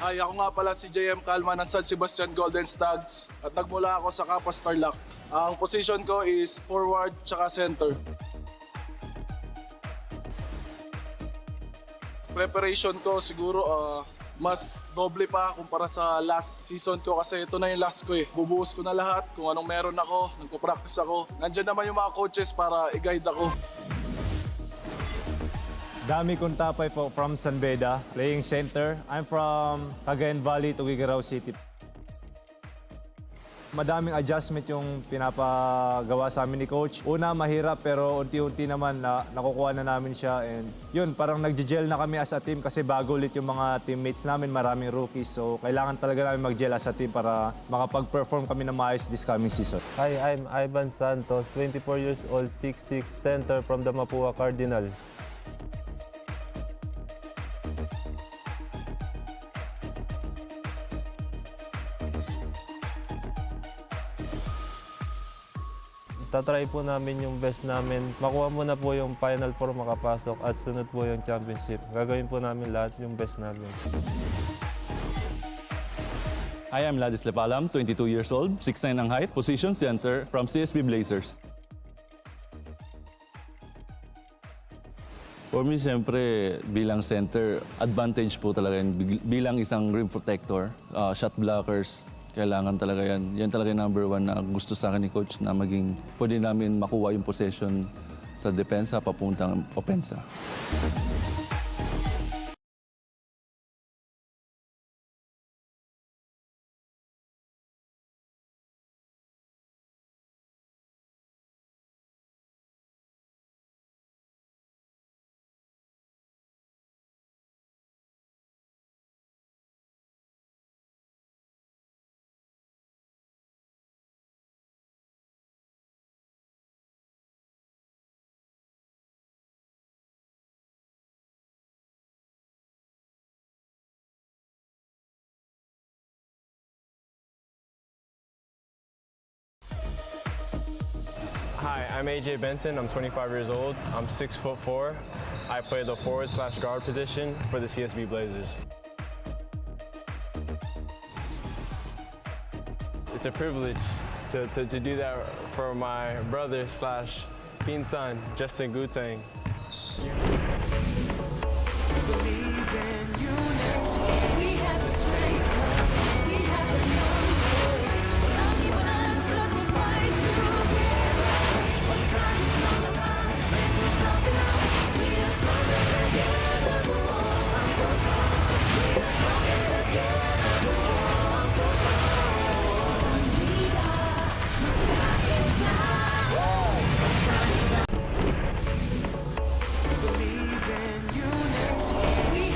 Ay, ako nga pala si JM Calma ng San Sebastian Golden Stags at nagmula ako sa Capas Tarlac. Ang position ko is forward tsaka center. Preparation ko siguro mas doble pa kumpara sa last season ko kasi ito na yung last ko eh. Bubuhos ko na lahat kung anong meron ako, nagpo-practice ako. Nandiyan naman yung mga coaches para i-guide ako. Dami kong tapay po from San Beda, playing center. I'm from Cagayan Valley, Tuguegarao City. Madaming adjustment yung pinapagawa sa amin ni Coach. Una, mahirap pero unti-unti naman nakukuha na namin siya. And yun, parang nag-gel na kami as a team kasi bago ulit yung mga teammates namin, maraming rookies. So kailangan talaga namin mag-gel as a team para makapag-perform kami na maayos this coming season. Hi, I'm Ivan Santos, 24 years old, 6'6", center from the Mapua Cardinals. Tatry po namin yung best namin. Makuha mo na po yung Final Four makapasok at sunod po yung championship. Gagawin po namin lahat yung best namin. I am Ladis Lepalam, 22 years old, 6'9" ang height, position center from CSB Blazers. For me, siyempre, bilang center, advantage po talaga yan. Bilang isang rim protector, shot blockers, kailangan talaga yan. Yan talaga yung number one na gusto sa akin ni Coach na maging pwede namin makuha yung possession sa depensa papuntang opensa. Hi, I'm AJ Benson. I'm 25 years old. I'm 6'4". I play the forward/guard position for the CSB Blazers. It's a privilege to do that for my brother/pinsan, Justin Gutang. We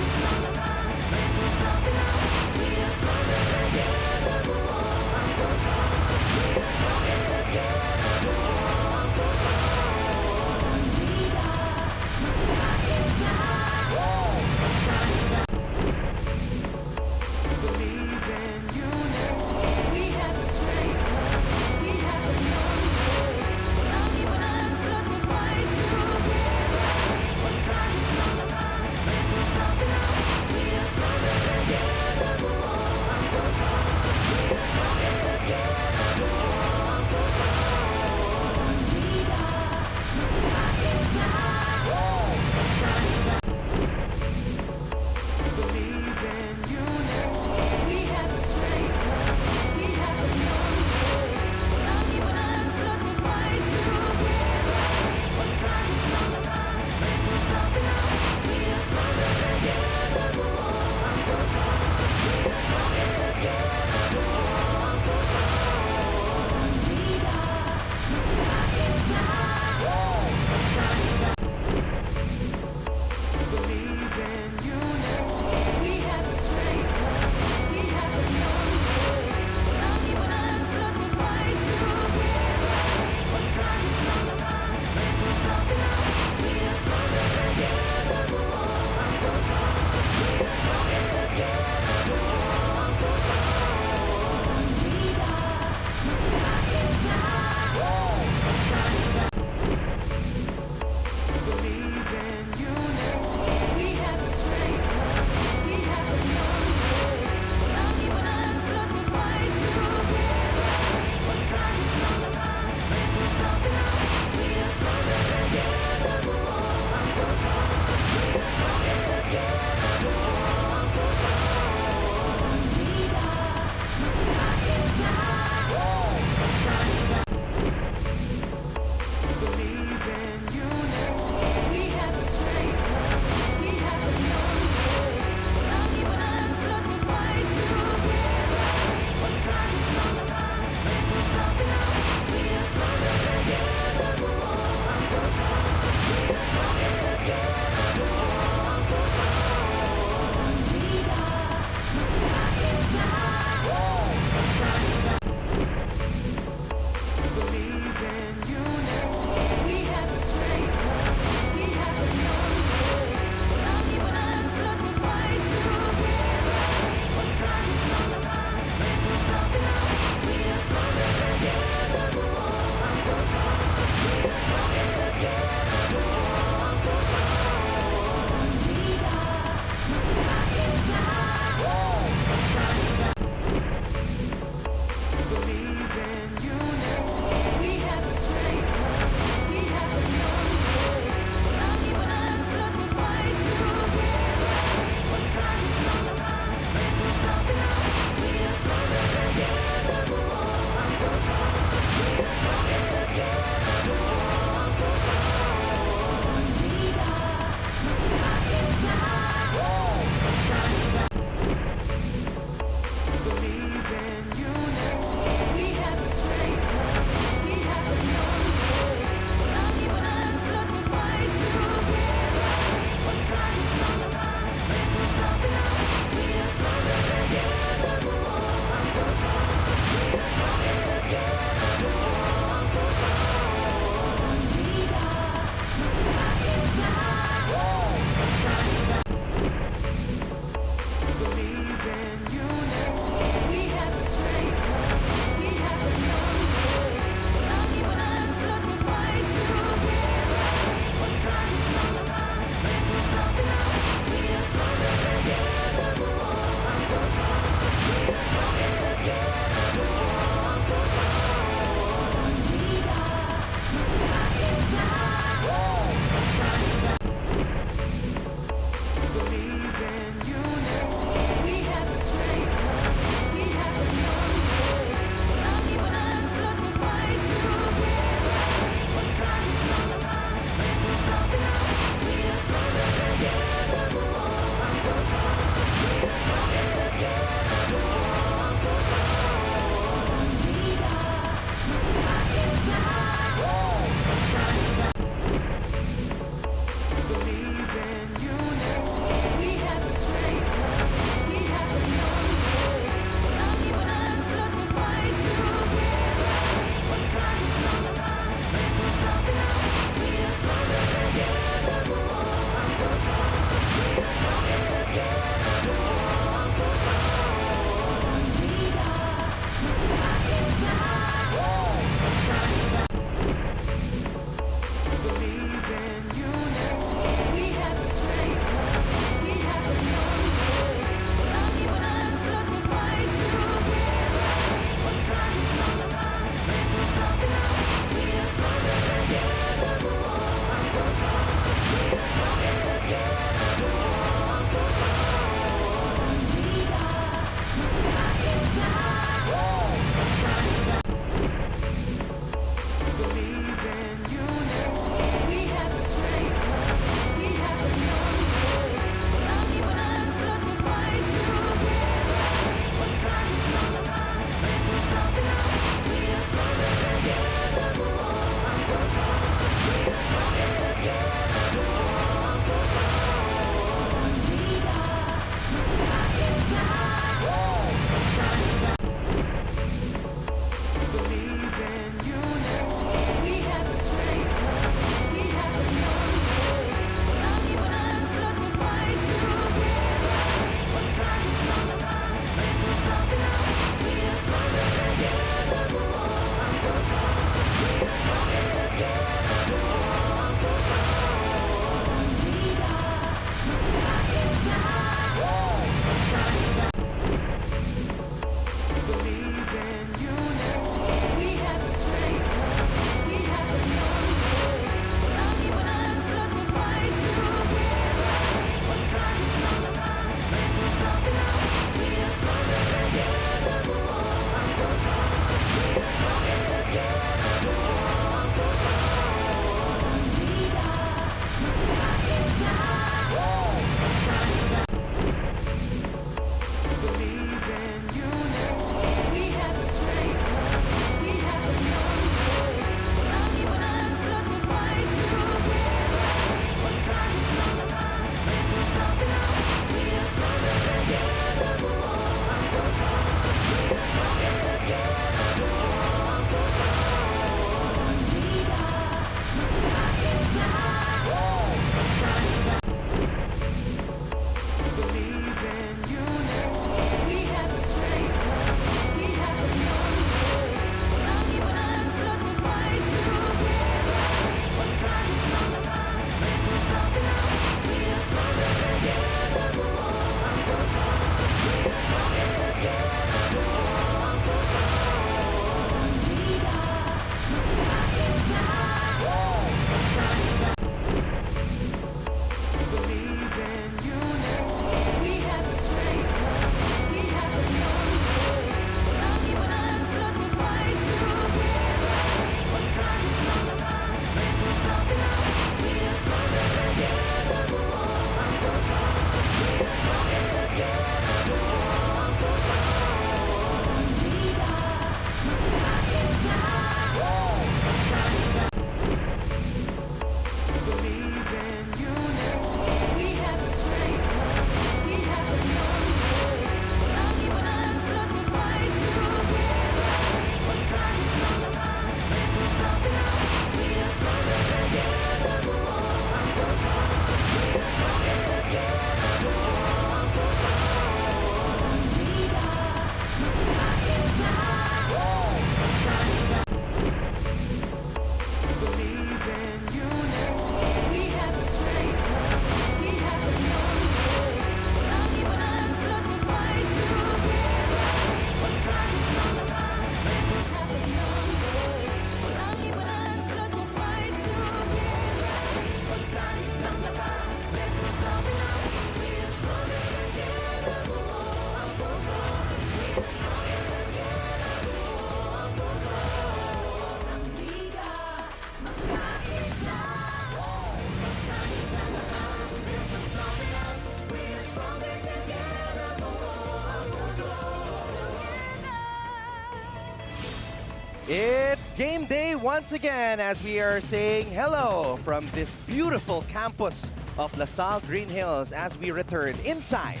It's game day once again as we are saying hello from this beautiful campus of LaSalle Green Hills as we return inside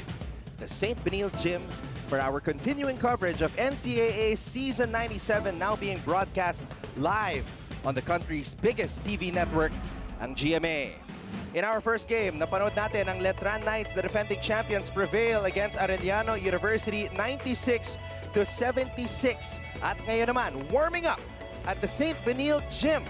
the St. Benil Gym for our continuing coverage of NCAA Season 97, now being broadcast live on the country's biggest TV network, ang GMA. In our first game, napanood natin ang Letran Knights, the defending champions, prevail against Arellano University 96-76. At ngayon naman, warming up at the St. Benil Gym,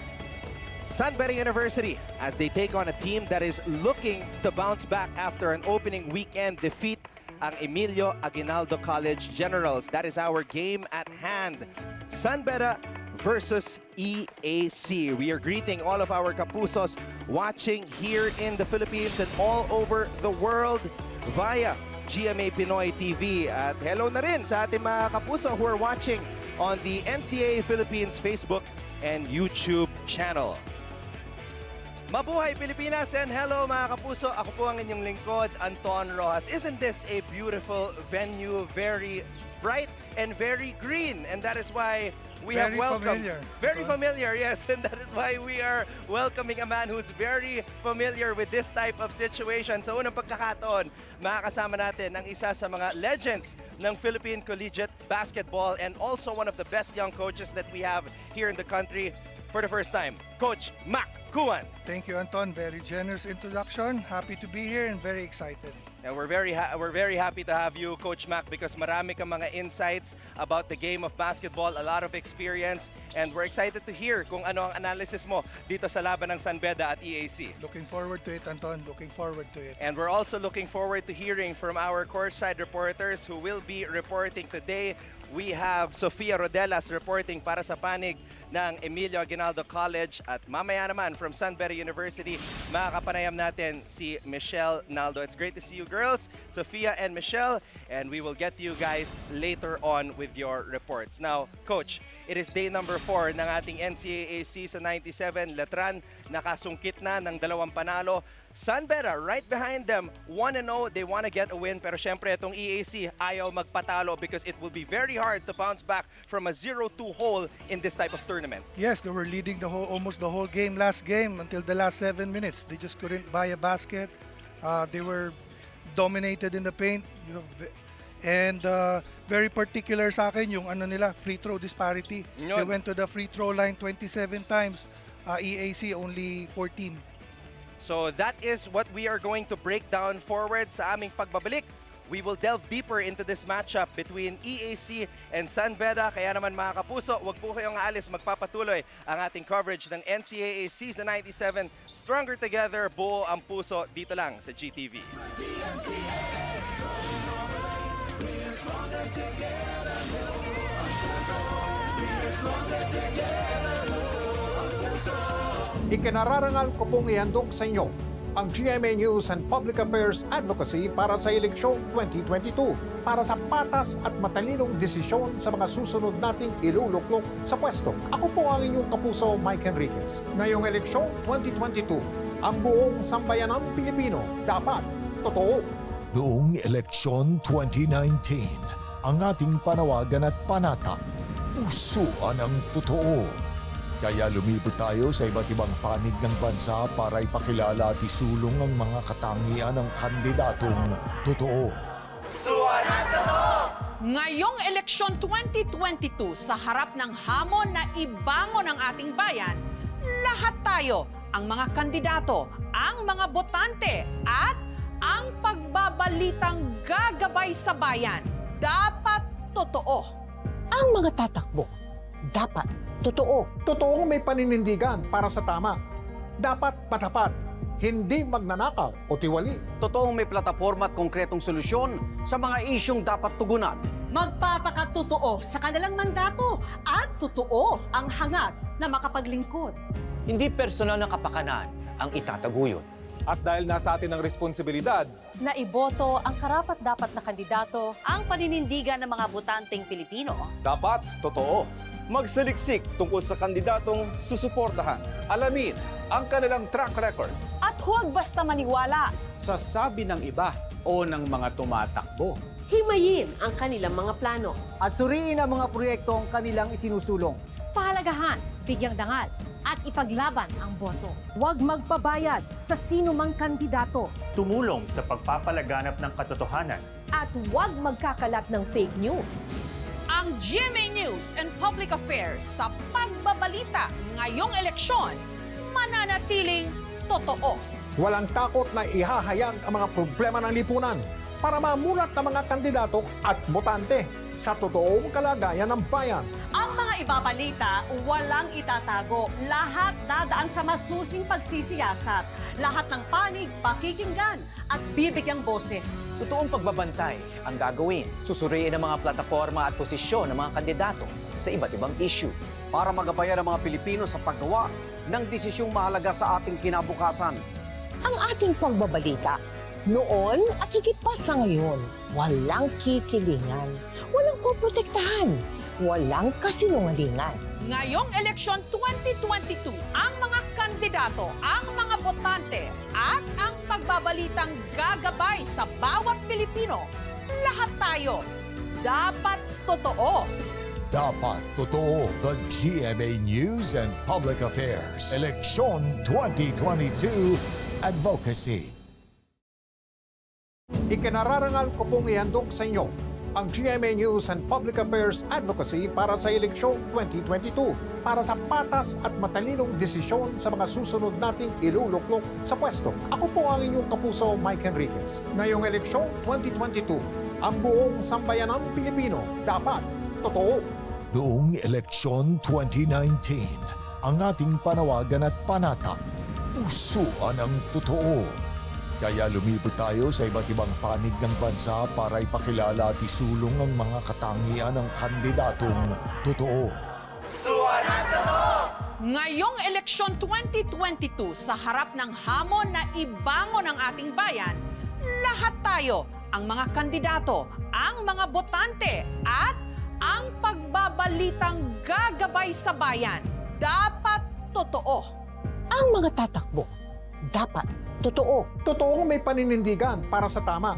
San Beda University, as they take on a team that is looking to bounce back after an opening weekend defeat, ang Emilio Aguinaldo College Generals. That is our game at hand. San Beda versus EAC. We are greeting all of our kapusos watching here in the Philippines and all over the world via GMA Pinoy TV. At hello na rin sa ating mga kapuso who are watching on the NCAA Philippines Facebook and YouTube channel. Mabuhay Pilipinas and hello mga kapuso. Ako po ang inyong lingkod, Anton Rojas. Isn't this a beautiful venue? Very bright and very green. And that is why we have welcomed... Very familiar, yes. And that is why we are welcoming a man who's very familiar with this type of situation. Sa unang pagkakataon, makakasama natin ang isa sa mga legends ng Philippine Collegiate Basketball and also one of the best young coaches that we have here in the country for the first time, Coach Mac Kuan. Thank you, Anton. Very generous introduction. Happy to be here and very excited. And we're very happy to have you, Coach Mac, because marami kang mga insights about the game of basketball, a lot of experience, and we're excited to hear kung ano ang analysis mo dito sa laban ng San Beda at EAC. Looking forward to it, Anton. Looking forward to it. And we're also looking forward to hearing from our courtside reporters who will be reporting today. We have Sofia Rodelas reporting para sa panig ng Emilio Aguinaldo College at mamaya naman from San Beda University, makakapanayam natin si Michelle Naldo. It's great to see you girls, Sofia and Michelle, and we will get to you guys later on with your reports. Now, Coach, it is day number 4 ng ating NCAA Season 97. Letran nakasungkit na ng 2 panalo. San Beda, right behind them, 1-0. They want to get a win. Pero syempre, itong EAC ayaw magpatalo because it will be very hard to bounce back from a 0-2 hole in this type of tournament. Yes, they were leading almost the whole game last game until the last 7 minutes. They just couldn't buy a basket. They were dominated in the paint. And very particular sa akin yung free throw disparity. Yun. They went to the free throw line 27 times. EAC only 14. So that is what we are going to break down forward sa aming pagbabalik. We will delve deeper into this matchup between EAC and San Beda. Kaya naman mga kapuso, wag po kayong aalis, magpapatuloy ang ating coverage ng NCAA Season 97. Stronger Together, buo ang puso dito lang sa GTV. Ikinararangal ko pong ihandog sa inyo ang GMA News and Public Affairs Advocacy para sa eleksyon 2022 para sa patas at matalinong desisyon sa mga susunod nating iluluklok sa pwesto. Ako po ang inyong kapuso, Mike Enriquez. Ngayong eleksyon 2022, ang buong sambayanang Pilipino dapat totoo. Noong eleksyon 2019, ang ating panawagan at panata, pusuan ang totoo. Kaya lumibot tayo sa iba't ibang panig ng bansa para ipakilala at isulong ang mga katangian ng kandidatong totoo. Pusuan ang totoo! Ngayong eleksyon 2022, sa harap ng hamon na ibangon ang ating bayan, lahat tayo, ang mga kandidato, ang mga botante, at ang pagbabalitang gagabay sa bayan, dapat totoo. Ang mga tatakbo, dapat totoo. Totoong may paninindigan para sa tama. Dapat patapat, hindi magnanakaw o tiwali. Totoong may plataforma at konkretong solusyon sa mga isyong dapat tugunan. Magpapakatotoo sa kanilang mandato at totoo ang hangad na makapaglingkod. Hindi personal na kapakanan ang itataguyod. At dahil nasa atin ang responsibilidad, Na iboto ang karapat-dapat na kandidato. Ang paninindigan ng mga botanteng Pilipino. dapat totoo. Magsaliksik tungkol sa kandidatong susuportahan. Alamin ang kanilang track record. At huwag basta maniwala Sa sabi ng iba o ng mga tumatakbo. Himayin ang kanilang mga plano. At suriin ang mga proyektong kanilang isinusulong. Pahalagahan, bigyang dangal, at at ipaglaban ang boto. Huwag magpabayad sa sino mang kandidato. Tumulong sa pagpapalaganap ng katotohanan. At huwag magkakalat ng fake news. Ang GMA News and Public Affairs sa pagbabalita ngayong eleksyon, mananatiling totoo. Walang takot na ihahayag ang mga problema ng lipunan para mamulat ng mga kandidato at botante sa totoong kalagayan ng bayan. Ang mga ibabalita, walang itatago. Lahat dadaan sa masusing pagsisiyasat. Lahat ng panig, pakikinggan at bibigyang boses. Totoong pagbabantay ang gagawin. Susuriin ang mga plataforma at posisyon ng mga kandidato sa iba't ibang issue para magabayan ang mga Pilipino sa paggawa ng desisyong mahalaga sa ating kinabukasan. Ang ating pagbabalita, noon at higit pa sa ngayon, walang kikilingan, walang poprotektahan, walang kasinungalingan. Ngayong eleksyon 2022, ang mga kandidato, ang mga botante, at ang pagbabalitang gagabay sa bawat Pilipino, lahat tayo dapat totoo. Dapat totoo. The GMA News and Public Affairs. Eleksyon 2022 Advocacy. Ikinararangal ko pong ihandog sa inyo ang GMA News and Public Affairs Advocacy para sa eleksyon 2022 para sa patas at matalinong desisyon sa mga susunod nating iluluklok sa pwesto. Ako po ang inyong kapuso, Mike Enriquez. Ngayong eleksyon 2022, ang buong sambayanang Pilipino dapat totoo. Noong eleksyon 2019, ang ating panawagan at panata, pusuan ang totoo. Kaya lumibot tayo sa iba't ibang panig ng bansa para ipakilala at isulong ang mga katangian ng kandidatong totoo. Pusuan ang totoo! Ngayong eleksyon 2022, sa harap ng hamon na ibangon ang ating bayan, lahat tayo, ang mga kandidato, ang mga botante, at ang pagbabalitang gagabay sa bayan, dapat totoo. Ang mga tatakbo, dapat totoo. Totoong may paninindigan para sa tama.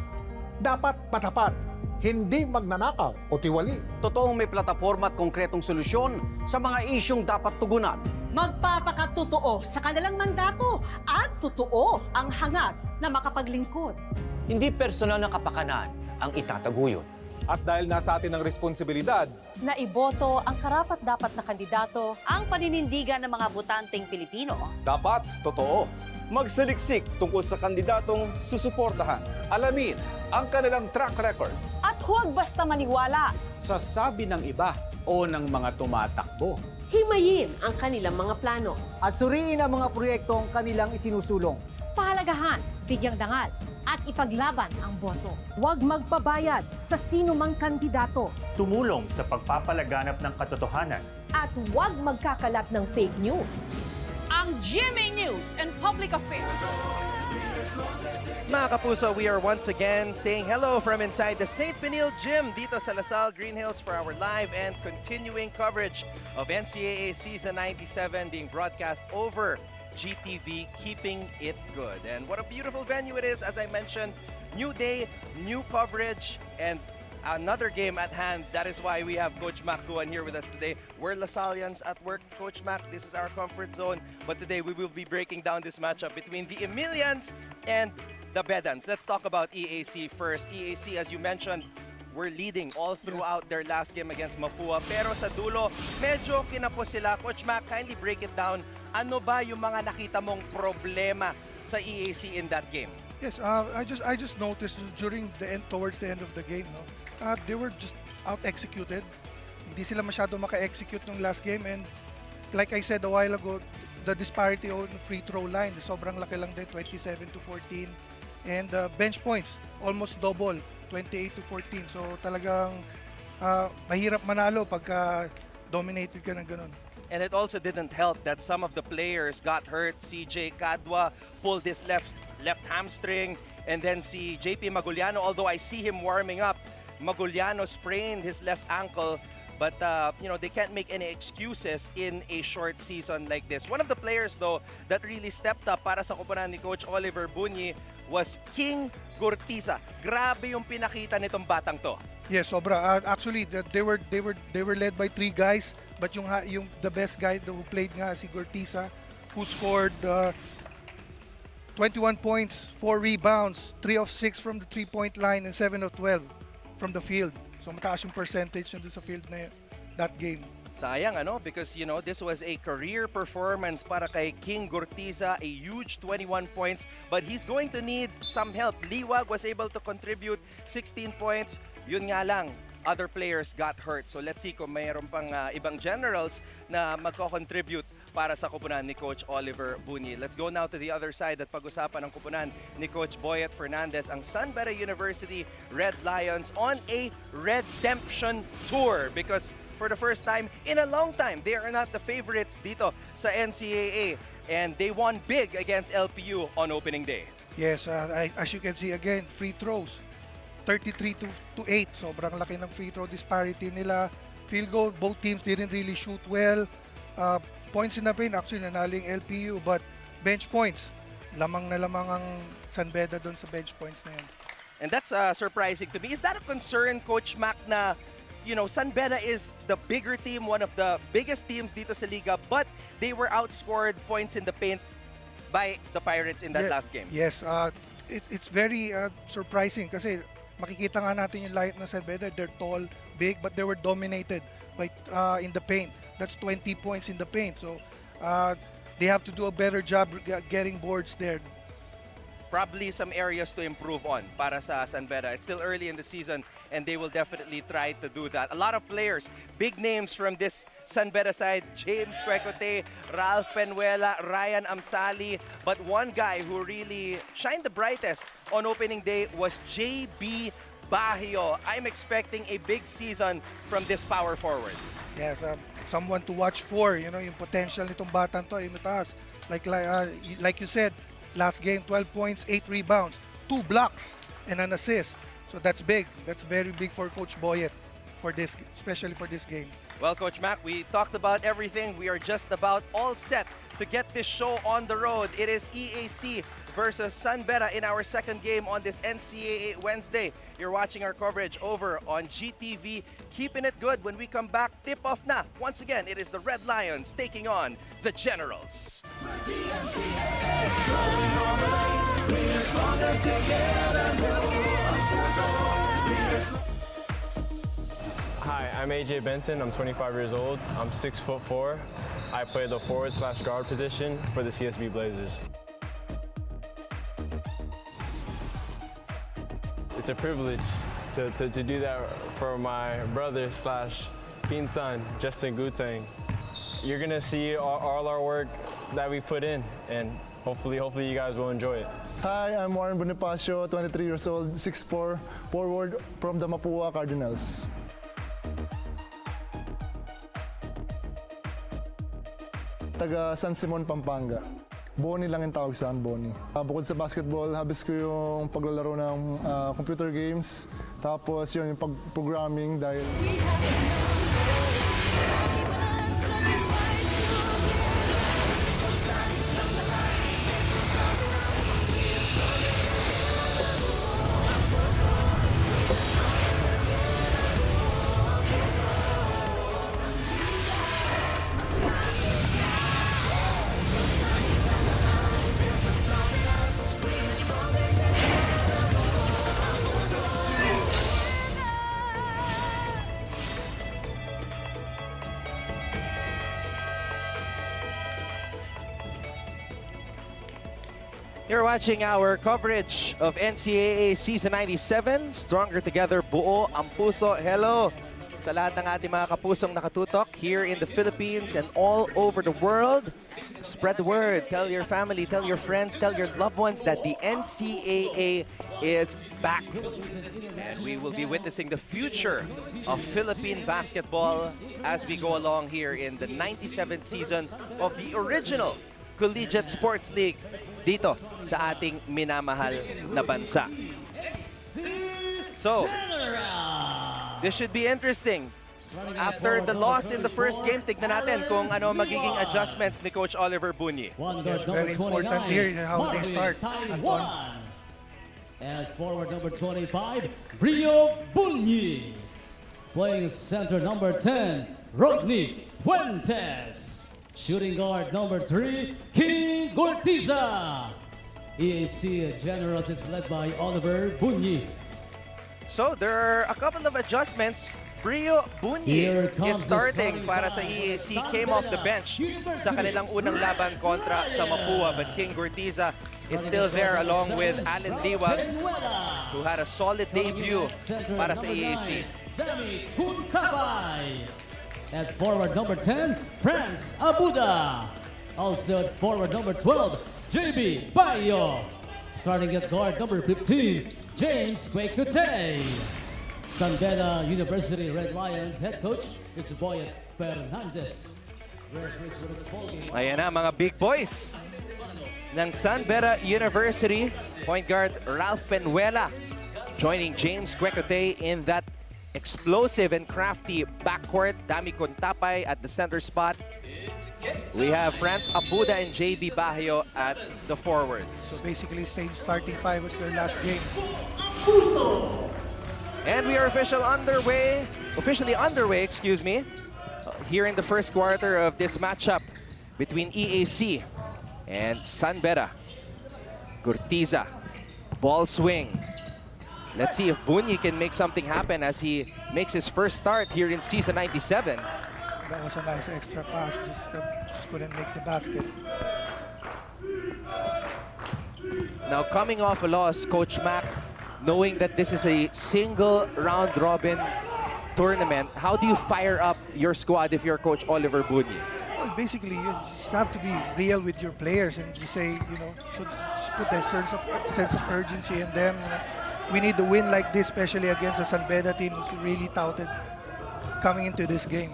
Dapat patapat, hindi magnanakaw o tiwali. Totoong may plataforma at konkretong solusyon sa mga isyong dapat tugunan. Magpapakatotoo sa kanilang mandato at totoo ang hangad na makapaglingkod. Hindi personal na kapakanan ang itataguyod. At dahil nasa atin ang responsibilidad, Na iboto ang karapat-dapat na kandidato, ang paninindigan ng mga botanteng Pilipino. dapat totoo. Magsaliksik tungkol sa kandidatong susuportahan. Alamin ang kanilang track record. At huwag basta maniwala. Sa sabi ng iba o ng mga tumatakbo. Himayin ang kanilang mga plano. At suriin ang mga proyektong kanilang isinusulong. Pahalagahan, bigyang dangal, at ipaglaban ang boto. Huwag magpabayad sa sino mang kandidato. Tumulong sa pagpapalaganap ng katotohanan. At huwag magkakalat ng fake news. Ang GMA News and Public Affairs. Mga kapuso, we are once again saying hello from inside the St. Benil Gym dito sa Lasal Green Hills for our live and continuing coverage of NCAA Season 97 being broadcast over GTV, keeping it good. And what a beautiful venue it is, as I mentioned. New day, new coverage, and another game at hand. That is why we have Coach Mac Duan here with us today. We're Lasalians at work. Coach Mac, this is our comfort zone. But today we will be breaking down this matchup between the Emilians and the Bedans. Let's talk about EAC first. EAC, as you mentioned, were leading all throughout their last game against Mapua. Pero sa dulo, medyo kinapos sila. Coach Mac, kindly break it down. Ano ba yung mga nakita mong problema sa EAC in that game? Yes, I just noticed during the end, towards the end of the game, no, they were just out executed. Hindi sila masyado maka-execute nung last game, and like I said a while ago, the disparity on the free throw line, sobrang laki lang din, 27-14, and bench points almost double, 28-14. So talagang mahirap manalo pagka dominated ka ng ganun. And it also didn't help that some of the players got hurt. CJ Cadwa pulled his left hamstring, and then si JP Maguliano, although I see him warming up, Maguliano sprained his left ankle. But they can't make any excuses in a short season like this. One of the players though that really stepped up para sa koponan ni Coach Oliver Bunyi was King Gurtiza. Grabe yung pinakita nitong batang to. Yes, sobra. Actually, they were led by 3 guys, but yung the best guy who played nga si Gortiza, who scored 21 points, 4 rebounds, 3 of 6 from the 3-point line, and 7 of 12 from the field. So mataas yung percentage nandun sa field na that game. Sayang ano, because this was a career performance para kay King Gortiza, a huge 21 points, but he's going to need some help. Liwag was able to contribute 16 points. Yun nga lang, other players got hurt. So let's see kung mayroon pang ibang generals na magko-contribute para sa kupunan ni Coach Oliver Bunyi. Let's go now to the other side at pag-usapan ng kupunan ni Coach Boyet Fernandez, ang San Beda University Red Lions on a redemption tour because for the first time in a long time, they are not the favorites dito sa NCAA and they won big against LPU on opening day. Yes, as you can see again, free throws. 33 to 8. Sobrang laki ng free throw disparity nila. Field goal, both teams didn't really shoot well. Points in the paint, actually nanalo yung LPU, but bench points, lamang na lamang ang San Beda doon sa bench points na yun. And that's surprising to me. Is that a concern, Coach Mac, na San Beda is the bigger team, one of the biggest teams dito sa liga, but they were outscored points in the paint by the Pirates in that last game? Yes, it's very surprising kasi makikita nga natin yung lineup ng San Beda, they're tall, big, but they were dominated by in the paint. That's 20 points in the paint. So they have to do a better job getting boards there. Probably some areas to improve on para sa San Beda. It's still early in the season and they will definitely try to do that. A lot of players, big names from this San Beda side, James Quecote, Ralph Penuela, Ryan Amsali, but one guy who really shined the brightest on opening day was JB Baguio. I'm expecting a big season from this power forward. Yes, someone to watch for, yung potential nitong batang to ay mataas. Like you said, last game 12 points, 8 rebounds, 2 blocks and an assist. So that's big. That's very big for Coach Boyet for this, especially for this game. Well, Coach Mac, we talked about everything. We are just about all set to get this show on the road. It is EAC versus San Beda in our second game on this NCAA Wednesday. You're watching our coverage over on GTV. Keeping it good. When we come back, tip-off na. Once again, it is the Red Lions taking on the Generals. Hi, I'm AJ Benson. I'm 25 years old. I'm 6'4". I play the forward/guard position for the CSB Blazers. It's a privilege to do that for my brother/pinsan, Justin Guteng. You're gonna see all our work that we put in, and hopefully you guys will enjoy it. Hi, I'm Warren Bonifacio, 23 years old, 6'4", forward from the Mapua Cardinals. Taga San Simon, Pampanga. Bonnie lang yung tawag sa akin, Bonnie. Bukod sa basketball, habis ko yung paglalaro ng computer games. Tapos yun, yung pag-programming dahil... You're watching our coverage of NCAA Season 97. Stronger Together, buo ang puso. Hello sa lahat ng ating mga kapusong nakatutok here in the Philippines and all over the world. Spread the word. Tell your family, tell your friends, tell your loved ones that the NCAA is back. And we will be witnessing the future of Philippine basketball as we go along here in the 97th season of the original Collegiate Sports League dito sa ating minamahal na bansa. So, this should be interesting. After the loss in the first game, tignan natin kung ano magiging adjustments ni Coach Oliver Bunyi. Yes, very important here how they start. And forward number 25, Brio Bunyi. Playing center number 10, Rodney Fuentes. Shooting guard number 3, King Gortiza. EAC Generals is led by Oliver Bunyi. So there are a couple of adjustments. Brio Bunyi is starting para sa EAC. Came off the bench sa kanilang unang laban kontra sa Mapua. But King Gortiza is still there along with Alan Liwag, who had a solid debut para sa EAC. Dami Kuntapay. At forward number 10, France Abuda. Also at forward number 12, JB Bayo. Starting at guard number 15, James Quecote. San Beda University Red Lions head coach is Boyet Fernandez. Ayan na mga big boys ng San Beda University. Point guard Ralph Penuela joining James Quecote in that explosive and crafty backcourt. Dami Contapay at the center spot. We have France Abuda and JB Bajo at the forwards. So basically staying starting five was their last game. And we are officially underway, here in the first quarter of this matchup between EAC and San Beda. Gortiza, ball swing. Let's see if Bunyi can make something happen as he makes his first start here in season 97. That was a nice extra pass, just couldn't make the basket. Now coming off a loss, Coach Mac, knowing that this is a single round robin tournament, how do you fire up your squad if you're Coach Oliver Bunyi? Well, basically, you just have to be real with your players and just say, so just put that sense of urgency in them. We need to win like this, especially against a San Beda team who's really touted coming into this game.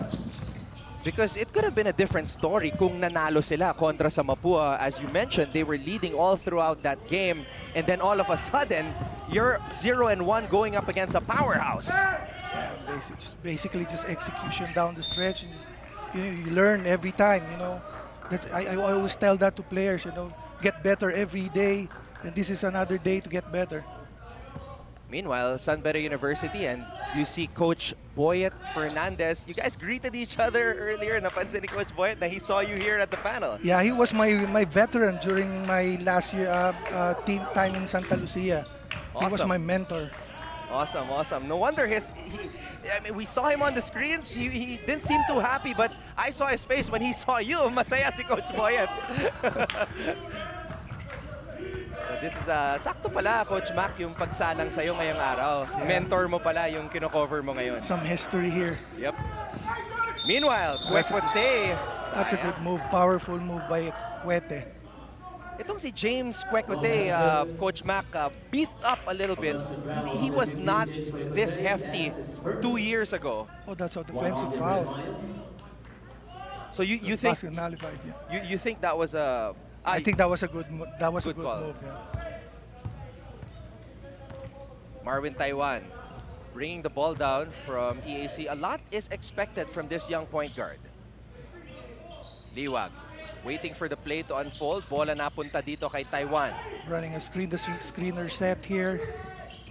Because it could have been a different story kung nanalo sila kontra sa Mapua. As you mentioned, they were leading all throughout that game. And then all of a sudden, you're 0-1 going up against a powerhouse. Yeah, basically just execution down the stretch. You learn every time, I always tell that to players, get better every day. And this is another day to get better. Meanwhile, San Beda University, and you see Coach Boyet Fernandez. You guys greeted each other earlier. Napansin ni Coach Boyet na he saw you here at the panel. Yeah, he was my veteran during my last year team time in Santa Lucia. Awesome. He was my mentor. Awesome, awesome. No wonder we saw him on the screens. He didn't seem too happy, but I saw his face when he saw you. Masaya si Coach Boyet. So this is sakto pala, Coach Mac, yung pagsalang sa'yo ngayong araw. Yeah. Mentor mo pala yung kino-cover mo ngayon. Some history here. Yep. Meanwhile, Quecote. That's a good move, powerful move by Quete. Itong si James Quecote, Coach Mac, beefed up a little bit. He was not this hefty 2 years ago. Oh, that's a defensive foul. So you think nullified, yeah. you think that was a I think that was a good move. Yeah. Marvin Taiwan bringing the ball down from EAC. A lot is expected from this young point guard. Liwag waiting for the play to unfold. Bola napunta dito kay Taiwan. Running a screener set here.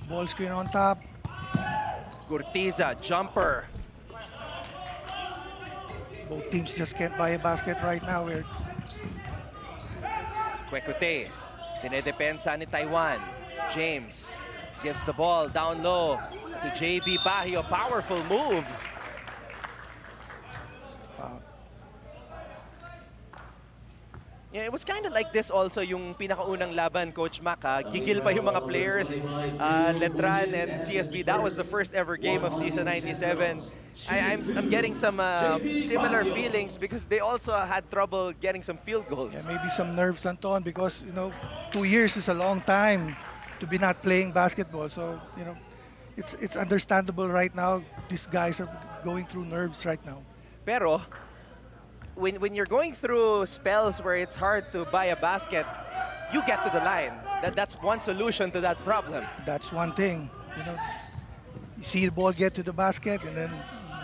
Ball screen on top. Gortiza, jumper. Both teams just can't buy a basket right now. Quecote, dinedepensa ni Taiwan. James gives the ball down low to JB Bajo. Powerful move. Yeah, it was kind of like this also yung pinakaunang laban, Coach Mac. Gigil pa yung mga players. Letran and CSB, that was the first ever game of season 97. I'm getting some similar feelings because they also had trouble getting some field goals. Yeah, maybe some nerves, Anton, because 2 years is a long time to be not playing basketball. So it's understandable right now. These guys are going through nerves right now. Pero when you're going through spells where it's hard to buy a basket, you get to the line. That's one solution to that problem. That's one thing. You see the ball get to the basket and then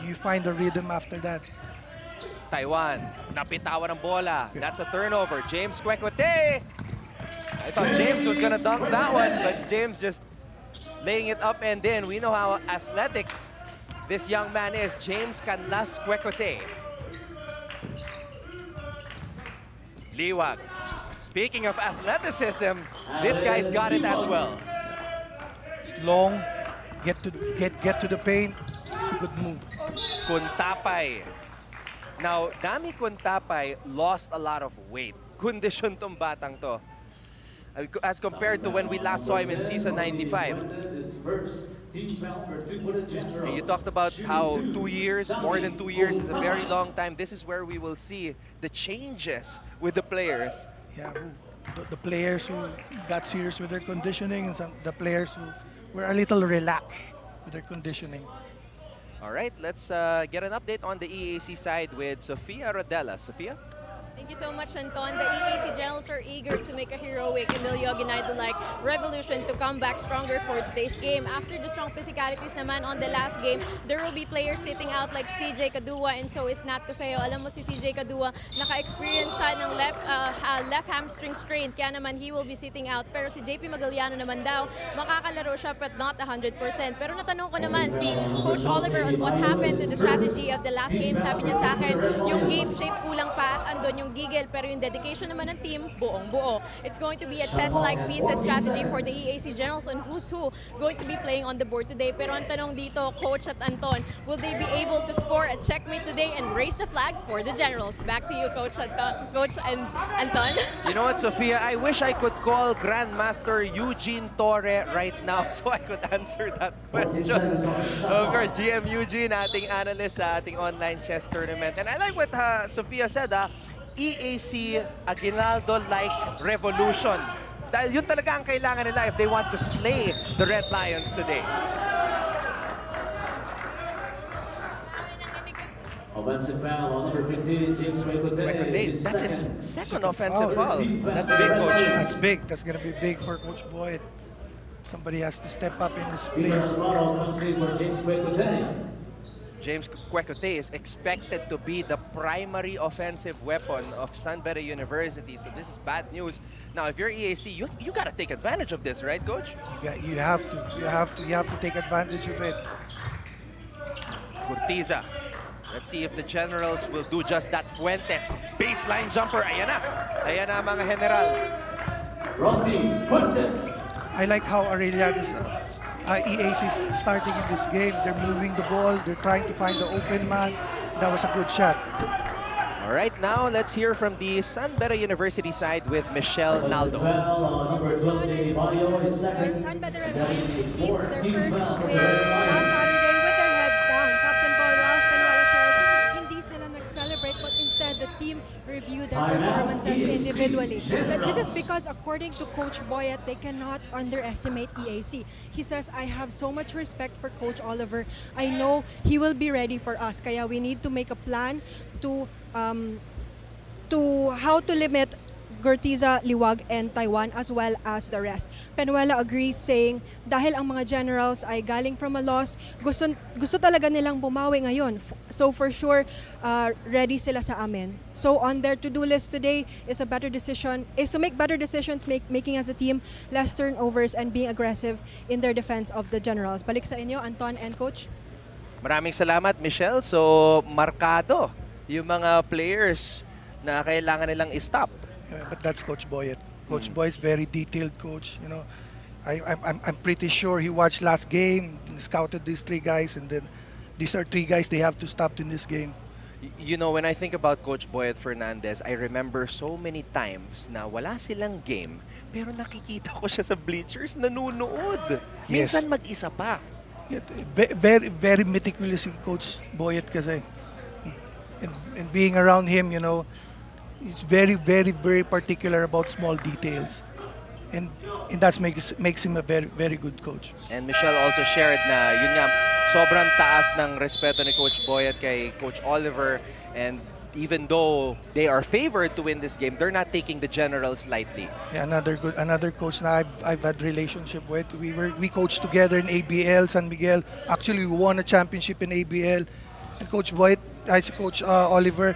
you find the rhythm after that. Taiwan, napitawan ng bola. That's a turnover. James Quecote. I thought James was gonna dunk that one, but James just laying it up and in. We know how athletic this young man is, James Canlas Quecote. Liwag. Speaking of athleticism, this guy's got it as well. It's long, get to the paint. It's a good move. Kuntapay. Now, Dami Kuntapay lost a lot of weight. Kondisyon tong batang to. As compared to when we last saw him in season 95. And you talked about how 2 years, more than 2 years is a very long time. This is where we will see the changes with the players. Yeah, the players who got serious with their conditioning and the players who were a little relaxed with their conditioning. All right, let's get an update on the EAC side with Sofia Rodela. Sofia? Thank you so much, Anton. The EAC Generals are eager to make a heroic Emilio Aguinaldo-like revolution to come back stronger for today's game. After the strong physicalities naman on the last game, there will be players sitting out like CJ Kadua and so is Nat Coseo. Alam mo si CJ Kadua, naka-experience siya ng left hamstring strain, kaya naman he will be sitting out. Pero si JP Magaliano naman daw, makakalaro siya but not 100%. Pero natanong ko naman si Coach Oliver on what happened to the strategy of the last game. Sabi niya sa akin, yung game shape kulang pa at andun yung gigil, pero yung dedication naman ng team, buong-buo. It's going to be a chess-like pieces strategy for the EAC Generals on who's who going to be playing on the board today. Pero ang tanong dito, Coach at Anton, will they be able to score a checkmate today and raise the flag for the Generals? Back to you, Coach and Anton. You know what, Sofia? I wish I could call Grandmaster Eugene Torre right now so I could answer that question. Of course, GM Eugene, ating analyst sa ating online chess tournament. And I like what Sofia said, EAC Aguinaldo-like revolution. Dahil yun talaga ang kailangan nila if they want to slay the Red Lions today. Offensive foul on number 15, James Quecote. That's his second offensive foul. That's big, Coach. That's big. That's going to be big for Coach Boyd. Somebody has to step up in this place. James Quecote. James Quecote is expected to be the primary offensive weapon of San Beda University. So this is bad news. Now, if you're EAC, you got to take advantage of this, right, Coach? You have to take advantage of it. Curtiza. Let's see if the Generals will do just that. Fuentes, baseline jumper. Ayan na. Ayan na mga General. I like how Aureliano's EAC is starting in this game. They're moving the ball. They're trying to find the open man. That was a good shot. All right, now let's hear from the San Beda University side with Michelle Naldo. San Beda Red Lions received their first win last Saturday with their heads down. Captain Paul Ralph Penuela shares hindi sila nag-celebrate but instead the team reviewed their performances individually. But this is because according to Coach Boyet, they cannot underestimate EAC. He says, I have so much respect for Coach Oliver. I know he will be ready for us. Kaya we need to make a plan to how to limit Curtiza, Liwag, and Taiwan as well as the rest. Penuela agrees saying dahil ang mga Generals ay galing from a loss, gusto talaga nilang bumawi ngayon. So for sure, ready sila sa amin. So on their to-do list today is to make better decisions, making as a team, less turnovers, and being aggressive in their defense of the Generals. Balik sa inyo, Anton and Coach. Maraming salamat, Michelle. So, markado yung mga players na kailangan nilang i-stop. But that's Coach Boyet. Coach Boyet's very detailed coach. You know, I'm pretty sure he watched last game, scouted these three guys, and then these are three guys they have to stop in this game. You know, when I think about Coach Boyet Fernandez, I remember so many times na wala silang game, pero nakikita ko siya sa bleachers, nanunood. Minsan mag-isa pa. Yeah, very meticulous si Coach Boyet kasi. And being around him, you know, he's very particular about small details. And that makes him a very good coach. And Michelle also shared na yun nga, sobrang taas ng respeto ni Coach Boyet kay Coach Oliver, and even though they are favored to win this game, they're not taking the Generals lightly. Yeah, another coach na I've had relationship with. We coached together in ABL San Miguel. Actually, we won a championship in ABL. And Coach Boyet, Coach Oliver,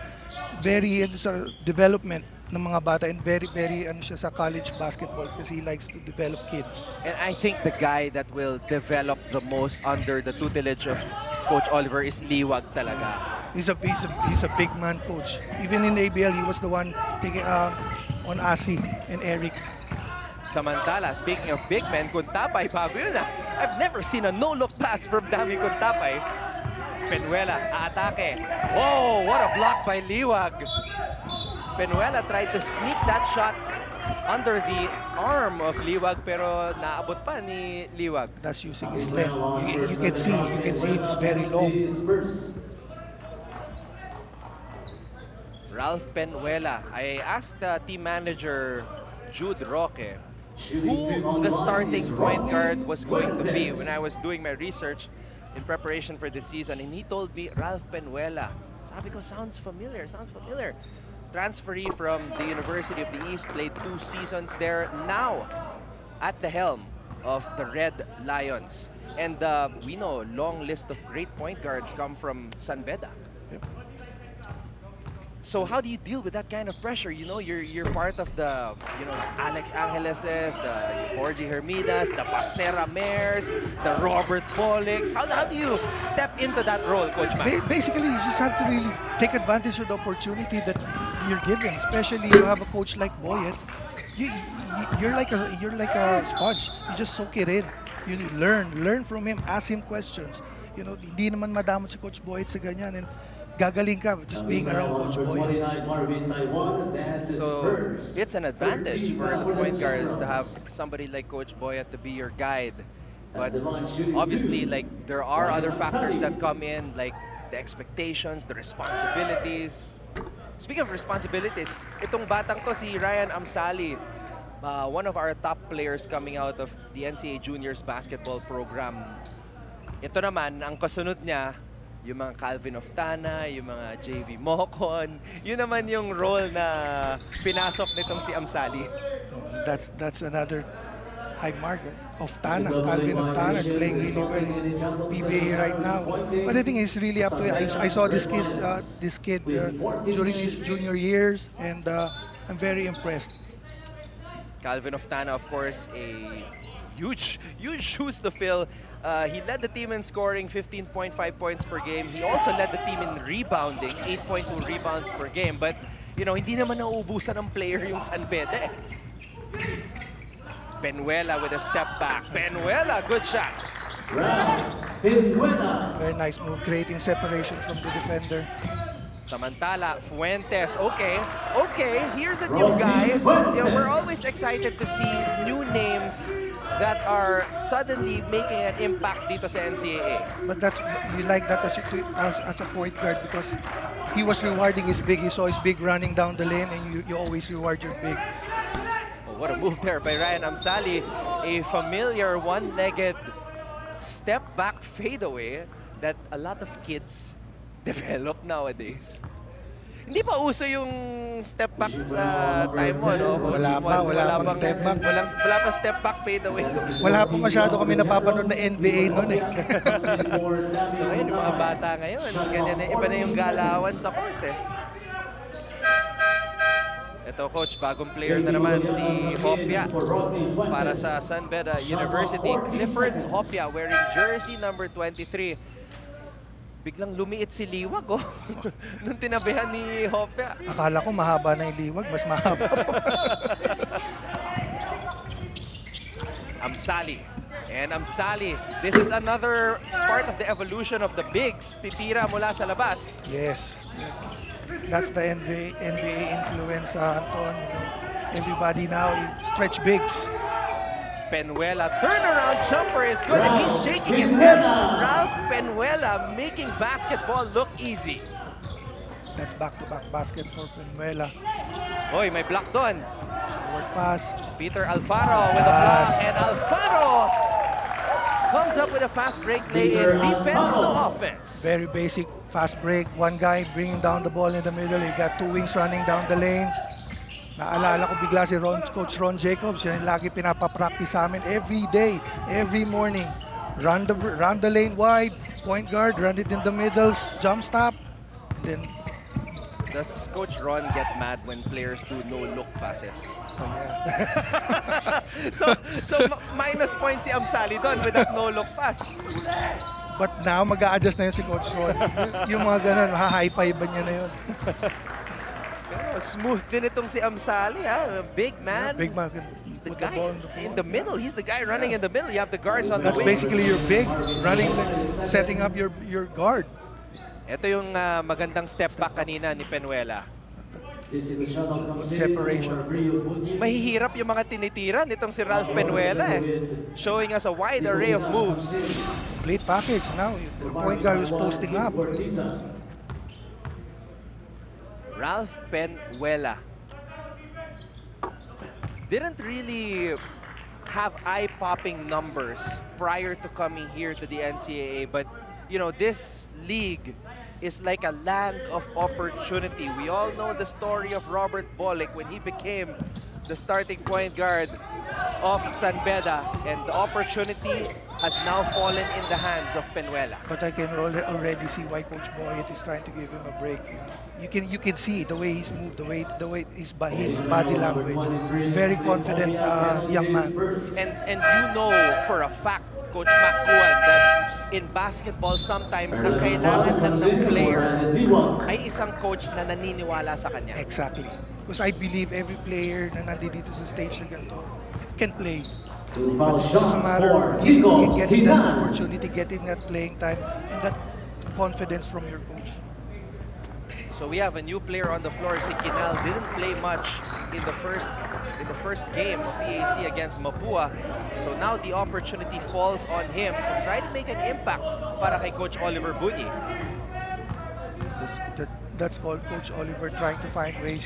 very into development. ng mga bata, and very siya sa college basketball kasi he likes to develop kids. And I think the guy that will develop the most under the tutelage of Coach Oliver is Liwag talaga. He's a big man coach. Even in ABL, he was the one taking on Asi and Eric. Samantala, speaking of big men, Kuntapay, bago yun ah. I've never seen a no-look pass from Dami Kuntapay. Penuela, aatake. Oh, what a block by Liwag. Penuela tried to sneak that shot under the arm of Liwag, pero naabot pa ni Liwag. That's using his length. You can see it's very long. Ralph Penuela. I asked team manager Jude Roque who the starting point guard was going to be when I was doing my research in preparation for the season, and he told me Ralph Penuela. Sabi ko, sounds familiar. Transferee from the University of the East, played 2 seasons there, now at the helm of the Red Lions. And we know long list of great point guards come from San Beda. So how do you deal with that kind of pressure? You know, you're part of the, Alex Angeleses, the Jorge Hermidas, the Pasera Mares, the Robert Pollix. How do you step into that role, Coach Mac? Basically, you just have to really take advantage of the opportunity that you're given. Especially you have a coach like Boyet. You're like a sponge. You just soak it in. You learn from him, ask him questions. Hindi naman madamot si Coach Boyet sa ganyan, and gagaling ka just being around Coach Boyet. So it's an advantage for the point guards to have somebody like Coach Boyet to be your guide. But obviously, there are other factors that come in, like the expectations, the responsibilities. Speaking of responsibilities, itong batang to si Ryan Amsali, one of our top players coming out of the NCAA Juniors basketball program. Ito naman, ang kasunod niya, yung mga Calvin Oftana, yung mga JV Mocon, yun naman yung role na pinasok nitong si Amsali. That's another high mark. Calvin Oftana is playing really well in PBA right now. But I think it's really up to him. I saw this kid during his junior years, and I'm very impressed. Calvin Oftana, of course, a huge shoes to fill. He led the team in scoring 15.5 points per game. He also led the team in rebounding, 8.2 rebounds per game. But, hindi naman nauubusan ng player yung San Beda. Penuela with a step back. Penuela, good shot. Very nice move, creating separation from the defender. Samantala, Fuentes, okay, here's a new guy. We're always excited to see new names that are suddenly making an impact dito sa NCAA. But you like that as a point guard, because he was rewarding his big. He saw his big running down the lane, and you always reward your big. Oh, what a move there by Ryan Amsali. A familiar one-legged step back fadeaway that a lot of kids develop nowadays. Hindi pa uso yung step back sa time mo, no? Wala pa step back. Wala pa step back fadeaway. Wala pa masyado kami napapanood na NBA noon eh. So ngayon, yung mga bata ngayon, ganyan na, iba na yung galawan sa court eh. Ito, Coach, bagong player na naman si Hopia para sa San Beda University. Clifford Hopia wearing jersey number 23. Biglang lumiit si Liwag, oh. Nung tinabihan ni Hopia. Akala ko mahaba na yung Liwag, mas mahaba po. Amsali. And Amsali, this is another part of the evolution of the bigs. Titira mula sa labas. Yes. That's the NBA influence, Anton. Everybody now stretch bigs. Penuela, turnaround jumper is good, and he's shaking his head. Ralph Penuela making basketball look easy. That's back-to-back basket for Penuela. Oy, may block doon. Forward pass. Peter Alfaro with a block, and Alfaro comes up with a fast break play in defense to offense. Very basic fast break. One guy bringing down the ball in the middle. You got two wings running down the lane. Naalala ko bigla si Coach Ron Jacobs. Yan lagi pinapapractice sa amin every day, every morning. Run the lane wide, point guard, run it in the middles, jump stop, and then Does Coach Ron get mad when players do no-look passes? so minus points si Amsali doon with that no-look pass. But now, mag-a-adjust na yun si Coach Ron. Yung mga ganun, high-five niya na yun. Pero smooth din itong si Amsali, ha? Big man. Big man. He's the guy in the middle. He's the guy running in the middle. You have the guards on That's the wings. basically your big, running, setting up your guard. Ito yung magandang step back kanina ni Penuela. Separation. Mahihirap yung mga tinitira nitong si Ralph Penuela showing us a wide array of moves. Late package now. The point guard who's posting up. Ralph Penuela didn't really have eye-popping numbers prior to coming here to the NCAA, but you know, this league is like a land of opportunity. We all know the story of Robert Bolick when he became the starting point guard of San Beda, and the opportunity has now fallen in the hands of Penuela. But I can already see why Coach Boyet is trying to give him a break. You can see the way he's moved, the way his body language. Very confident young man. And you know for a fact, Coach McCuan, that in basketball sometimes ang kailangan lang ng player ay isang coach na naniniwala sa kanya. Exactly. Because I believe every player na nandito sa stage na ganito can play. But it's just a matter of getting that opportunity, getting that playing time, and that confidence from your coach. So we have a new player on the floor. Si Kinal didn't play much in the first game of EAC against Mapua. So now the opportunity falls on him to try to make an impact para kay Coach Oliver Bunyi. That's called Coach Oliver trying to find ways,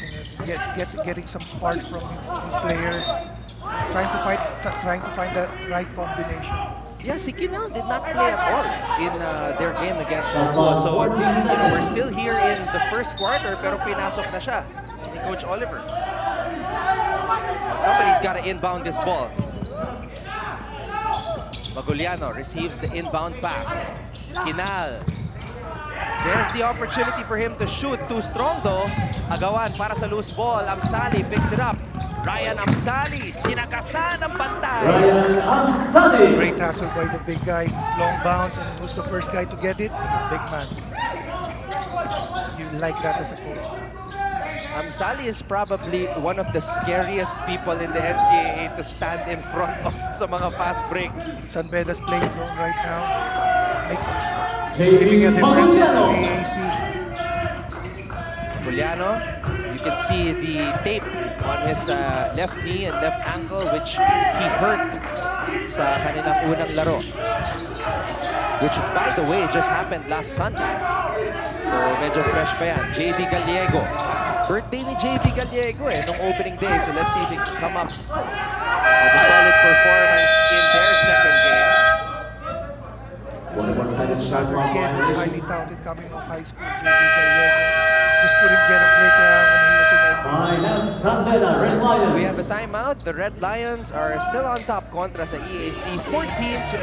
getting some sparks from his players, trying to find that right combination. Yeah, si Kinal did not play at all in their game against Mapua. So we're still here in the first quarter, pero pinasok na siya ni Coach Oliver. Somebody's got to inbound this ball. Maguliano receives the inbound pass. Kinal. There's the opportunity for him to shoot. Too strong though. Agawan para sa loose ball. Amsali picks it up. Ryan Amsali, sinakasan ng bantay. Ryan Amsali. Great hustle by the big guy. Long bounce, and who's the first guy to get it? Big man. You like that as a coach. Amsali is probably one of the scariest people in the NCAA to stand in front of sa mga fast break. San Beda's playing zone right now. Giving a difference to EAC. Juliano, you can see the tape on his left knee and left ankle, which he hurt sa kanilang unang laro. Which, by the way, just happened last Sunday. So, medyo fresh pa yan. JB Gallego. Birthday ni JB Gallego nung opening day. So, let's see if he can come up with a solid performance in their second game. Another kid, highly touted coming off high school, JB Gallego. Just couldn't get a break when he was in the We have a timeout. The Red Lions are still on top kontra sa EAC 14-11.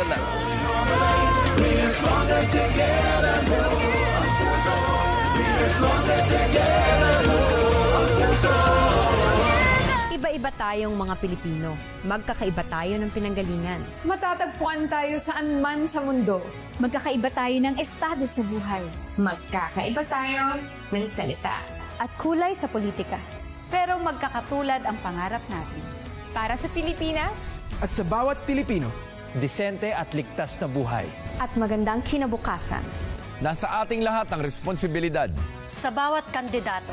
Iba-iba tayong mga Pilipino. Magkakaiba tayo ng pinanggalingan. Matatagpuan tayo saan man sa mundo. Magkakaiba tayo ng estado sa buhay. Magkakaiba tayo ng salita. At kulay sa politika. Pero magkakatulad ang pangarap natin. Para sa Pilipinas. At sa bawat Pilipino, disente at ligtas na buhay. At magandang kinabukasan. Nasa ating lahat ang responsibilidad. Sa bawat kandidato.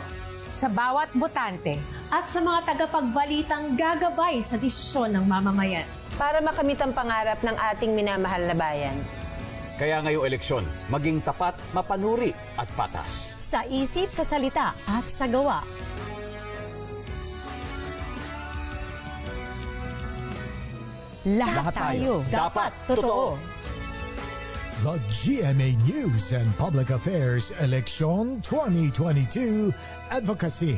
Sa bawat botante. At sa mga tagapagbalitang gagabay sa desisyon ng mamamayan. Para makamit ang pangarap ng ating minamahal na bayan. Kaya ngayong eleksyon, maging tapat, mapanuri at patas. Sa isip, sa salita at sa gawa. Lahat tayo dapat totoo. The GMA News and Public Affairs Election 2022 Advocacy.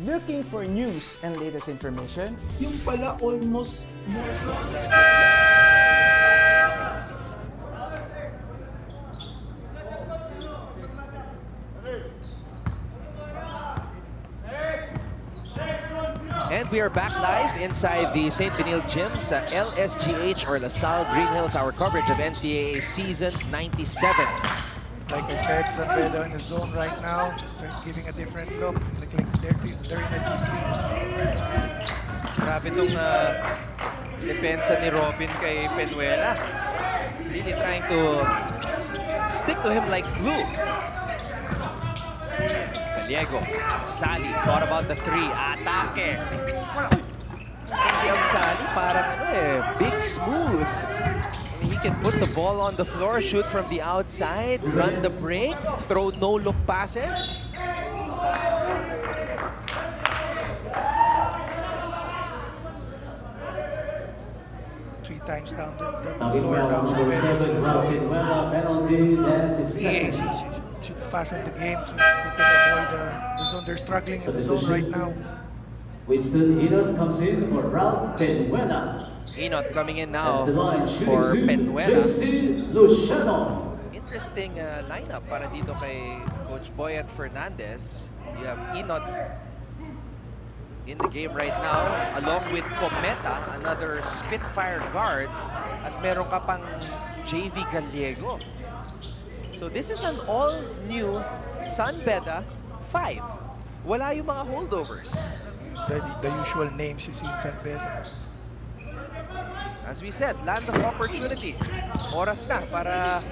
Looking for news and latest information? Yung pala almost more stronger. we are back live inside the St. Benil Gym sa LSGH or LaSalle Green Hills, our coverage of NCAA Season 97. Like I said, San Beda in the zone right now. They're giving a different look. They're in a deep lead. Grabe itong depensa ni Robin kay Penuela. Really trying to stick to him like glue. Gallego, Sally, thought about the three. Atake. Si Sally parang big smooth. I mean, he can put the ball on the floor, shoot from the outside, run the break, throw no-look passes. 3 times down the floor now. So EAC should fasten the game so they can avoid the zone. They're struggling in the zone right now. Winston Enot comes in for Ralph Penuela. Enot coming in now for Penuela. Interesting lineup para dito kay Coach Boyet Fernandez. You have Enot in the game right now, along with Cometa, another Spitfire guard, at meron ka pang JV Gallego. So this is an all-new San Beda 5. Wala yung mga holdovers. The usual names you see in San Beda. As we said, land of opportunity. Oras na para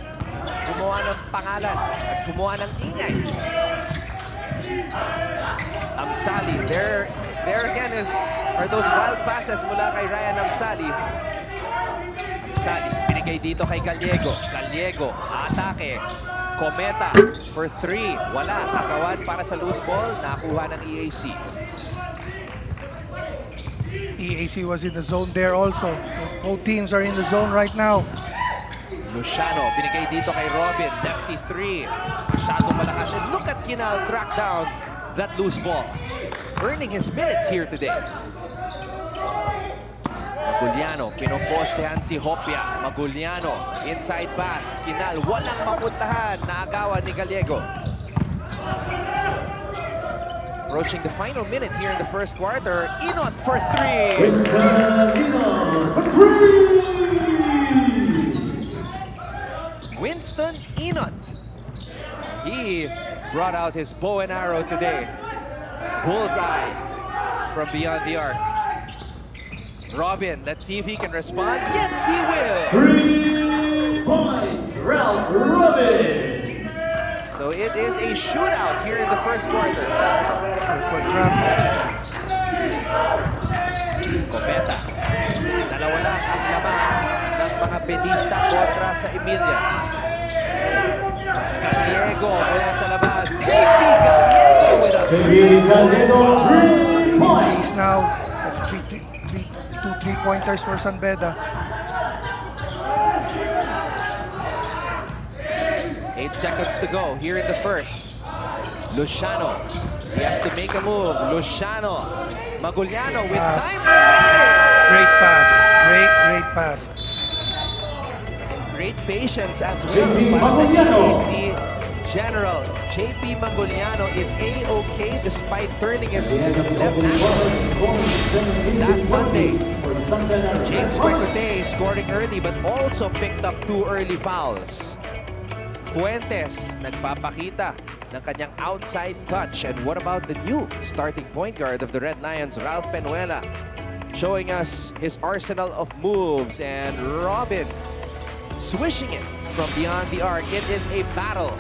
gumawa ng pangalan at gumawa ng ingay. Amsali, there again are those wild passes mula kay Ryan Amsali. Amsali, binigay dito kay Gallego. Gallego, atake. Cometa for 3. Wala, akawan para sa loose ball. Nakuha ng EAC. EAC was in the zone there also. Both teams are in the zone right now. Luciano, binigay dito kay Robin. Lefty 3. Masyadong malakas. And look at Kinal track down that loose ball. Earning his minutes here today. Maguliano, pinopostehan si Hopia. Maguliano, inside pass. Kinal, walang mapuntahan. Naagawan ni Gallego. Approaching the final minute here in the first quarter. Enot for 3. Winston Enot. He brought out his bow and arrow today. Bullseye from beyond the arc. Robin, let's see if he can respond. Yes, he will. 3 points, Ralph Robin. So it is a shootout here in the first quarter. Cometa. Dalawa lang ang laman ng mga Bedista kontra sa Emilians. Gallego mula sa labas. JP Gallego with a 3 points. Now, that's 2 3-pointers for San Beda. 8 seconds to go here in the first. Luciano, he has to make a move. Luciano, Maguliano with time remaining. Great pass, great pass. Great patience as well para sa EAC Generals. JP Maguliano is A-okay despite turning his left ankle last Sunday. James Quecote scoring early but also picked up 2 early fouls. Fuentes nagpapakita ng kanyang outside touch. And what about the new starting point guard of the Red Lions, Ralph Penuela, showing us his arsenal of moves. And Robin swishing it from beyond the arc. It is a battle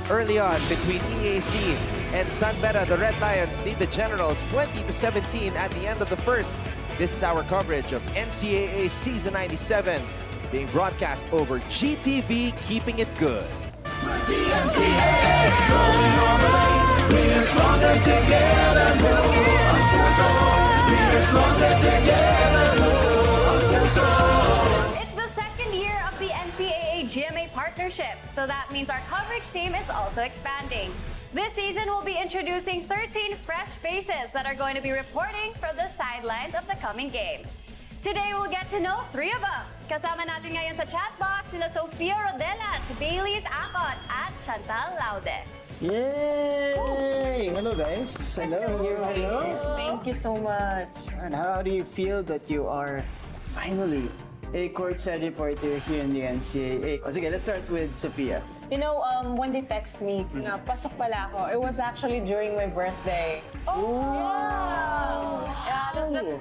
early on between EAC and San Beda. The Red Lions lead the Generals 20-17 at the end of the first. This is our coverage of NCAA Season 97 being broadcast over GTV, keeping it good. The NCAA going all the way. We are stronger together. We are stronger together. It's the second year of the NCAA GMA partnership, so that means our coverage team is also expanding. This season, we'll be introducing 13 fresh faces that are going to be reporting from the sidelines of the coming games. Today, we'll get to know 3 of them. Kasama natin ngayon sa chat box sila Sofia Rodela, Bailey's Acot, at Chantal Laude. Yay! Hello, guys. Hello. Thank you so much. And how do you feel that you are finally a courtside reporter here in the NCAA? O sige, let's start with Sophia. You know, when they text me na pasok pala ako, it was actually during my birthday.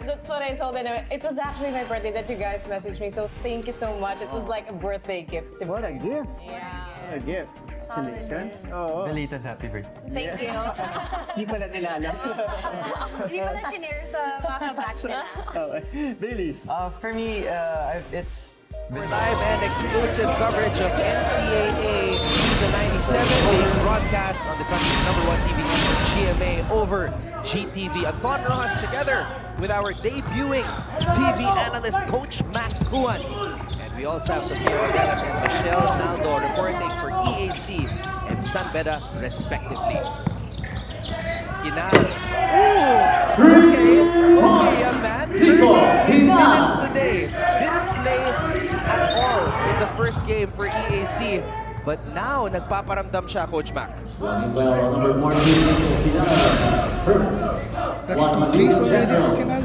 That's what I told them. It was actually my birthday that you guys messaged me, so thank you so much. It was like a birthday gift. What a gift! Yeah. What a gift! Congratulations. Oh. Belated happy birthday. Thank you. Hindi pala nila alam. Hindi pala shinare sa mga batch nila. Baileys. For me, it's Live and exclusive coverage of NCAA Season 97 being broadcast on the country's #1 TV network, GMA, over GTV. Anton Rojas together with our debuting TV analyst, Coach Mac Kuan. And we also have Sofia Ornelas and Michelle Naldo reporting for EAC and San Beda, respectively. Kinal. Okay, young man. Earning his minutes today. Didn't play at all in the first game for EAC. But now, nagpaparamdam siya, Coach Mac. That's 2 threes already for Kinal.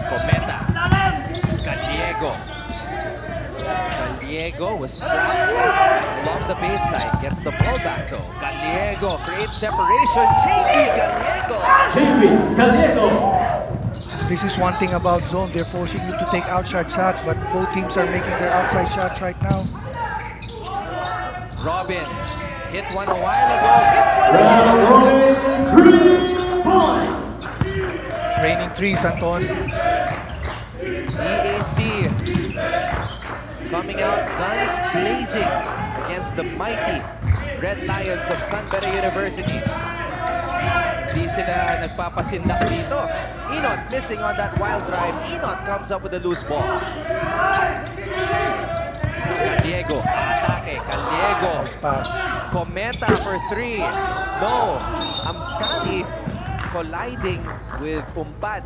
Cometa. Gallego was trapped along the baseline. Gets the ball back though. Gallego creates separation. JB Gallego. This is one thing about zone. They're forcing you to take outside shots, but both teams are making their outside shots right now. Robin hit one a while ago. Hit one again. It's raining threes, Anton. EAC coming out guns blazing against the mighty Red Lions of San Beda University. Hindi sila nagpapasindak dito. Enot missing on that wild drive. Enot comes up with a loose ball. Gallego, atake. Gallego. Cometa for 3. No. Amsali colliding with Umpad.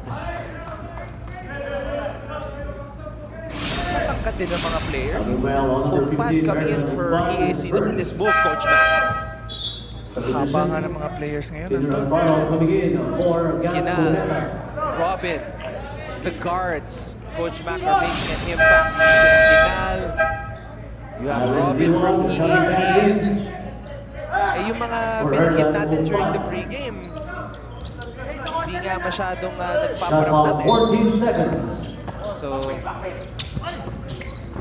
Matangkad din ang mga player. Umpad coming in for EAC. Look at this move, Coach Mac. Haba nga ng mga players ngayon, Anton. Kinal, Robin, the guards. Coach Mac are making an impact. Kinal, you have Robin from EAC. Yung mga binigit natin during the pregame, hindi nga masyadong nagpaparamdam eh. 14 seconds. So,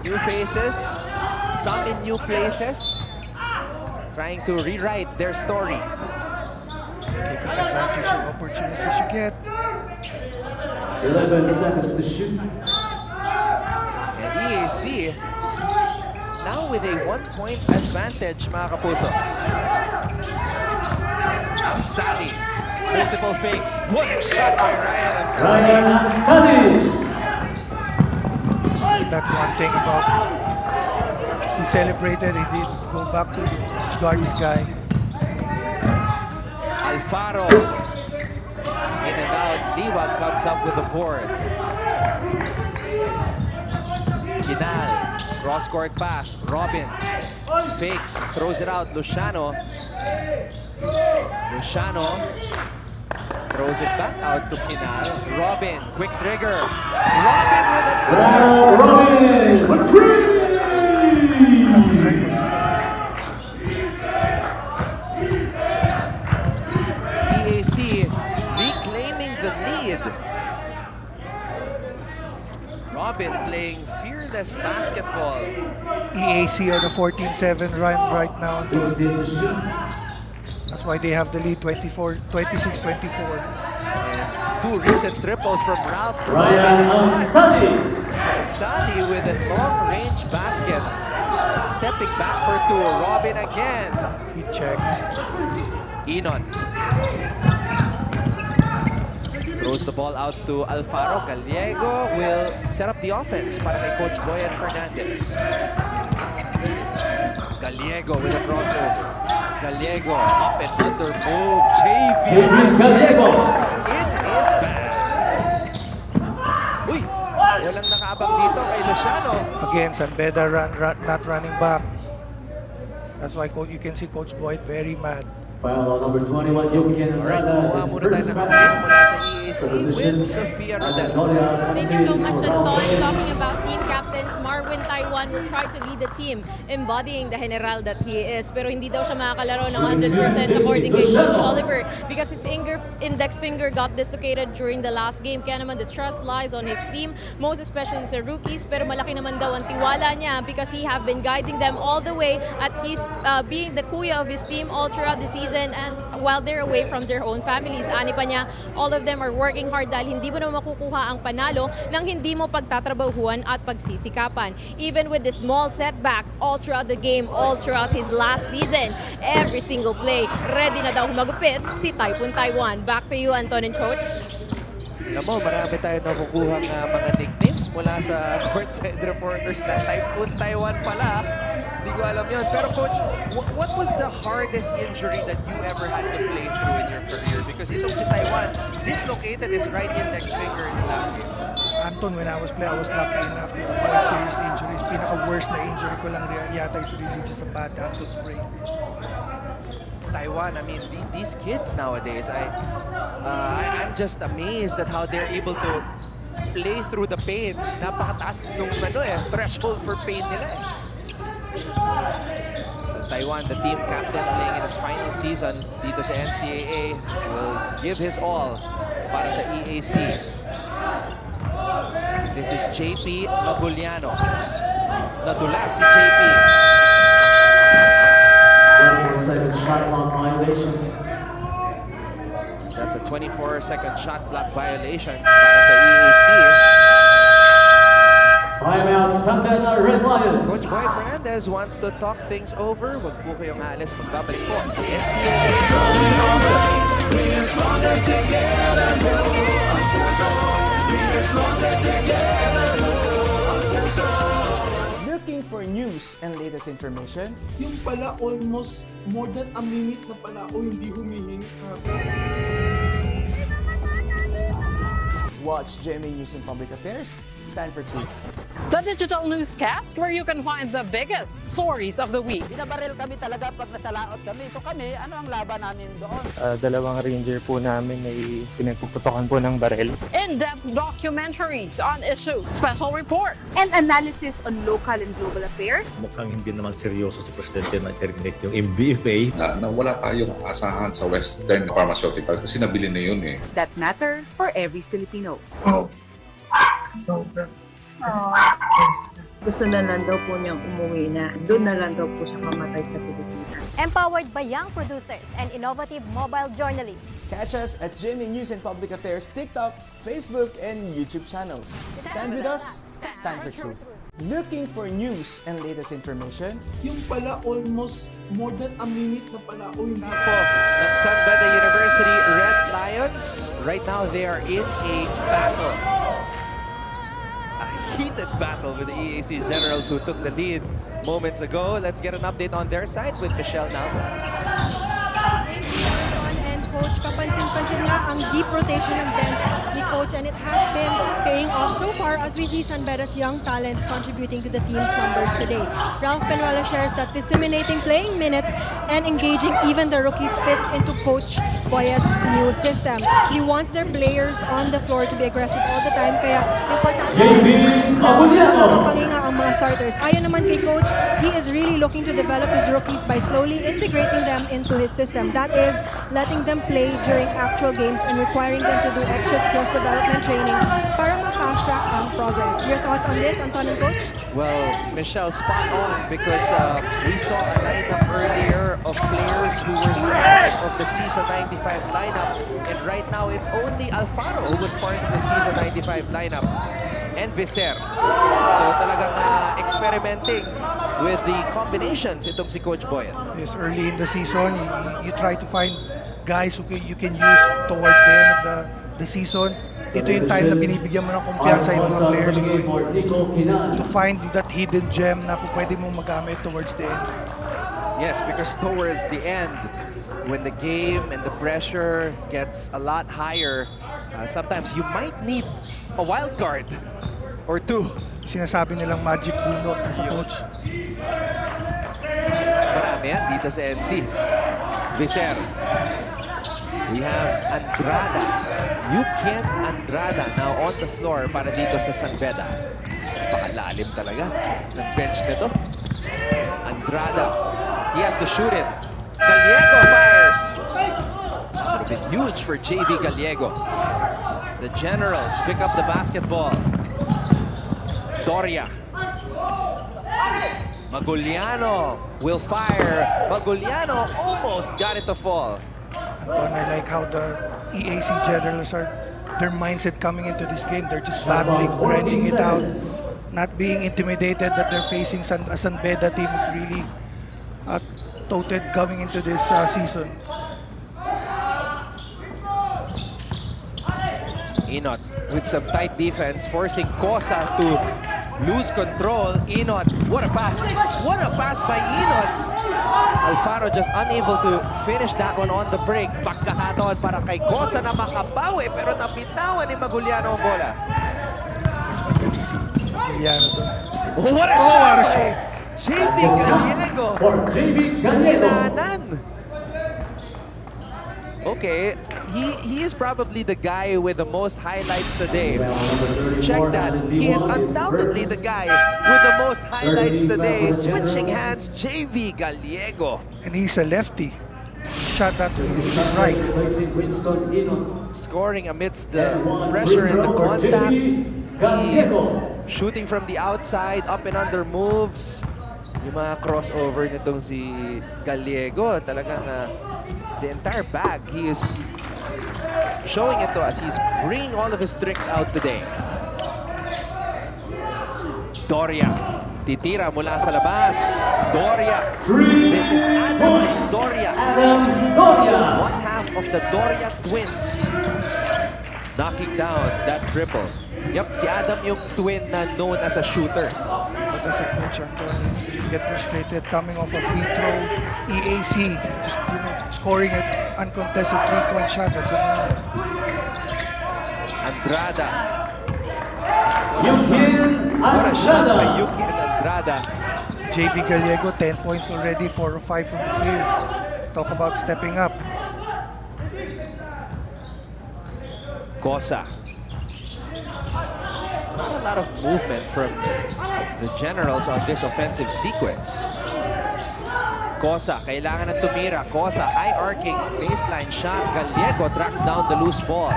new faces, some in new places, trying to rewrite their story. Taking advantage of opportunities you get. 11 seconds to shoot. And EAC, now with a 1-point advantage, mga kapuso. Amsali, multiple fakes. What a shot by Ryan Amsali. That's one thing about he celebrated. He did go back to guard this guy. Alfaro in and out. Liwag comes up with the board. Kinal, cross-court pass. Robin fakes, throws it out. Luciano throws it back out to Kinal. Robin, quick trigger. Robin with a That's the second. EAC reclaiming the lead. Robin playing fearless basketball. EAC on a 14-7 run right now. That's why they have the lead 26-24. Two recent triples from Ralph. Amsali with a long-range basket. Stepping back for 2. Robin again. He checked. Enot throws the ball out to Alfaro. Gallego will set up the offense para kay Coach Boyan Fernandez. Gallego with a crossover. Gallego up and under move. JV Gallego in his bag. Uy, Luciano. Again, San Beda not running back. That's why you can see Coach Boyd very mad. Foul number 21, Yukian Alright, kumuha muna tayo ng update mula sa EAC with Sofia Rodels. Thank you so much, Anton. Talking about team captains, Marwin Taiwan will try to lead the team, embodying the general that he is. Pero hindi daw siya makakalaro ng 100% according to Coach Oliver because his index finger got dislocated during the last game. Kaya naman the trust lies on his team, most especially sa rookies. Pero malaki naman daw ang tiwala niya because he have been guiding them all the way at he's being the kuya of his team all throughout the season. And while they're away from their own families, ani pa niya, all of them are working hard dahil hindi mo na makukuha ang panalo nang hindi mo pagtatrabahuan at pagsisikapan. Even with the small setback all throughout the game, all throughout his last season, every single play, ready na daw magupit si Typhoon Taiwan. Back to you, Anton and Coach. Alam mo, marami tayo nakukuha ng mga nicknames mula sa courtside reporters na Typhoon Taiwan pala. Hindi ko alam yun. Pero Coach, what was the hardest injury that you ever had to play through in your career? Because itong si Taiwan, dislocated his right index finger in the last game. Anton, when I was playing, I was lucky enough to avoid serious injuries. Pinaka-worst na injury ko lang yata is really just a bad ankle sprain. Taiwan, I mean, these kids nowadays, I'm just amazed at how they're able to play through the pain. Napakataas nung threshold for pain nila. Taiwan, the team captain, playing in his final season dito sa NCAA, will give his all para sa EAC. This is JP Maguliano. Nadulas si JP. 24-second shot clock violation. That's a 24-second shot clock violation para sa EAC. Timeout, San Beda Red Lions. Coach Boy Fernandez wants to talk things over. Huwag po kayong aalis. Magbabalik po sa NCAA Season Awesome. We are stronger together. Ang puso. We are stronger together. Ang puso. Looking for news and latest information? Yung pala almost more than a minute na pala ako hindi humihinga. Watch GMA News and Public Affairs. Stand for truth. The digital newscast where you can find the biggest stories of the week. Binabaril kami talaga pag nasalaot kami. So kami, ano ang laban namin doon? Dalawang ranger po namin ay pinagpuputokan po ng baril. In-depth documentaries on issues, special report, and analysis on local and global affairs. Mukhang hindi naman seryoso si Presidente na terminate yung MBFA. Na wala tayong asahan sa Western Pharmaceuticals kasi nabili na yun eh. That matter for every Filipino. Oh. So, gusto na lang daw po niyang umuwi na. Doon na lang daw po siya mamatay sa Pilipinas. Empowered by young producers and innovative mobile journalists. Catch us at GMA News and Public Affairs TikTok, Facebook, and YouTube channels. Stand with us, stand for truth. Looking for news and latest information? Yung pala almost more than a minute na pala ako hindi po. At San Beda University Red Lions, right now they are in a battle. A heated battle with the EAC Generals who took the lead moments ago. Let's get an update on their side with Michelle Naldo. And Coach, kapansin-pansin nga ang deep rotation ng bench ni Coach, and it has been paying off so far as we see San Beda's young talents contributing to the team's numbers today. Ralph Penuela shares that disseminating playing minutes and engaging even the rookies fits into Coach Boyet's new system. He wants their players on the floor to be aggressive all the time, kaya importante na makakapanghinga ang mga starters. Ayon naman kay Coach, he is really looking to develop his rookies by slowly integrating them into his system. That is, letting them play during actual games and requiring them to do extra skills development training para ma-fast track ang progress. Your thoughts on this, Anton and Coach? Well, Michelle, spot on because we saw a lineup earlier of players who were part of the Season 95 lineup, and right now it's only Alfaro who was part of the Season 95 lineup, and Vicer. So talagang experimenting with the combinations itong si Coach Boyet. Yes, early in the season, you try to find guys who you can use towards the end of the season. Ito yung time na binibigyan mo ng kumpiyansa yung mga players mo to find that hidden gem na pwede mong magamit towards the end. Yes, because towards the end, when the game and the pressure gets a lot higher, sometimes you might need a wild card or two sinasabi nilang magic bulldog sa coach. Marami yan dito sa NC. Viser. We have Andrada. Yukian Andrada now on the floor para dito sa San Beda. Pakalalim talaga ng bench nito. Andrada. He has to shoot it. Gallego fires. Would have been huge for JV Gallego. The Generals pick up the basketball. Doria. Maguliano will fire. Maguliano almost got it to fall. Anton, I like how the EAC Generals are, their mindset coming into this game. They're just battling, grinding it out, not being intimidated that they're facing a San Beda team who's really touted coming into this season. Inot with some tight defense, forcing Cosa to lose control. Inot, what a pass! What a pass by Inot! Alfaro just unable to finish that one on the break. Pagkakataon para kay Cosa na makabawi, pero napitawan ni Maguliano ang bola. Oh, what a shot! JV Gallego! Tinanan! Okay, he is probably the guy with the most highlights today. Check that. He is undoubtedly the guy with the most highlights today. Switching hands, JV Gallego. And he's a lefty. Shot that to his right. Scoring amidst the pressure and the contact. He shooting from the outside, up and under moves. Yung mga crossover nitong si Gallego, talagang the entire bag, he is showing it to us. He's bringing all of his tricks out today. Doria, titira mula sa labas. Doria, this is Adam Doria. One half of the Doria twins knocking down that triple. Yep, si Adam yung twin na known as a shooter. But as a coach, Anton, you get frustrated coming off a free throw. EAC, just scoring an uncontested three-point shot. That's enough. Andrada. What a shot by Yuki and Andrada. JV Gallego, 10 points already, 4 of 5 from the field. Talk about stepping up. Cosa. Not a lot of movement from the Generals on this offensive sequence. Cosa, kailangan ng tumira. Cosa, high-arcing baseline shot. Gallego tracks down the loose ball.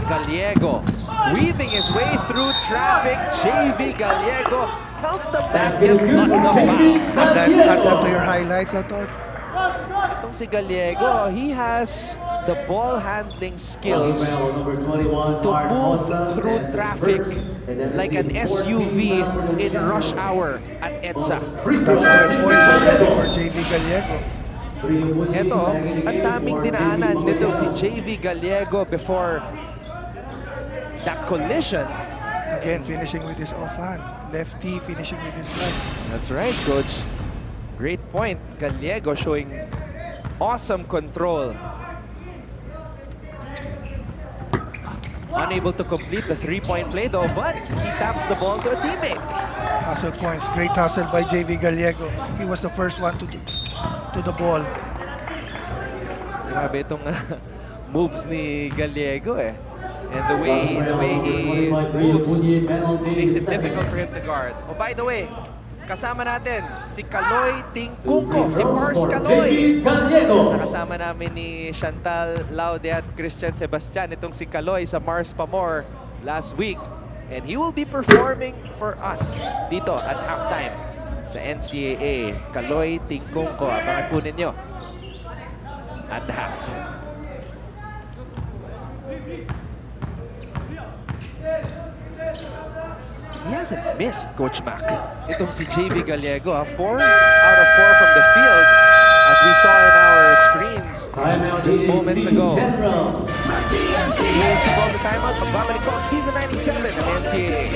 Gallego weaving his way through traffic. JV Gallego helped the basket, lost the foul. Add that to your highlights, I thought. Itong si Gallego, he has the ball handling skills to move through traffic like an SUV in rush hour at EDSA. That's 12 points already for JV Gallego. Ito, ang daming dinaanan nitong si JV Gallego before that collision. Again, finishing with his offhand. Lefty finishing with his right. That's right, Coach. Great point. Gallego showing awesome control. Unable to complete the three-point play though, but he taps the ball to a teammate. Hustle points. Great hustle by JV Gallego. He was the first one to the ball. Grabe itong moves ni Gallego eh. And the way he moves makes it difficult for him to guard. Oh, by the way, kasama natin si Kaloy Tingkungko, si Mars Kaloy. Nakasama namin ni Chantal Laude at Christian Sebastian itong si Kaloy sa Mars Pamor last week. And he will be performing for us dito at halftime sa NCAA. Kaloy Tingkungko, abangan po ninyo at the half. He hasn't missed, Coach Mac. Itong si JV Gallego, 4 out of 4 from the field, as we saw in our screens just moments ago. EAC ball the timeout. Pagbabalik po ang Season 97 ng NCAA.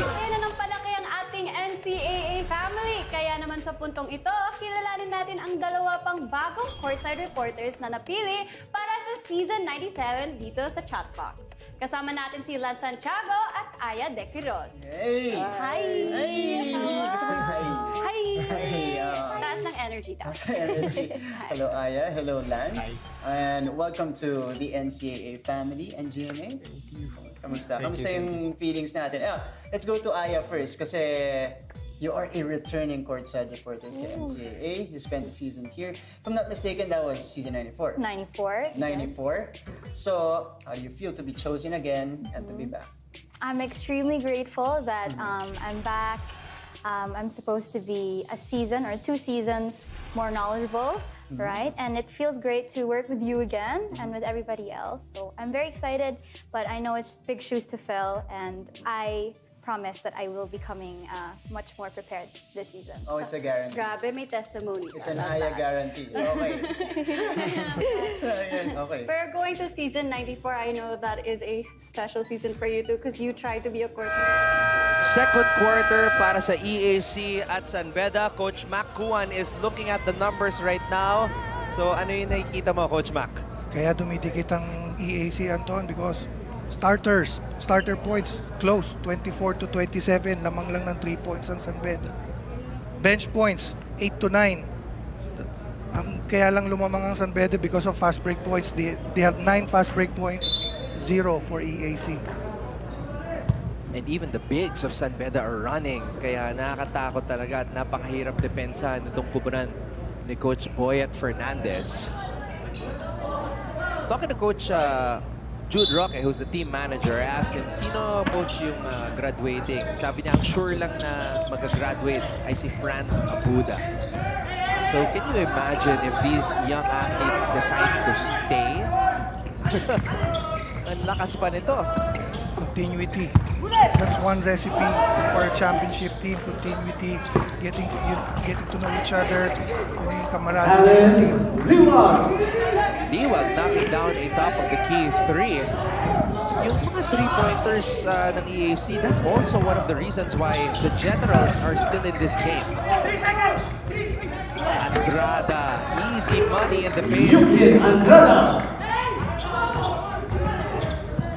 Kaya na ng palaki ang ating NCAA family. Kaya naman sa puntong ito, kilalanin natin ang dalawa pang bagong courtside reporters na napili para sa Season 97 dito sa Chatbox. Kasama natin si Lance Santiago at Aya De Quiroz. Hey! Hi! Hey! Gusto mo yung hi? Hi! Hey! Taas ng energy daw. Taas ng energy. Hello, Aya. Hello, Lance. Hi. And welcome to the NCAA family and GMA. Kamusta? Kamusta yung feelings natin? Let's go to Aya first kasi you are a returning courtside reporter sa NCAA. You spent the season here. If I'm not mistaken, that was season 94. 94. 94. So, how do you feel to be chosen again and to be back? I'm extremely grateful that I'm back. I'm supposed to be a season or 2 seasons more knowledgeable, right? And it feels great to work with you again and with everybody else. So I'm very excited, but I know it's big shoes to fill, and I promise that I will be coming much more prepared this season. Oh, it's a guarantee. Grabe, may testimony. It's an Aya guarantee. Okay. Okay. Pero going to season 94, I know that is a special season for you too because you try to be a court. Second quarter para sa EAC at San Beda. Coach Mac Kuan is looking at the numbers right now. So ano yung nakikita mo, Coach Mac? Kaya dumidikit ang EAC, Anton, because starter points close, 24-27, lamang lang ng 3 points ang San Beda. Bench points, 8-9. Kaya lang lumamang ang San Beda because of fast break points. They have 9 fast break points, 0 for EAC. And even the bigs of San Beda are running. Kaya nakakatakot talaga at napakahirap depensa nitong kupunan ni Coach Boyet Fernandez. Talking to Coach Jude Roque, who's the team manager, I asked him, sino coach yung graduating? Sabi niya, ang sure lang na mag-graduate ay si Franz Abuda. So can you imagine if these young athletes decide to stay? Ang lakas pa nito. Continuity. That's one recipe for a championship team. Continuity, getting to know each other, yung camaraderie ng team. Liwag knocking down a top of the key 3. Yung mga 3-pointers ng EAC, that's also one of the reasons why the Generals are still in this game. Andrada, easy money in the paint.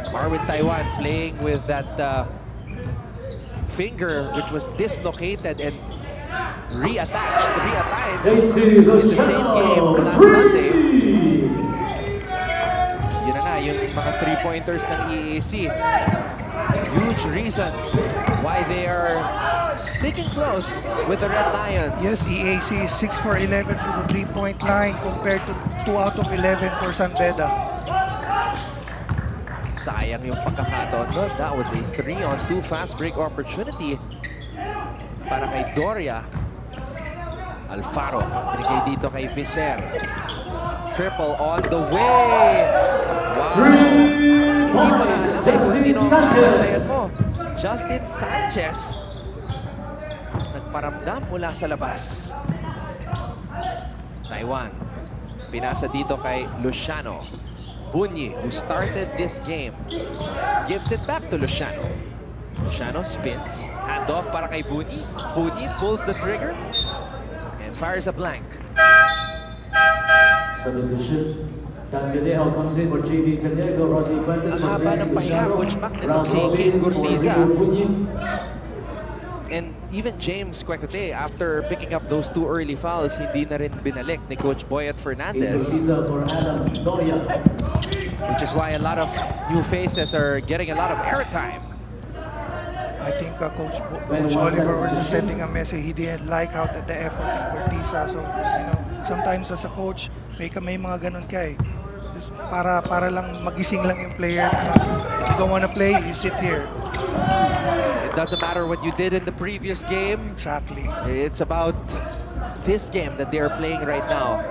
Marvin Taiwan playing with that finger which was dislocated and reattached in the same game last Sunday. Yun na nga, yung mga 3-pointers ng EAC. Huge reason why they are sticking close with the Red Lions. Yes, EAC is 6 for 11 from the 3-point line compared to 2 out of 11 for San Beda. Sayang yung pagkakataon doon. That was a 3-on-2 fast break opportunity para kay Doria. Alfaro, binigay dito kay Vicer. Triple on the way! Wow! Hindi mo na alam kung sino ang makakatayan mo. Justin Sanchez. Nagparamdam mula sa labas. Taiwan. Pinasa dito kay Luciano. Bunyi, who started this game, gives it back to Luciano. Luciano spins. Handoff para kay Bunyi. Bunyi pulls the trigger and fires a blank. Ang haba ng pahinga, Coach Mac, nitong si King Gurtiza. And even James Quecote, after picking up those 2 early fouls, hindi na rin binalik ni Coach Boyet Fernandez. Which is why a lot of new faces are getting a lot of airtime. I think Coach Oliver was just sending a message. He didn't like how the effort of Cortiza. So, sometimes as a coach, may mga ganun ka eh. Just para lang magising lang yung player. If you don't want to play, you sit here. It doesn't matter what you did in the previous game. Exactly. It's about this game that they are playing right now.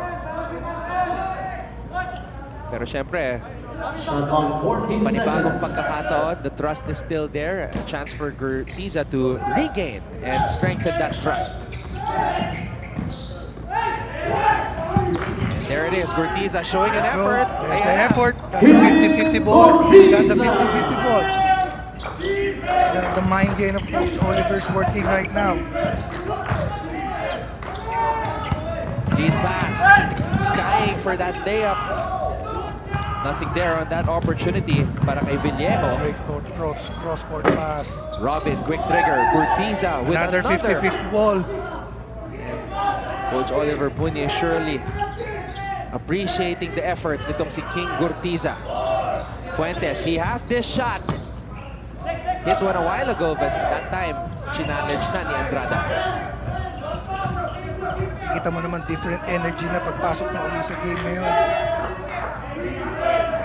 Pero syempre, panibagong pagkakataon, the trust is still there. A chance for Gurtiza to regain and strengthen that trust. And there it is, Gurtiza showing an effort. There's the effort. That's a 50-50 ball. Got the 50-50 ball. The mind game of Coach Oliver is working right now. Lead pass, skying for that layup. Nothing there on that opportunity para kay Villejo. Great cross-court pass. Robin, quick trigger. Gurtiza with Another 50-50 ball. Coach Oliver Bunye surely appreciating the effort nitong si King Gurtiza. Fuentes, he has this shot. Hit one a while ago, but that time, challenge na ni Andrada. Kita mo naman different energy na pagpasok na uli sa game ngayon.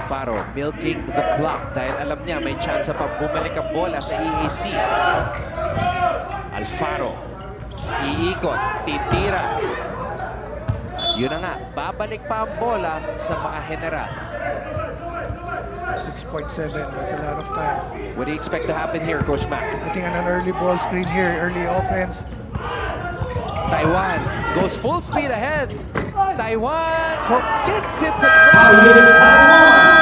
Faro milking the clock dahil alam niya may chance pa bumalik ang bola sa EAC. Alfaro, iikot, titira. Yun na nga, babalik pa ang bola sa mga general. 6.7, that's a lot of time. What do you expect to happen here, Coach Mac? I think an early ball screen here, early offense. Taiwan goes full speed ahead. Taiwan gets it to Taiwan.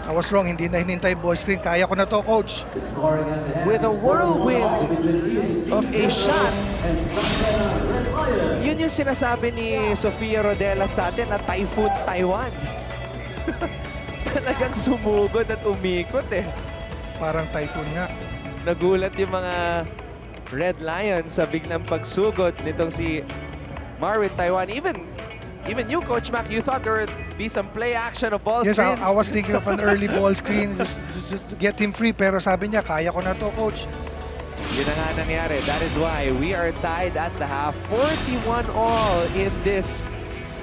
I was wrong, hindi na hinintay ball screen. Kaya ko na to, Coach. With a whirlwind of a shot. Yun yung sinasabi ni Sofia Rodela sa atin na Typhoon Taiwan. Talagang sumugod at umikot eh. Parang typhoon nga. Nagulat yung mga Red Lions sa biglang pagsugod nitong si Marvin Taiwan. Even you, Coach Mac, you thought there would be some play action of ball screen. Yes, I was thinking of an early ball screen just to get him free. Pero sabi niya, kaya ko na to, Coach. Yun na nga nangyari. That is why we are tied at the half. 41-all in this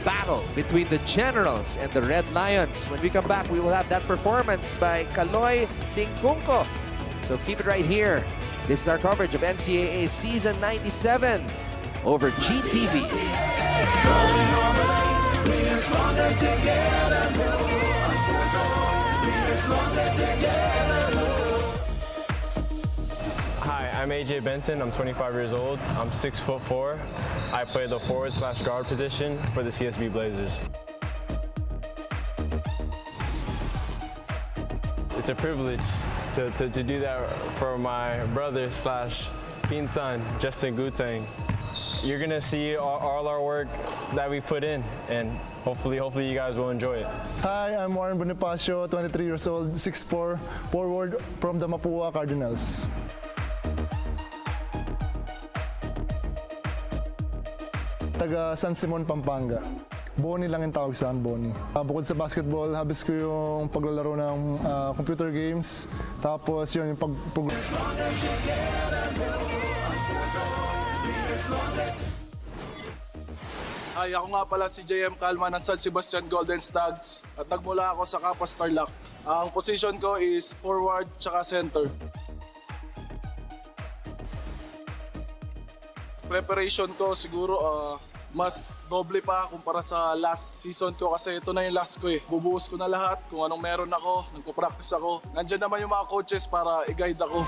battle between the Generals and the Red Lions. When we come back, we will have that performance by Kaloy Tingkungko. So keep it right here. This is our coverage of NCAA Season 97 over GTV. Hi, I'm AJ Benson. I'm 25 years old. I'm 6'4". I play the forward/guard position for the CSB Blazers. It's a privilege to do that for my brother/Pinsan, Justin Guteng. You're gonna see all our work that we put in, and hopefully you guys will enjoy it. Hi, I'm Warren Bonifacio, 23 years old, 6'4", forward from the Mapua Cardinals. Taga San Simon, Pampanga. Bonnie lang yung tawag sa akin, Bonnie. Bukod sa basketball, habis ko yung paglalaro ng computer games. Tapos yun, yung Hi, ako nga pala si JM Calma ng San Sebastian Golden Stags at nagmula ako sa Kapas Tarlac. Ang position ko is forward tsaka center. Preparation ko siguro mas doble pa kumpara sa last season ko kasi ito na yung last ko eh. Bubuhos ko na lahat kung anong meron ako, nagpo-practice ako. Nandiyan naman yung mga coaches para i-guide ako.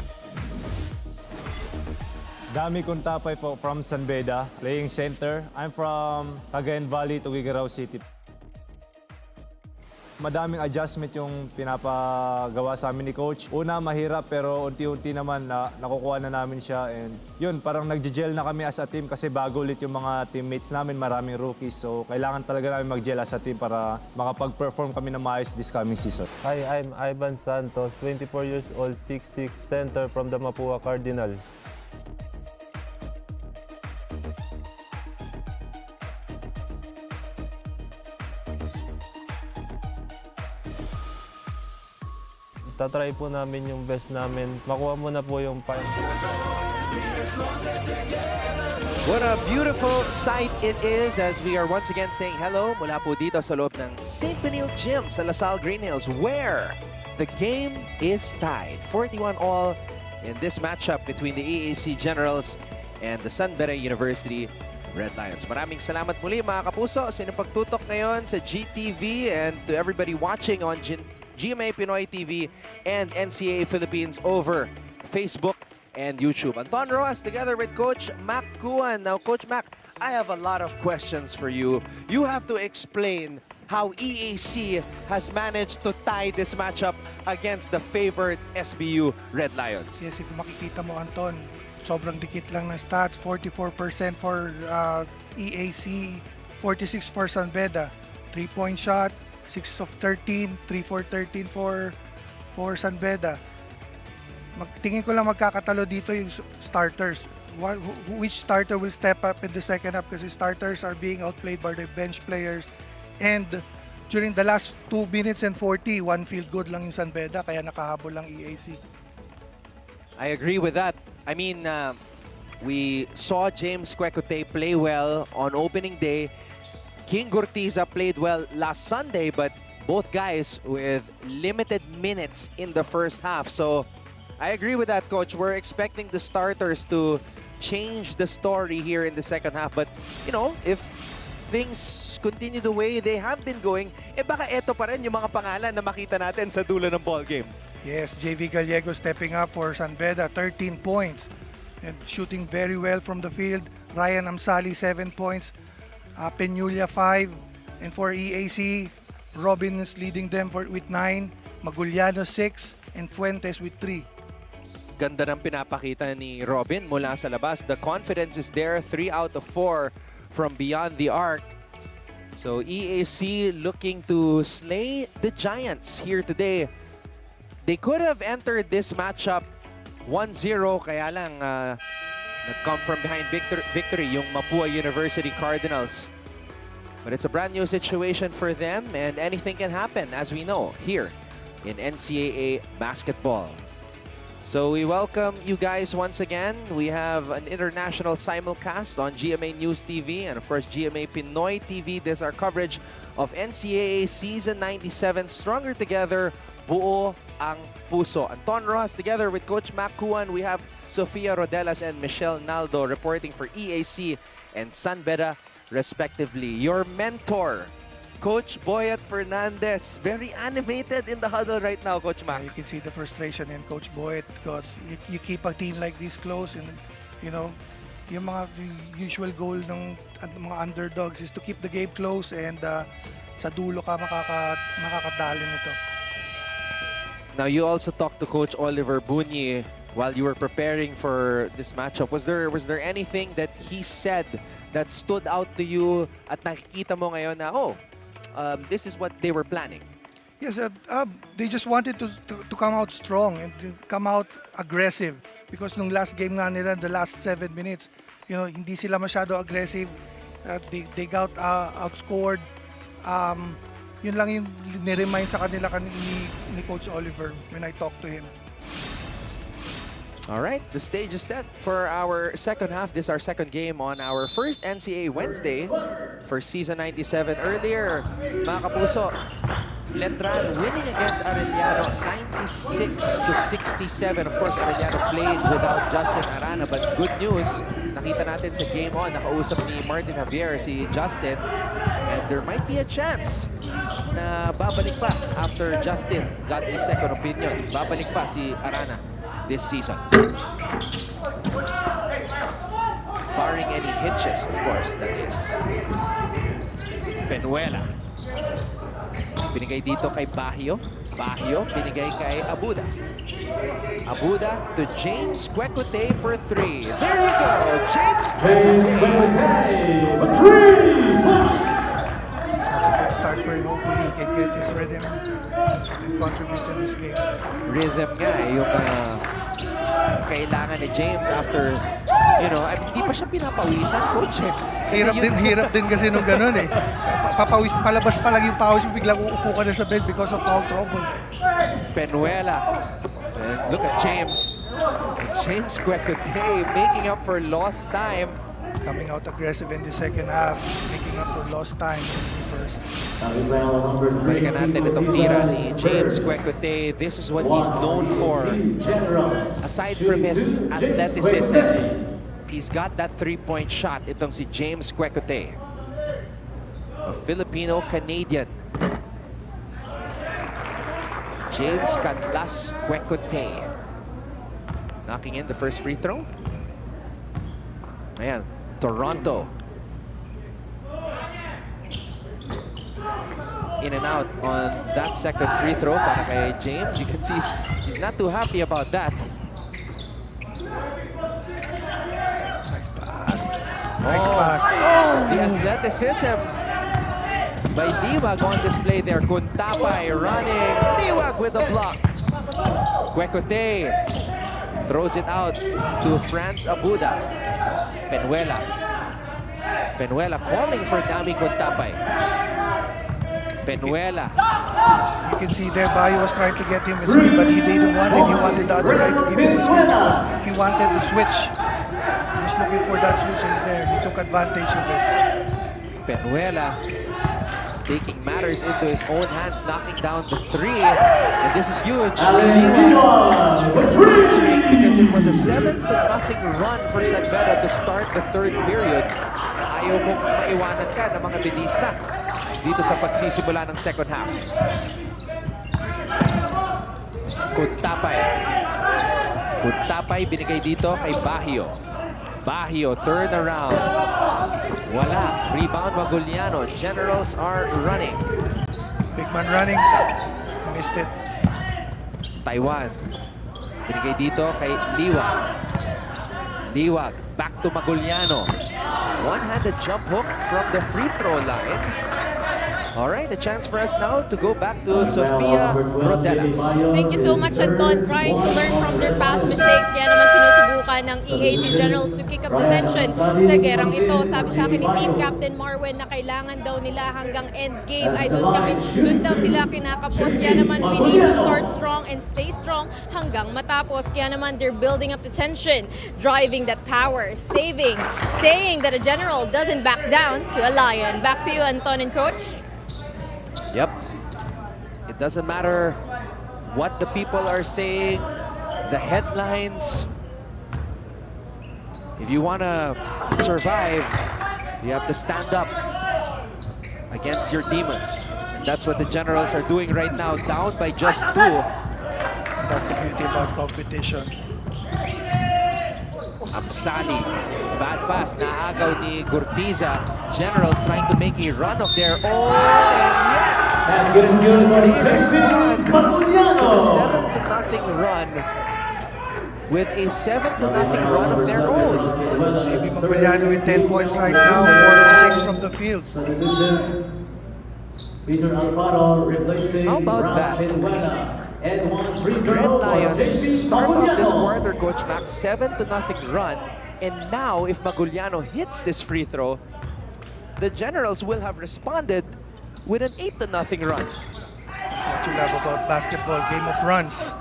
Dami kong tapay po from San Beda, playing center. I'm from Cagayan Valley, Tuguegarao City. Madaming adjustment yung pinapagawa sa amin ni Coach. Una, mahirap pero unti-unti naman nakukuha na namin siya. And yun, parang nag-gel na kami as a team kasi bago ulit yung mga teammates namin, maraming rookies. So kailangan talaga namin mag-gel as a team para makapag-perform kami na maayos this coming season. Hi, I'm Ivan Santos, 24 years old, 6'6", center from the Mapua Cardinals. Tatry po namin yung best namin. Makuha mo na po yung final. What a beautiful sight it is as we are once again saying hello mula po dito sa loob ng St. Benil Gym sa Lasal Green Hills where the game is tied. 41-all in this matchup between the EAC Generals and the San Beda University Red Lions. Maraming salamat muli mga kapuso sa inyong pagtutok ngayon sa GTV and to everybody watching on GMA Pinoy TV and NCAA Philippines over Facebook and YouTube. Anton Roas together with Coach Mac Kuan. Now, Coach Mac, I have a lot of questions for you. You have to explain how EAC has managed to tie this matchup against the favored SBU Red Lions. Yes, if makikita mo, Anton, sobrang dikit lang ng stats. 44% for EAC, 46 for San Beda. 3-point shot, 6 of 13, 3 for 13 for San Beda. Tingin ko lang magkakatalo dito yung starters. Which starter will step up in the second half kasi starters are being outplayed by the bench players. And during the last 2 minutes and 40, 1 field goal lang yung San Beda kaya nakahabol lang EAC. I agree with that. I mean, we saw James Quecote play well on opening day. King Gurtiza played well last Sunday, but both guys with limited minutes in the first half. So I agree with that, Coach. We're expecting the starters to change the story here in the second half. But, you know, if things continue the way they have been going, baka eto pa rin yung mga pangalan na makita natin sa dulo ng ball game. Yes, JV Gallego stepping up for San Beda, 13 points. And shooting very well from the field. Ryan Amsali, 7 points. Peñulia, 5. And for EAC, Robin is leading them with 9. Maguliano, 6. And Fuentes with 3. Ganda ng pinapakita ni Robin mula sa labas. The confidence is there. 3 out of 4 from beyond the arc. So EAC looking to slay the Giants here today. They could have entered this matchup 1-0, kaya lang nag-come from behind victory yung Mapua University Cardinals. But it's a brand new situation for them and anything can happen, as we know, here in NCAA basketball. So we welcome you guys once again. We have an international simulcast on GMA News TV and of course GMA Pinoy TV. This is our coverage of NCAA Season 97, Stronger Together, Buo ang Puso. Anton Rojas together with Coach Mac Cuan. We have Sofia Rodelas and Michelle Naldo reporting for EAC and San Beda respectively. Your mentor, Coach Boyet Fernandez, very animated in the huddle right now, Coach Mac. You can see the frustration in Coach Boyet because you keep a team like this close and, you know, yung mga usual goal ng mga underdogs is to keep the game close and sa dulo ka makakadali nito. Now, you also talked to Coach Oliver Bunyi while you were preparing for this matchup. Was there anything that he said that stood out to you at nakikita mo ngayon na, this is what they were planning? Yes, they just wanted to come out strong and to come out aggressive because nung last game nga nila, the last 7 minutes, you know, hindi sila masyado aggressive. They got outscored. Yun lang yung niremind sa kanila ni Coach Oliver when I talked to him. All right, the stage is set for our second half. This is our second game on our first NCAA Wednesday for Season 97. Earlier, mga kapuso, Letran winning against Arellano 96-67. Of course, Arellano played without Justin Arana, but good news, nakita natin sa game on, nakausap ni Martin Javier si Justin, and there might be a chance na babalik pa after Justin got a second opinion. Babalik pa si Arana this season. Barring any hitches, of course, that is. Penuela. Binigay dito kay Bahio. Bahio, binigay kay Abuda. Abuda to James Quecote for 3. There you go, James Quecote. 3 points. That's a good start for him. Hopefully he can get his rhythm and contribute in this game. Rhythm nga yung kailangan ni James after, you know, hindi pa siya pinapawisan, Coach. Hirap din kasi nung ganun eh. Palabas pa lang yung pawis mo, biglang uupo ka na sa bed because of foul trouble. Penuela. And look at James. James Quecote making up for lost time. Coming out aggressive in the second half, making up for lost time in the first. Balikan natin itong tira ni James Quecote. This is what he's known for. Aside from his athleticism, he's got that three-point shot. Itong si James Quecote, a Filipino-Canadian. James Cadlas Quecote knocking in the first free throw. Ayan, Toronto. In and out on that second free throw para kay James. You can see he's not too happy about that. Nice pass. Nice pass. Oh, the athleticism by Liwag on display there. Kuntapay running. Liwag with the block. Quecote throws it out to Franz Abuda. Penuela calling for Dami Kuntapay. Penuela. You can see there, Bayo was trying to get him with screen, but he didn't want it. He wanted the other guy to give him the screen because he wanted the switch. He was looking for that switch, and there he took advantage of it. Penuela taking matters into his own hands, knocking down the three, and this is huge. Answering because it was a 7-0 run for San Beda to start the third period. Ayaw mong maiwanan ka ng mga bedista dito sa pagsisimula ng second half. Kuntapay binigay dito kay Bahio, turn around. Wala. Rebound Maguliano. Generals are running. Big man running. Missed it. Taiwan. Binigay dito kay Liwag. Back to Maguliano. One-handed jump hook from the free throw line. All right, a chance for us now to go back to Sofia Rodelas. Thank you so much, Anton. Trying to learn from their past mistakes. Kaya naman sinusubukan ng EAC Generals to kick up the tension sa gerang ito. Sabi sa akin ni Team Captain Marwen na kailangan daw nila hanggang end game ay doon daw sila kinakapos. Kaya naman we need to start strong and stay strong hanggang matapos. Kaya naman they're building up the tension, driving that power, saying that a general doesn't back down to a lion. Back to you, Anton and Coach. Yep. It doesn't matter what the people are saying, the headlines. If you want to survive, you have to stand up against your demons. And that's what the Generals are doing right now, down by just 2. That's the beauty about competition. Amsali, bad pass, naagaw ni Gurtiza. Generals trying to make a run of their own, and yes! They respond to the 7-0 run with a 7-0 run of their own. JB Maguliano with 10 points right now, 4 of 6 from the field. How about that? Red Lions start off this quarter, Coach Mac, 7-0 run. And now, if Maguliano hits this free throw, the Generals will have responded with an 8-0 run. What you love about basketball, game of runs.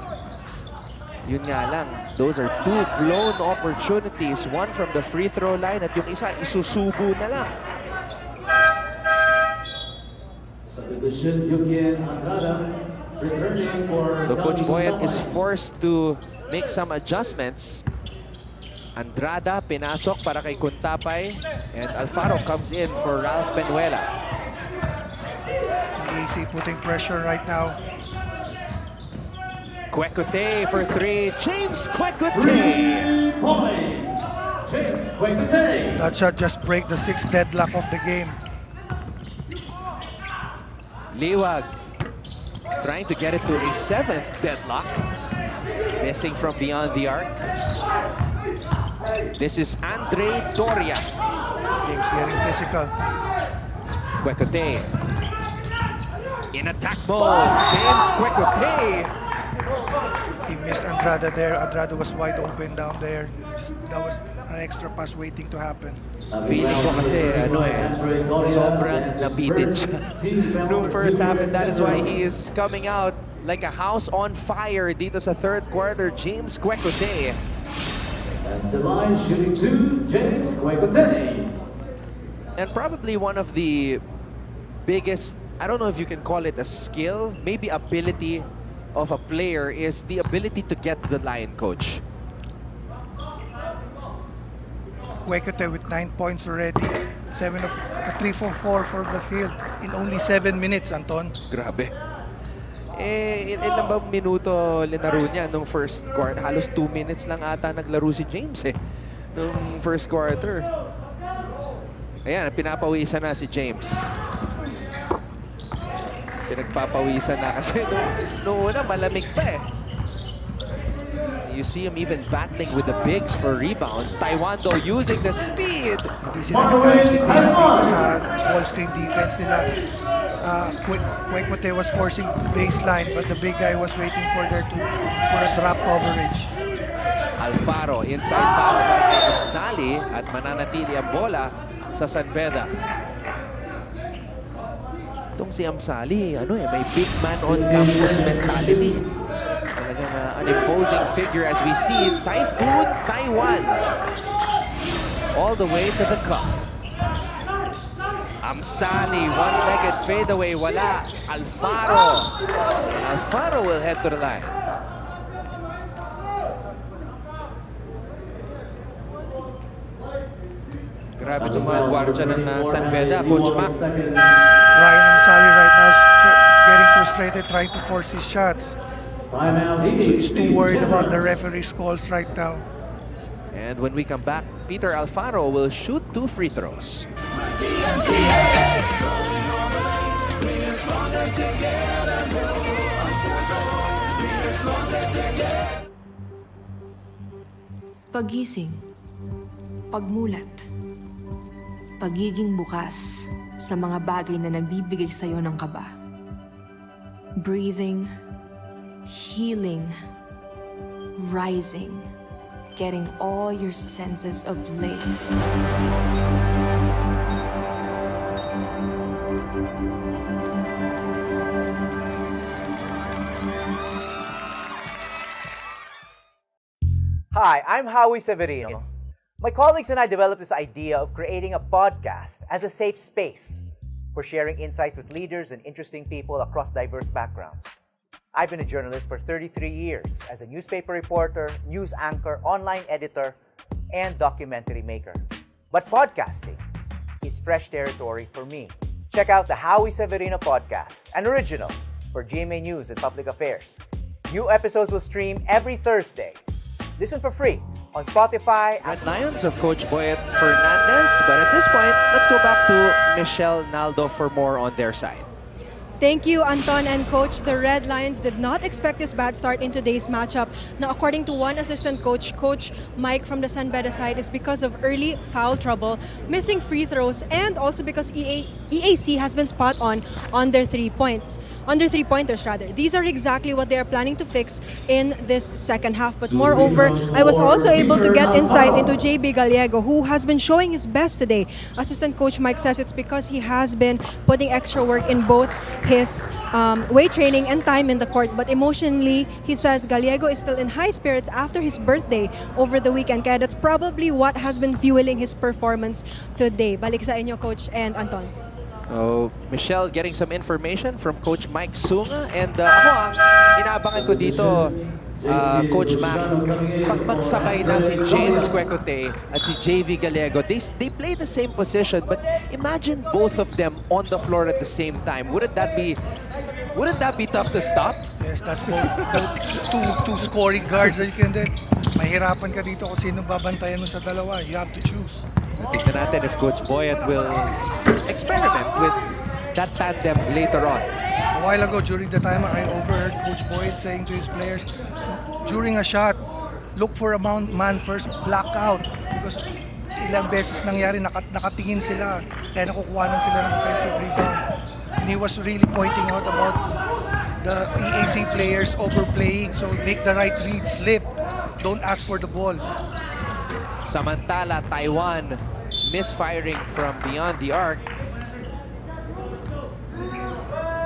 Yun nga lang, those are 2 blown opportunities. One from the free throw line at yung isa isusubo na lang. So Coach Boyet is forced to make some adjustments. Andrada pinasok para kay Kuntapay, and Alfaro comes in for Ralph Penuela. EAC putting pressure right now. Quecote for 3. James Quecote. That shot just break the 6th deadlock of the game. Liwag trying to get it to a 7th deadlock. Missing from beyond the arc. This is Andre Doria. Game's getting physical. Quecote in attack mode. James Quecote. He missed Andrada there. Andrada was wide open down there. That was an extra pass waiting to happen. Feeling ko kasi sobrang nabitin siya nung first half, and that is why he is coming out like a house on fire dito sa third quarter. James Quecote. And the line shooting 2, James Quecote. And probably one of the biggest, I don't know if you can call it a skill, maybe ability of a player, is the ability to get to the line, Coach. Quecote with 9 points already. 3 for 4 for the field in only 7 minutes, Anton. Grabe. Ilang bang minuto linaro niya nung first quarter? Halos 2 minutes lang ata naglaro si James nung first quarter. Ayan, pinapawisan na si James. Pinagpapawisan na kasi nung una malamig pa You see him even battling with the bigs for rebounds. Taiwan though using the speed. Hindi sila nagkaintindihan dito sa ball screen defense nila. Kwekwote was forcing baseline, but the big guy was waiting for a drop coverage. Alfaro, inside pass para kay Amsali at mananatili ang bola sa San Beda. Itong si Amsali, may big man on campus mentality. Talagang an imposing figure as we see Typhoon Taiwan all the way to the cup. Amsali, one-legged fadeaway, wala. Alfaro will head to the line. Grabe itong mga gwardiya ng San Beda, Coach Mac. Ryan Amsali right now getting frustrated, trying to force his shots. He's too worried about the referee's calls right now. And when we come back, Peter Alfaro will shoot 2 free throws. Pagising, pagmulat, pagiging bukas sa mga bagay na nagbibigay sa'yo ng kaba. Breathing, healing, rising, getting all your senses ablaze. Hi, I'm Howie Severino. My colleagues and I developed this idea of creating a podcast as a safe space for sharing insights with leaders and interesting people across diverse backgrounds. I've been a journalist for 33 years as a newspaper reporter, news anchor, online editor, and documentary maker. But podcasting is fresh territory for me. Check out the Howie Severino podcast, an original for GMA News and Public Affairs. New episodes will stream every Thursday. Listen for free on Spotify. Red Lions of Coach Boyet Fernandez. But at this point, let's go back to Michelle Naldo for more on their side. Thank you, Anton and Coach. The Red Lions did not expect this bad start in today's matchup. Now, according to one assistant coach, Coach Mike from the San Beda side, is because of early foul trouble, missing free throws, and also because EAC has been spot on their 3 pointers. These are exactly what they are planning to fix in this second half. But moreover, I was also able to get insight into JB Gallego, who has been showing his best today. Assistant Coach Mike says it's because he has been putting extra work in both his weight training and time in the court. But emotionally, he says Gallego is still in high spirits after his birthday over the weekend. Kaya that's probably what has been fueling his performance today. Balik sa inyo, Coach and Anton. Oh, Michelle getting some information from Coach Mike Sunga. And ako ang inaabangan ko dito, Coach Mac, pag magsabay na si James Kwekwote at si JV Gallego, they play the same position, but imagine both of them on the floor at the same time. Wouldn't that be tough to stop? Yes, that's two scoring guards that you can do. Mahirapan ka dito kung sino babantayan mo sa dalawa. You have to choose. Tignan natin if Coach Boyet will experiment with that tandem later on. A while ago, during the time, I overheard Coach Boyet saying to his players, during a shot, look for a man first, block out. Because ilang beses nangyari, nakatingin sila, kaya nakukuhanan sila ng offensive rebound. And he was really pointing out about the EAC players overplaying, so make the right read, slip, don't ask for the ball. Samantala, Taiwan misfiring from beyond the arc.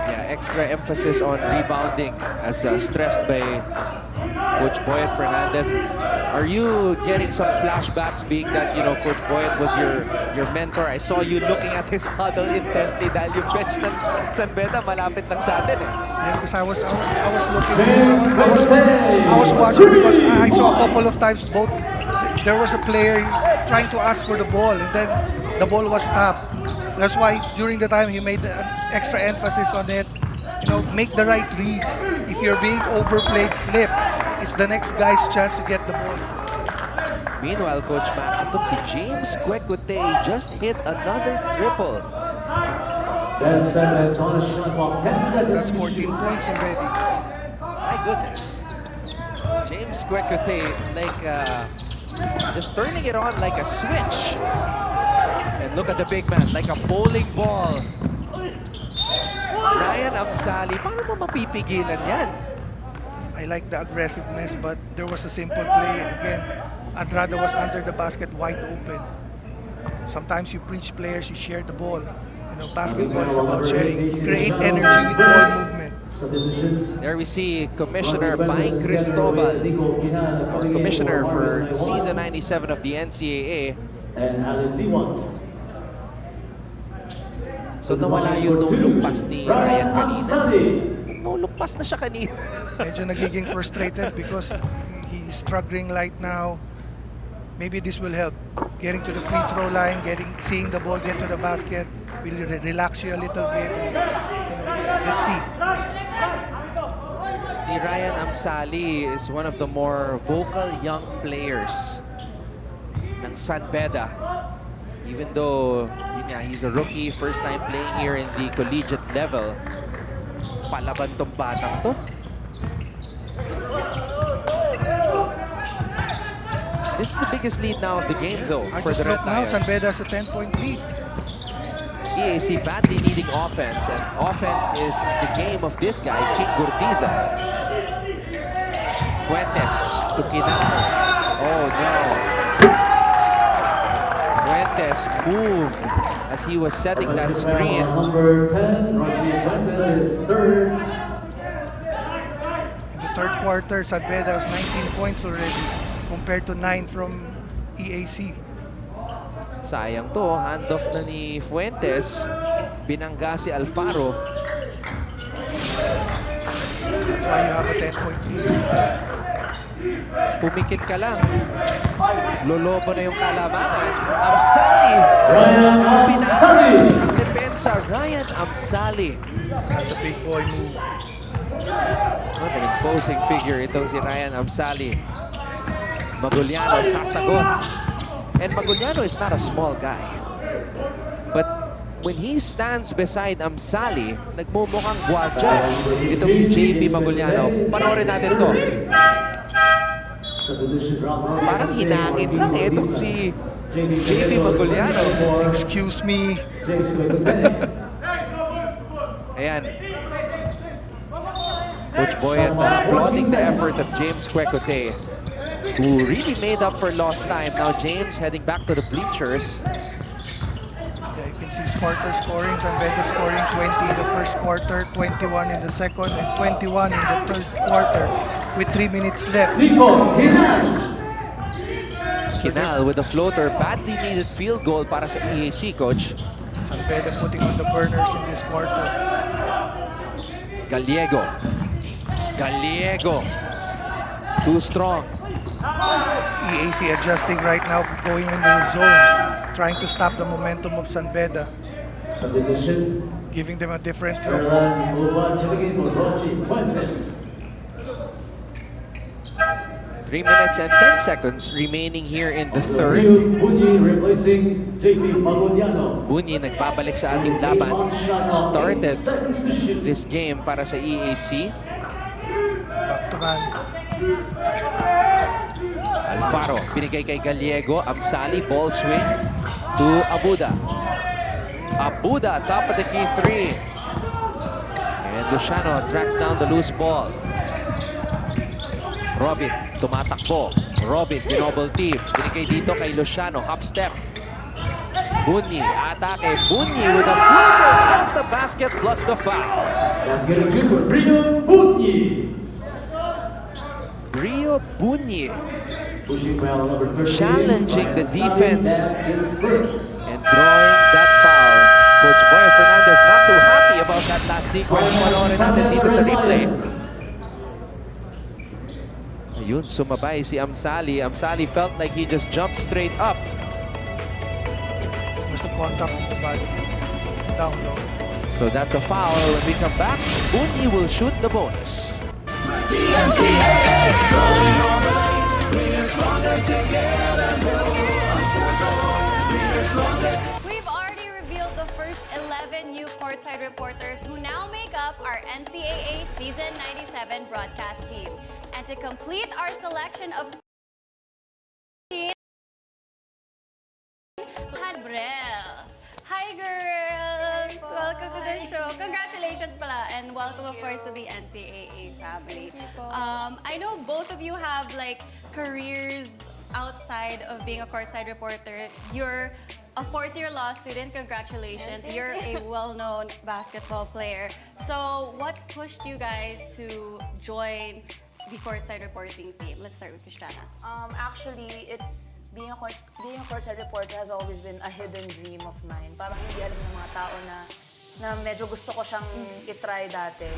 Yeah, extra emphasis on rebounding as stressed by Coach Boyet Fernandez. Are you getting some flashbacks being that, Coach Boyet was your mentor? I saw you looking at his huddle intently dahil yung bench ng San Beda malapit lang sa atin eh. Yes, because I was looking, I was watching because I saw a couple of times both. There was a player trying to ask for the ball and then the ball was tapped. That's why during the time he made an extra emphasis on it. Make the right read. If you're being overplayed, slip. It's the next guy's chance to get the ball. Meanwhile, Coach Mac, itong si James Kwekwote just hit another triple. 10 seconds on the shot clock. 10 seconds. That's 14 points already. My goodness. James Kwekwote like just turning it on like a switch. And look at the big man, like a bowling ball. Ryan Amsali, paano mo mapipigilan yan? I like the aggressiveness, but there was a simple play. Again, Andrada was under the basket, wide open. Sometimes you preach players, you share the ball. You know, basketball is about sharing. Create energy with ball movement. There we see Commissioner Baing Cristobal, or Commissioner for Season 97 of the NCAA. So nawala yung lumpas ni Ryan kanina. Lumpas na siya kanina. Medyo nagiging frustrated because he's struggling right now. Maybe this will help. Getting to the free throw line, seeing the ball get to the basket will relax you a little bit. Let's see. Si Ryan Amsali is one of the more vocal young players ng San Beda. Even though he's a rookie, first time playing here in the collegiate level. Palaban tong batang to. This is the biggest lead now of the game though for the Red Lions. San Beda has a 10-point lead. EAC badly needing offense, and offense is the game of this guy, King Gurtiza. Fuentes to Kinal. Oh no. Fuentes moved as he was setting that screen. In the third quarter, San Beda has 19 points already compared to 9 from EAC. Sayang to, handoff na ni Fuentes. Binangga si Alfaro. That's why you have a 10-point lead. Pumikit ka lang. Lolobo na yung kalamangan. Amsali! Pinakas ang depensa. Ryan Amsali. That's a big boy move. What an imposing figure itong si Ryan Amsali. Maguliano sasagot. And Maguliano is not a small guy. But when he stands beside Amsali, nagmumukhang gwardiya. Itong si JP Maguliano. Panoorin natin to. Parang hinangin lang itong si JP Maguliano. Excuse me. Ayan. Coach Boyet applauding the effort of James Kwekote, who really made up for lost time. Now James heading back to the bleachers. Yeah, you can see Sparta scoring, San Beda scoring 20 in the first quarter, 21 in the second, and 21 in the third quarter with 3 minutes left. Kinal with the floater, badly needed field goal para sa EAC, coach. San Beda putting on the burners in this quarter. Gallego. Too strong. EAC adjusting right now, going in the zone, trying to stop the momentum of San Beda. Giving them a different look. 3 minutes and 10 seconds remaining here in the third. Bunyi nagbabalik sa ating laban. Started this game para sa EAC. Back to man. Alfaro, binigay kay Gallego. Amsali, ball swing to Abuda. Abuda, top of the key three. And Luciano tracks down the loose ball. Robin, tumatakbo. Robin, binobble team. Binigay dito kay Luciano, hop step. Bunyi, atake. Bunyi with a floater. Count the basket plus the foul. Rio Bunyi challenging the defense and drawing that foul. Coach Boy Fernandez not too happy about that last sequence. Panoorin natin dito sa replay. Ayun, sumabay si Amsali. Amsali felt like he just jumped straight up. There's a contact with the body. Down low. So that's a foul. When we come back, Bunyi will shoot the bonus. The NCAA, rolling on the lane. We are stronger together. We've already revealed the first 11 new courtside reporters who now make up our NCAA Season 97 broadcast team. And to complete our selection of Brel. show. Congratulations pala, and welcome of course to the NCAA family. I know both of you have like careers outside of being a courtside reporter. You're a fourth-year law student. Congratulations. You're a well-known basketball player. So what pushed you guys to join the courtside reporting team? Let's start with Christiana. Actually, being a courtside reporter has always been a hidden dream of mine. Parang hindi alam ng mga tao na medyo gusto ko siyang itry dati.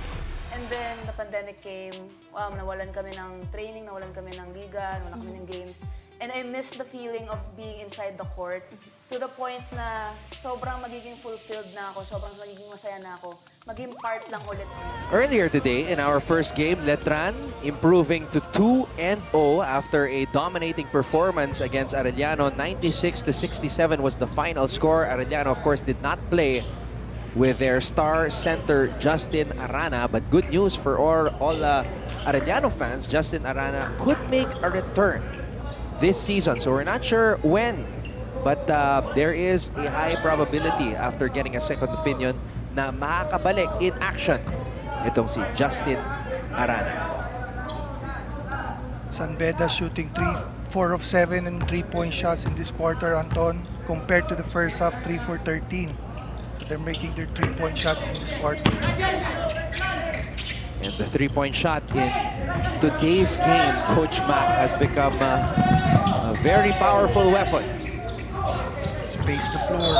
And then, the pandemic came, nawalan kami ng training, nawalan kami ng liga, nawalan kami ng games. And I missed the feeling of being inside the court to the point na sobrang magiging fulfilled na ako, sobrang magiging masaya na ako. Maging part lang ulit. Earlier today, in our first game, Letran improving to 2-0 after a dominating performance against Arellano. 96-67 was the final score. Arellano, of course, did not play with their star center, Justin Arana. But good news for all Arellano fans, Justin Arana could make a return this season. So we're not sure when, but there is a high probability after getting a second opinion na makakabalik in action itong si Justin Arana. Beda shooting 4 of 7 and 3-point shots in this quarter, Anton, compared to the first half, 3 for 13. So they're making their 3-point shots in this quarter. And the 3-point shot in today's game, Coach Mac has become a very powerful weapon. Space the floor.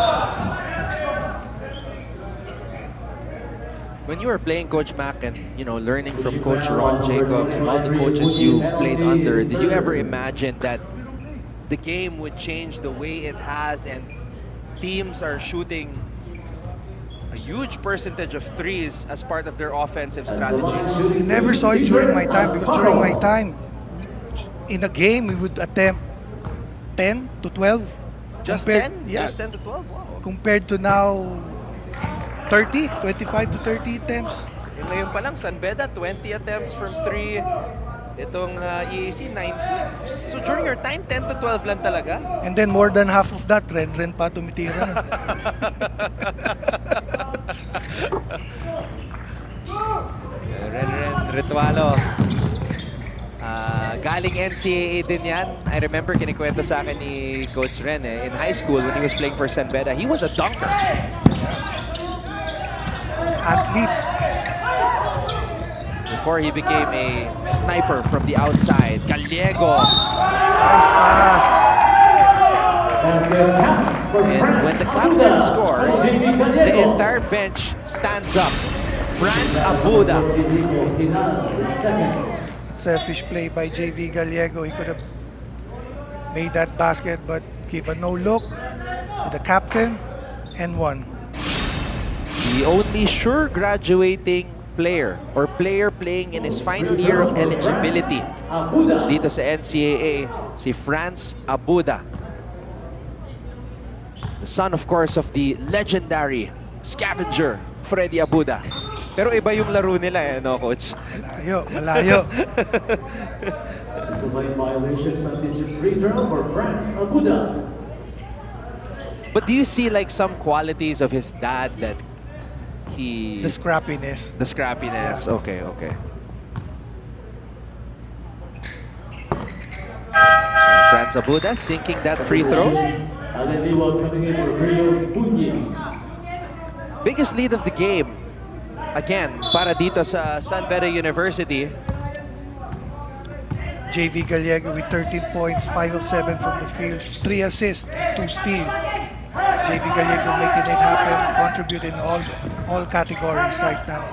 When you were playing Coach Mac and learning from Coach Ron Jacobs and all the coaches you played under, did you ever imagine that the game would change the way it has and teams are shooting a huge percentage of threes as part of their offensive strategy? I never saw it during my time, because during my time, in a game, we would attempt 10 to 12. Just 10? Yeah. Just 10 to 12? Wow. Compared to now, 25 to 30 attempts. Ngayon pa lang, Beda, 20 attempts from 3. Itong EAC, 19. So during your time, 10 to 12 lang talaga? And then more than half of that, Ren pa tumitira. Ren Ritualo. Galing NCAA din yan. I remember kinikwento sa akin ni Coach Ren in high school when he was playing for Beda. He was a dunker. Athlete. Before he became a sniper from the outside. Gallego. Nice pass. And when the captain scores, the entire bench stands up. Franz Abuda. Selfish play by JV Gallego. He could have made that basket, but gave a no look to the captain and won. The only sure graduating player or player playing in his final year of eligibility dito sa NCAA, si Franz Abuda. The son, of course, of the legendary scavenger, Freddy Abuda. Pero iba yung laro nila no, Coach? Malayo, malayo. It's a lane violation, substitute free throw for Franz Abuda. But do you see like some qualities of his dad that the scrappiness. The scrappiness. Yeah. Okay, okay. Franz Abuda sinking that free throw. Biggest lead of the game. Again, para dito sa Beda University. JV Gallego with 13 points, 5 of 7 from the field, 3 assists, 2 steals. JV Gallego making it happen, contributing all categories right now.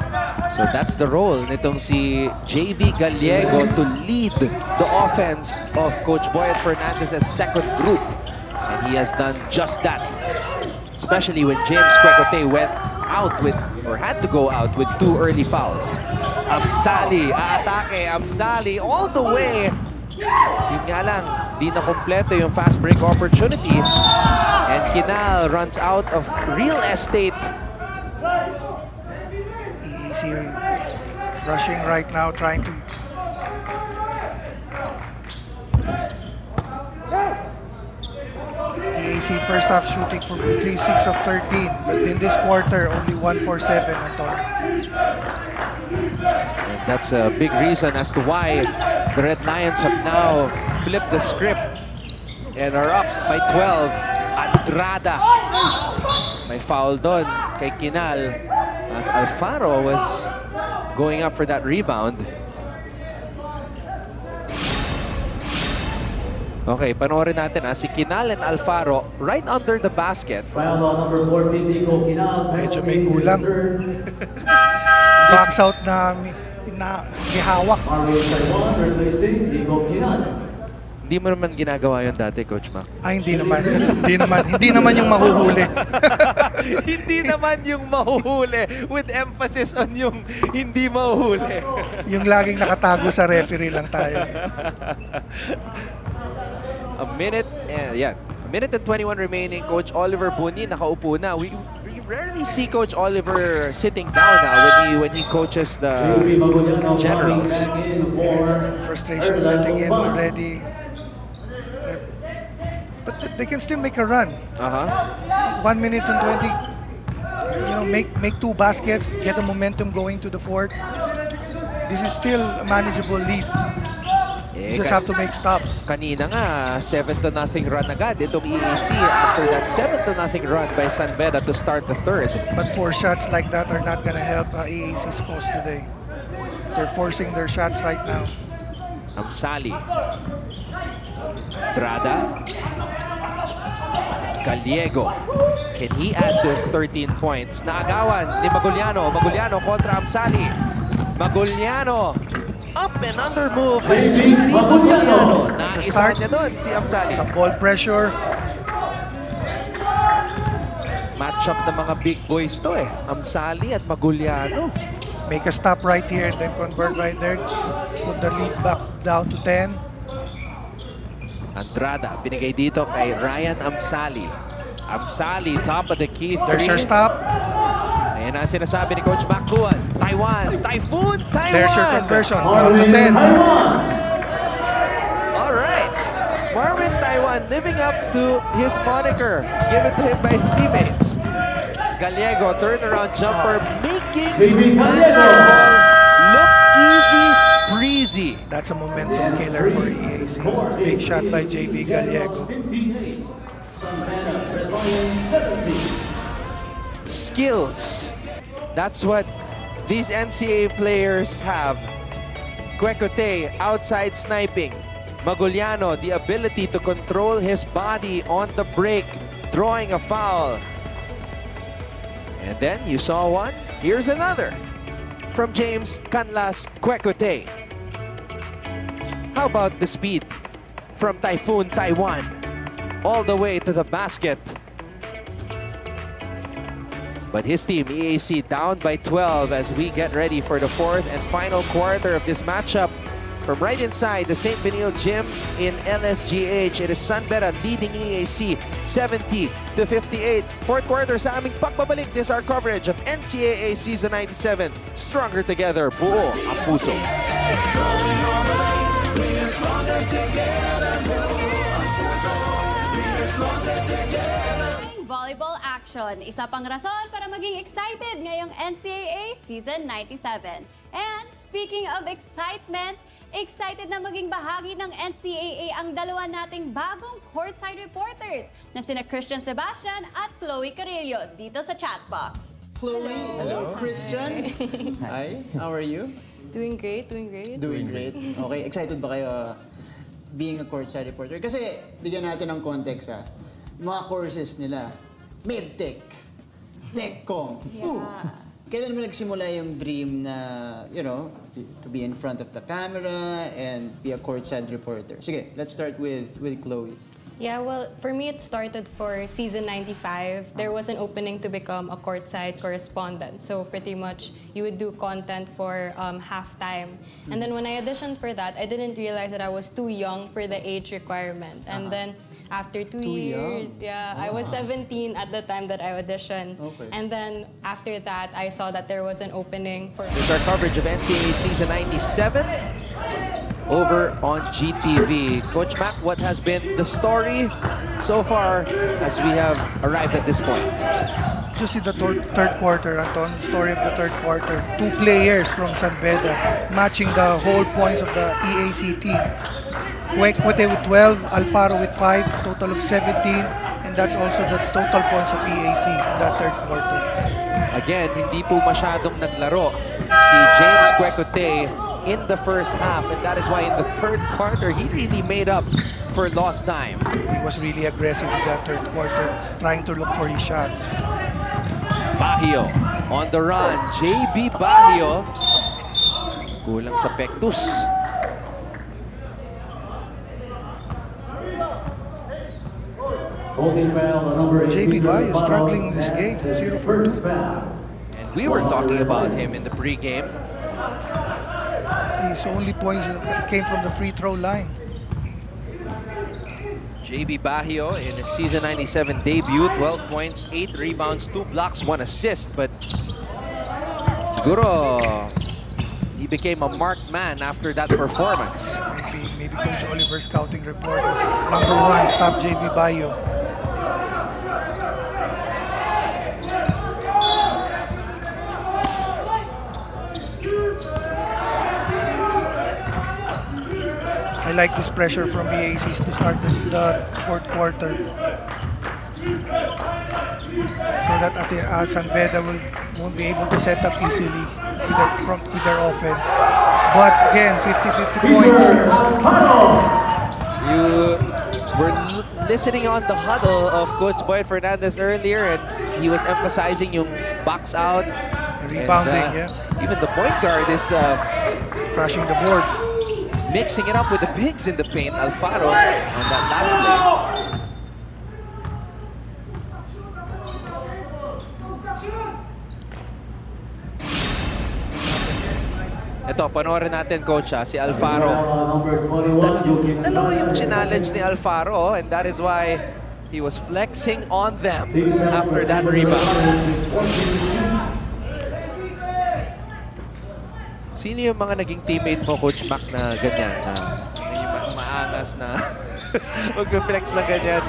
So that's the role nitong si JV Gallego to lead the offense of Coach Boyet Fernandez's second group. And he has done just that. Especially when James Quecote went out with, or had to go out with 2 early fouls. Amsali, aatake, Amsali all the way. Yun nga lang, di na kompleto yung fast break opportunity. And Kinal runs out of real estate. EAC rushing right now, trying to EAC EAC first half shooting from 3, 6 of 13. But in this quarter, only 1 for 7 on target. And that's a big reason as to why the Red Lions have now flipped the script and are up by 12. Andrada. May foul doon kay Kinal as Alfaro was going up for that rebound. Okay, panoorin natin si Kinal and Alfaro right under the basket. Medyo may kulang. Box out na hihawak. Hindi mo naman ginagawa yun dati, Coach Mac? Ay, hindi naman. Hindi naman yung mahuhuli. Hindi naman yung mahuhuli. With emphasis on yung hindi mahuhuli. Yung laging nakatago sa referee lang tayo. A minute and 21 remaining. Coach Oliver Buni nakaupo na. We rarely see Coach Oliver sitting down now when he coaches the Generals. Frustration setting in already. But they can still make a run. 1 minute and 20. You know, make 2 baskets, get the momentum going to the fourth. This is still a manageable lead. You just have to make stops. Kanina nga, 7-0 run agad itong EAC after that 7-0 run by San Beda to start the third. But 4 shots like that are not going to help EAC's cause today. They're forcing their shots right now. Amsali. Drada. Gallego. Can he add to his 13 points? Naagawan ni Maguliano. Maguliano kontra Amsali. Maguliano. Up and under move by JP Maguliano. Naisa niya doon si Amsali. Some ball pressure. Match up ng mga big boys to Amsali at Maguliano. Make a stop right here and then convert right there. Put the lead back down to 10. Andrada, binigay dito kay Ryan Amsali. Amsali, top of the key. There's your stop. Ayan ang sinasabi ni Coach Bakuan. Taiwan, Typhoon, Taiwan! There's your conversion, down to 10. All right. Marvin Taiwan living up to his moniker given to him by his teammates. Gallego, turnaround jumper, making basketball look easy breezy. That's a momentum killer for EAC. Big shot by JV Gallego. Skills. That's what these NCAA players have. Kwekote, outside sniping. Maguliano, the ability to control his body on the break, drawing a foul. And then you saw one. Here's another from James Canlas Kwekote. How about the speed from Typhoon Taiwan all the way to the basket? But his team, EAC, down by 12 as we get ready for the fourth and final quarter of this matchup. From right inside the St. Benil Gym in LSGH, it is San Beda leading EAC 70-58. Fourth quarter sa aming pagbabalik. This is our coverage of NCAA Season 97. Stronger together, buo ang puso. Volleyball action. Isa pang rason para maging excited ngayong NCAA Season 97. And speaking of excitement, excited na maging bahagi ng NCAA ang dalawa nating bagong courtside reporters na sina Christian Sebastian at Chloe Carrillo dito sa chatbox. Chloe, hello. Christian. Hi, how are you? Doing great, doing great. Doing great. Okay, excited ba kayo being a courtside reporter? Kasi bigyan natin ng context mga courses nila, medtech, techcom. Yeah. Kailan mo nagsimula yung dream na, you know, to be in front of the camera and be a courtside reporter? Sige, let's start with Chloe. Yeah, well, for me, it started for season 95. There was an opening to become a courtside correspondent. So pretty much, you would do content for halftime. And then when I auditioned for that, I didn't realize that I was too young for the age requirement. And then after 2 years, I was 17 at the time that I auditioned. Okay. And then after that, I saw that there was an opening for... This is our coverage of NCAA Season 97. over on GTV. Coach Mac, what has been the story so far as we have arrived at this point? Just in the third quarter, Anton, story of the third quarter. 2 players from San Beda matching the whole points of the EAC team. Kwete with 12, Alfaro with 5, total of 17, and that's also the total points of EAC in that third quarter. Again, hindi po masyadong naglaro si James Kwekute in the first half, and that is why in the third quarter, he really made up for lost time. He was really aggressive in that third quarter, trying to look for his shots. Bahio on the run. JB Bahio. Kulang sa pectus. JB Bahio struggling in this game. 0 for 2. And we were talking about him in the pregame. His only points came from the free throw line. JB Bahio in his season 97 debut, 12 points, 8 rebounds, 2 blocks, 1 assist. But siguro he became a marked man after that performance. Maybe Coach Oliver's scouting report is number 1, stop JB Bahio. I like this pressure from the EACs to start the fourth quarter. So that San Beda won't be able to set up easily with their offense. But again, 50-50 points. You were listening on the huddle of Coach Boyd Fernandez earlier, and he was emphasizing yung box out. Rebounding, and, even the point guard is crashing the boards. Mixing it up with the bigs in the paint, Alfaro, on that last play. Ito, panoorin natin, Coach, si Alfaro. Dalawa yung challenge ni Alfaro, and that is why he was flexing on them after that rebound. Sino yung mga naging teammate mo, Coach Mac, na ganyan, na maangas na mag-flex na ganyan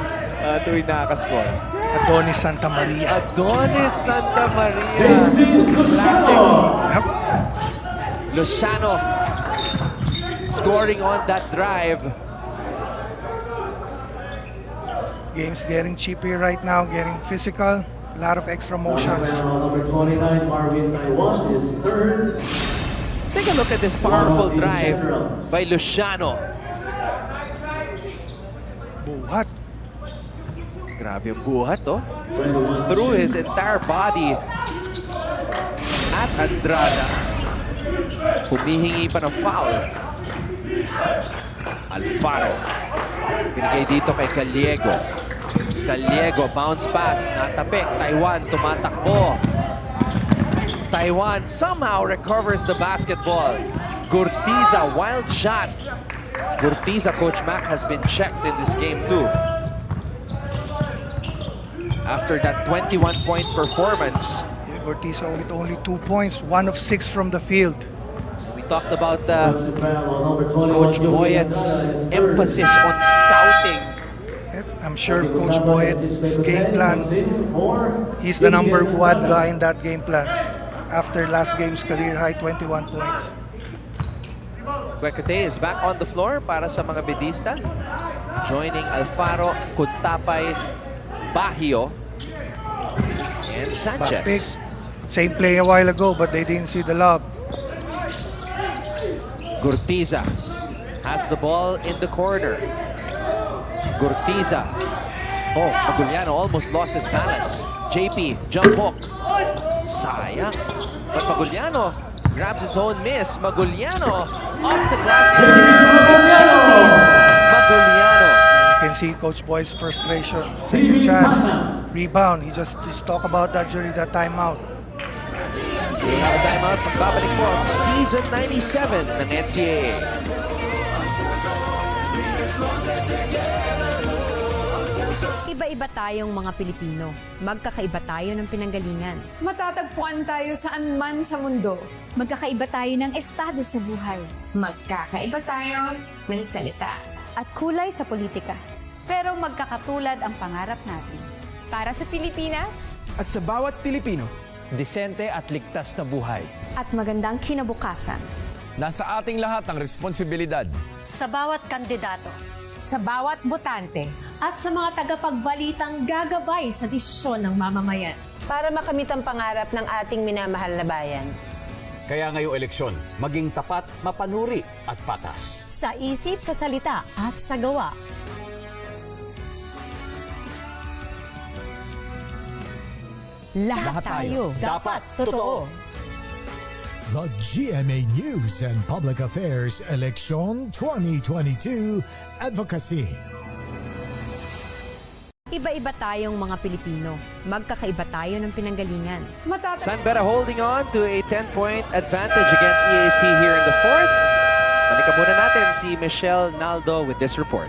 tuwing nakaka-score? Adonis Santa Maria. Adonis Santa Maria. Classic. Luciano scoring on that drive. Game's getting cheapy right now, getting physical. A lot of extra motions. Number 29, Marvin Taiwan is third. Let's take a look at this powerful drive by Luciano. Buhat. Grabe yung buhat, oh. Through his entire body at Andrada. Humihingi pa ng foul. Alfaro. Binigay dito kay Caliego. Caliego, bounce pass, natapik. Taiwan, tumatakbo. Taiwan somehow recovers the basketball. Gurtiza, wild shot. Gurtiza, Coach Mac, has been checked in this game too. After that 21-point performance. Yeah, Gurtiza with only 2 points, 1 of 6 from the field. We talked about Coach Boyet's emphasis on scouting. I'm sure Coach Boyet's game plan, he's the number 1 guy in that game plan. After last game's career high 21 points. Kwekute is back on the floor para sa mga bedista. Joining Alfaro, Kuntapay, Bahio, and Sanchez. Same play a while ago, but they didn't see the lob. Gurtiza has the ball in the corner. Gurtiza. Oh, Maguliano almost lost his balance. JP, jump hook. Sayang. But Maguliano grabs his own miss. Maguliano off the glass. Maguliano. You can see Coach Boy's frustration. Second chance, rebound. He just talked about that during that timeout. So we have a timeout. Pagbabalik po ang season 97 ng NCAA. Iba-iba tayong mga Pilipino. Magkakaiba tayo ng pinanggalingan. Matatagpuan tayo saan man sa mundo. Magkakaiba tayo ng estado sa buhay. Magkakaiba tayo ng salita. At kulay sa politika. Pero magkakatulad ang pangarap natin. Para sa Pilipinas. At sa bawat Pilipino, disente at ligtas na buhay. At magandang kinabukasan. Nasa ating lahat ang responsibilidad. Sa bawat kandidato. Sa bawat botante. At sa mga tagapagbalitang gagabay sa desisyon ng mamamayan. Para makamit ang pangarap ng ating minamahal na bayan. Kaya ngayong eleksyon, maging tapat, mapanuri at patas. Sa isip, sa salita at sa gawa. Lahat tayo dapat totoo. The GMA News and Public Affairs Election 2022 Advocacy. Iba-iba tayong mga Pilipino. Magkakaiba tayo ng pinanggalingan. San Beda holding on to a 10-point advantage against EAC here in the fourth. Balikan muna natin si Michelle Naldo with this report.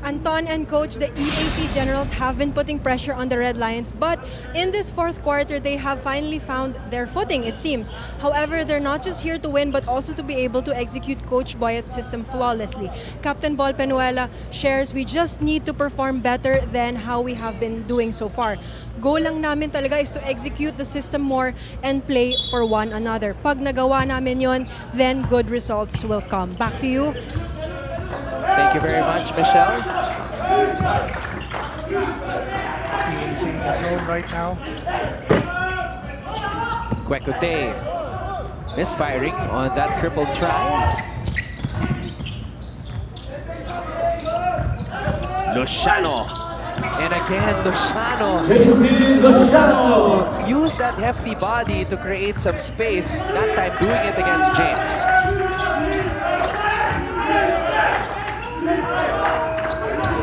Anton and coach, the EAC Generals have been putting pressure on the Red Lions, but in this fourth quarter, they have finally found their footing, it seems. However, they're not just here to win, but also to be able to execute Coach Boyet's system flawlessly. Captain Bol Penuela shares, we just need to perform better than how we have been doing so far. Goal lang namin talaga is to execute the system more and play for one another. Pag nagawa namin yon, then good results will come. Back to you. Thank you very much, Michelle. EAC in the zone right now. Kwekute misfiring on that triple try. Luciano. And again, Luciano. Luciano used that hefty body to create some space. That time doing it against James.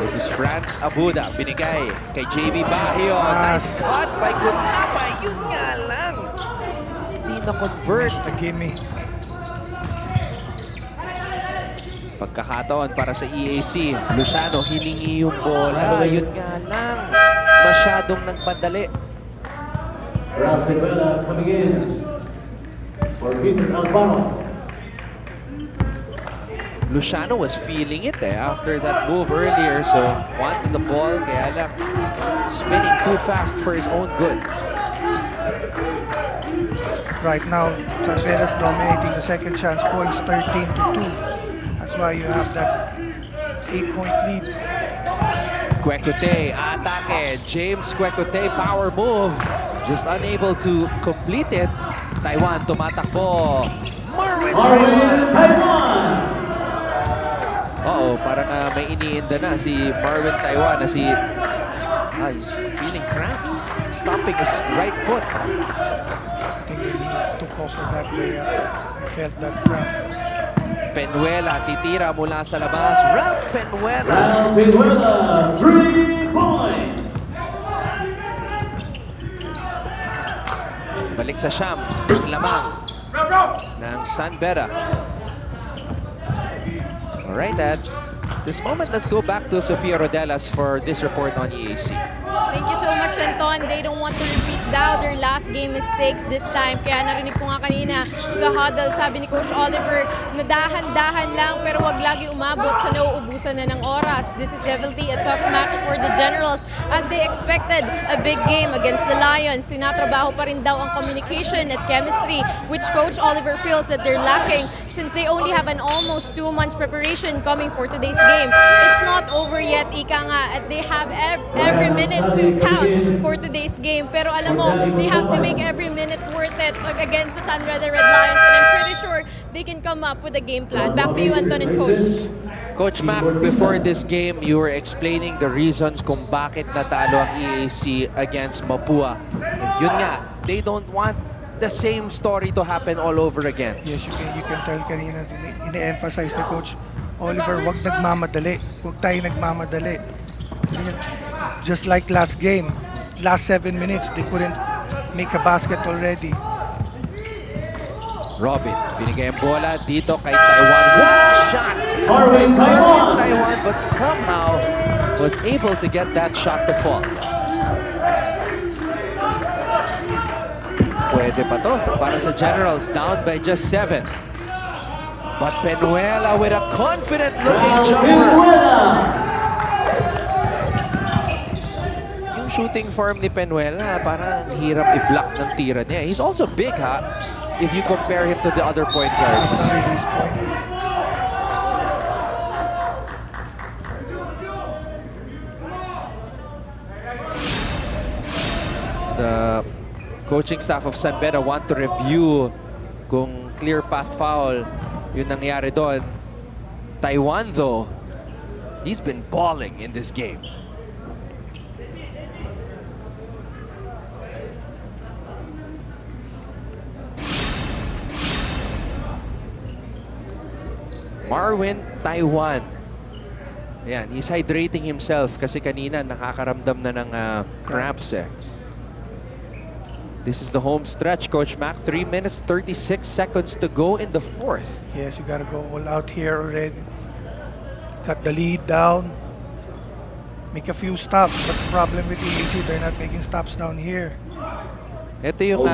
This is Franz Abuda, binigay kay JB Bahio. Nice cut by Kunapa. Yun nga lang. Hindi na-convert. The gimme. Pagkakataon para sa EAC. Luciano, hilingi yung bola. Yun nga lang. Masyadong nagpadali. Ralph Beda coming in for Peter Albano. Luciano was feeling it after that move earlier, so wanted the ball, kaya lang spinning too fast for his own good. Right now, San Beda's dominating the second chance points 13-2. That's why you have that 8-point lead. Kwekute, atake. James Kwekute, power move. Just unable to complete it. Taiwan tumatakbo. Marvin Taiwan! Uh-oh, parang may iniinda na si Marvin Taiwan na si... he's feeling cramps. Stomping his right foot. I think he took off for that layup. He felt that cramp. Penuela, titira mula sa labas. Ralph Penuela. Ralph Penuela, 3 points. Balik sa siyam. Lamang ng San Beda. All right, at this moment, let's go back to Sofia Rodelas for this report on EAC. Thank you so much, Anton. They don't want to repeat their last game mistakes this time. Kaya narinig ko nga kanina sa huddle, sabi ni Coach Oliver, na dahan-dahan lang pero wag lagi umabot sa nauubusan na ng oras. This is definitely a tough match for the Generals as they expected a big game against the Lions. Tinatrabaho pa rin daw ang communication at chemistry, which Coach Oliver feels that they're lacking since they only have an almost 2 months preparation coming for today's game. It's not over yet, ika nga, at they have every minute to count for today's game. Pero alam mo, they have to make every minute worth it against the San Beda Red Lions, and I'm pretty sure they can come up with a game plan. Back to you, Anton and Coach. Coach Mac, before this game, you were explaining the reasons kung bakit natalo ang EAC against Mapua. And yun nga, they don't want the same story to happen all over again. Yes, you can tell kanina, ine-emphasize na Coach Oliver, wag nagmamadali. Wag tayo nagmamadali. Just like last game, last 7 minutes, they couldn't make a basket already. Robin, binigay ang bola dito kay Taiwan. Shot! Marvin Taiwan, but somehow was able to get that shot to fall. Pwede pa to para sa Generals, down by just 7. But Penuela with a confident-looking jumper. Yung shooting form ni Penuela, parang hirap i-block ng tira niya. He's also big, ha? If you compare him to the other point guards. The coaching staff of San Beda want to review kung clear path foul yung nangyari doon. Taiwan, though, he's been balling in this game. Marwin Taiwan. Ayan, he's hydrating himself kasi kanina nakakaramdam na ng cramps eh. This is the home stretch, Coach Mac. 3 minutes, 36 seconds to go in the fourth. Yes, you got to go all out here already. Cut the lead down. Make a few stops. But the problem with EAC, they're not making stops down here. Ito yung...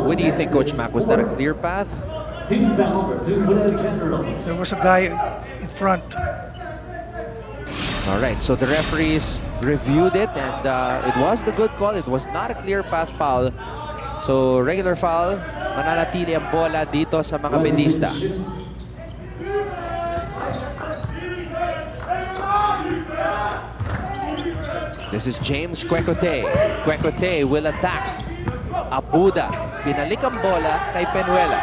what do you think, Coach Mac? Was that a clear path? There was a guy in front. All right, so the referees reviewed it, and it was the good call. It was not a clear path foul. So regular foul, mananatili ang bola dito sa mga bedista. This is James Quecote. Quecote will attack. Abuda, pinalik ang bola kay Penuela.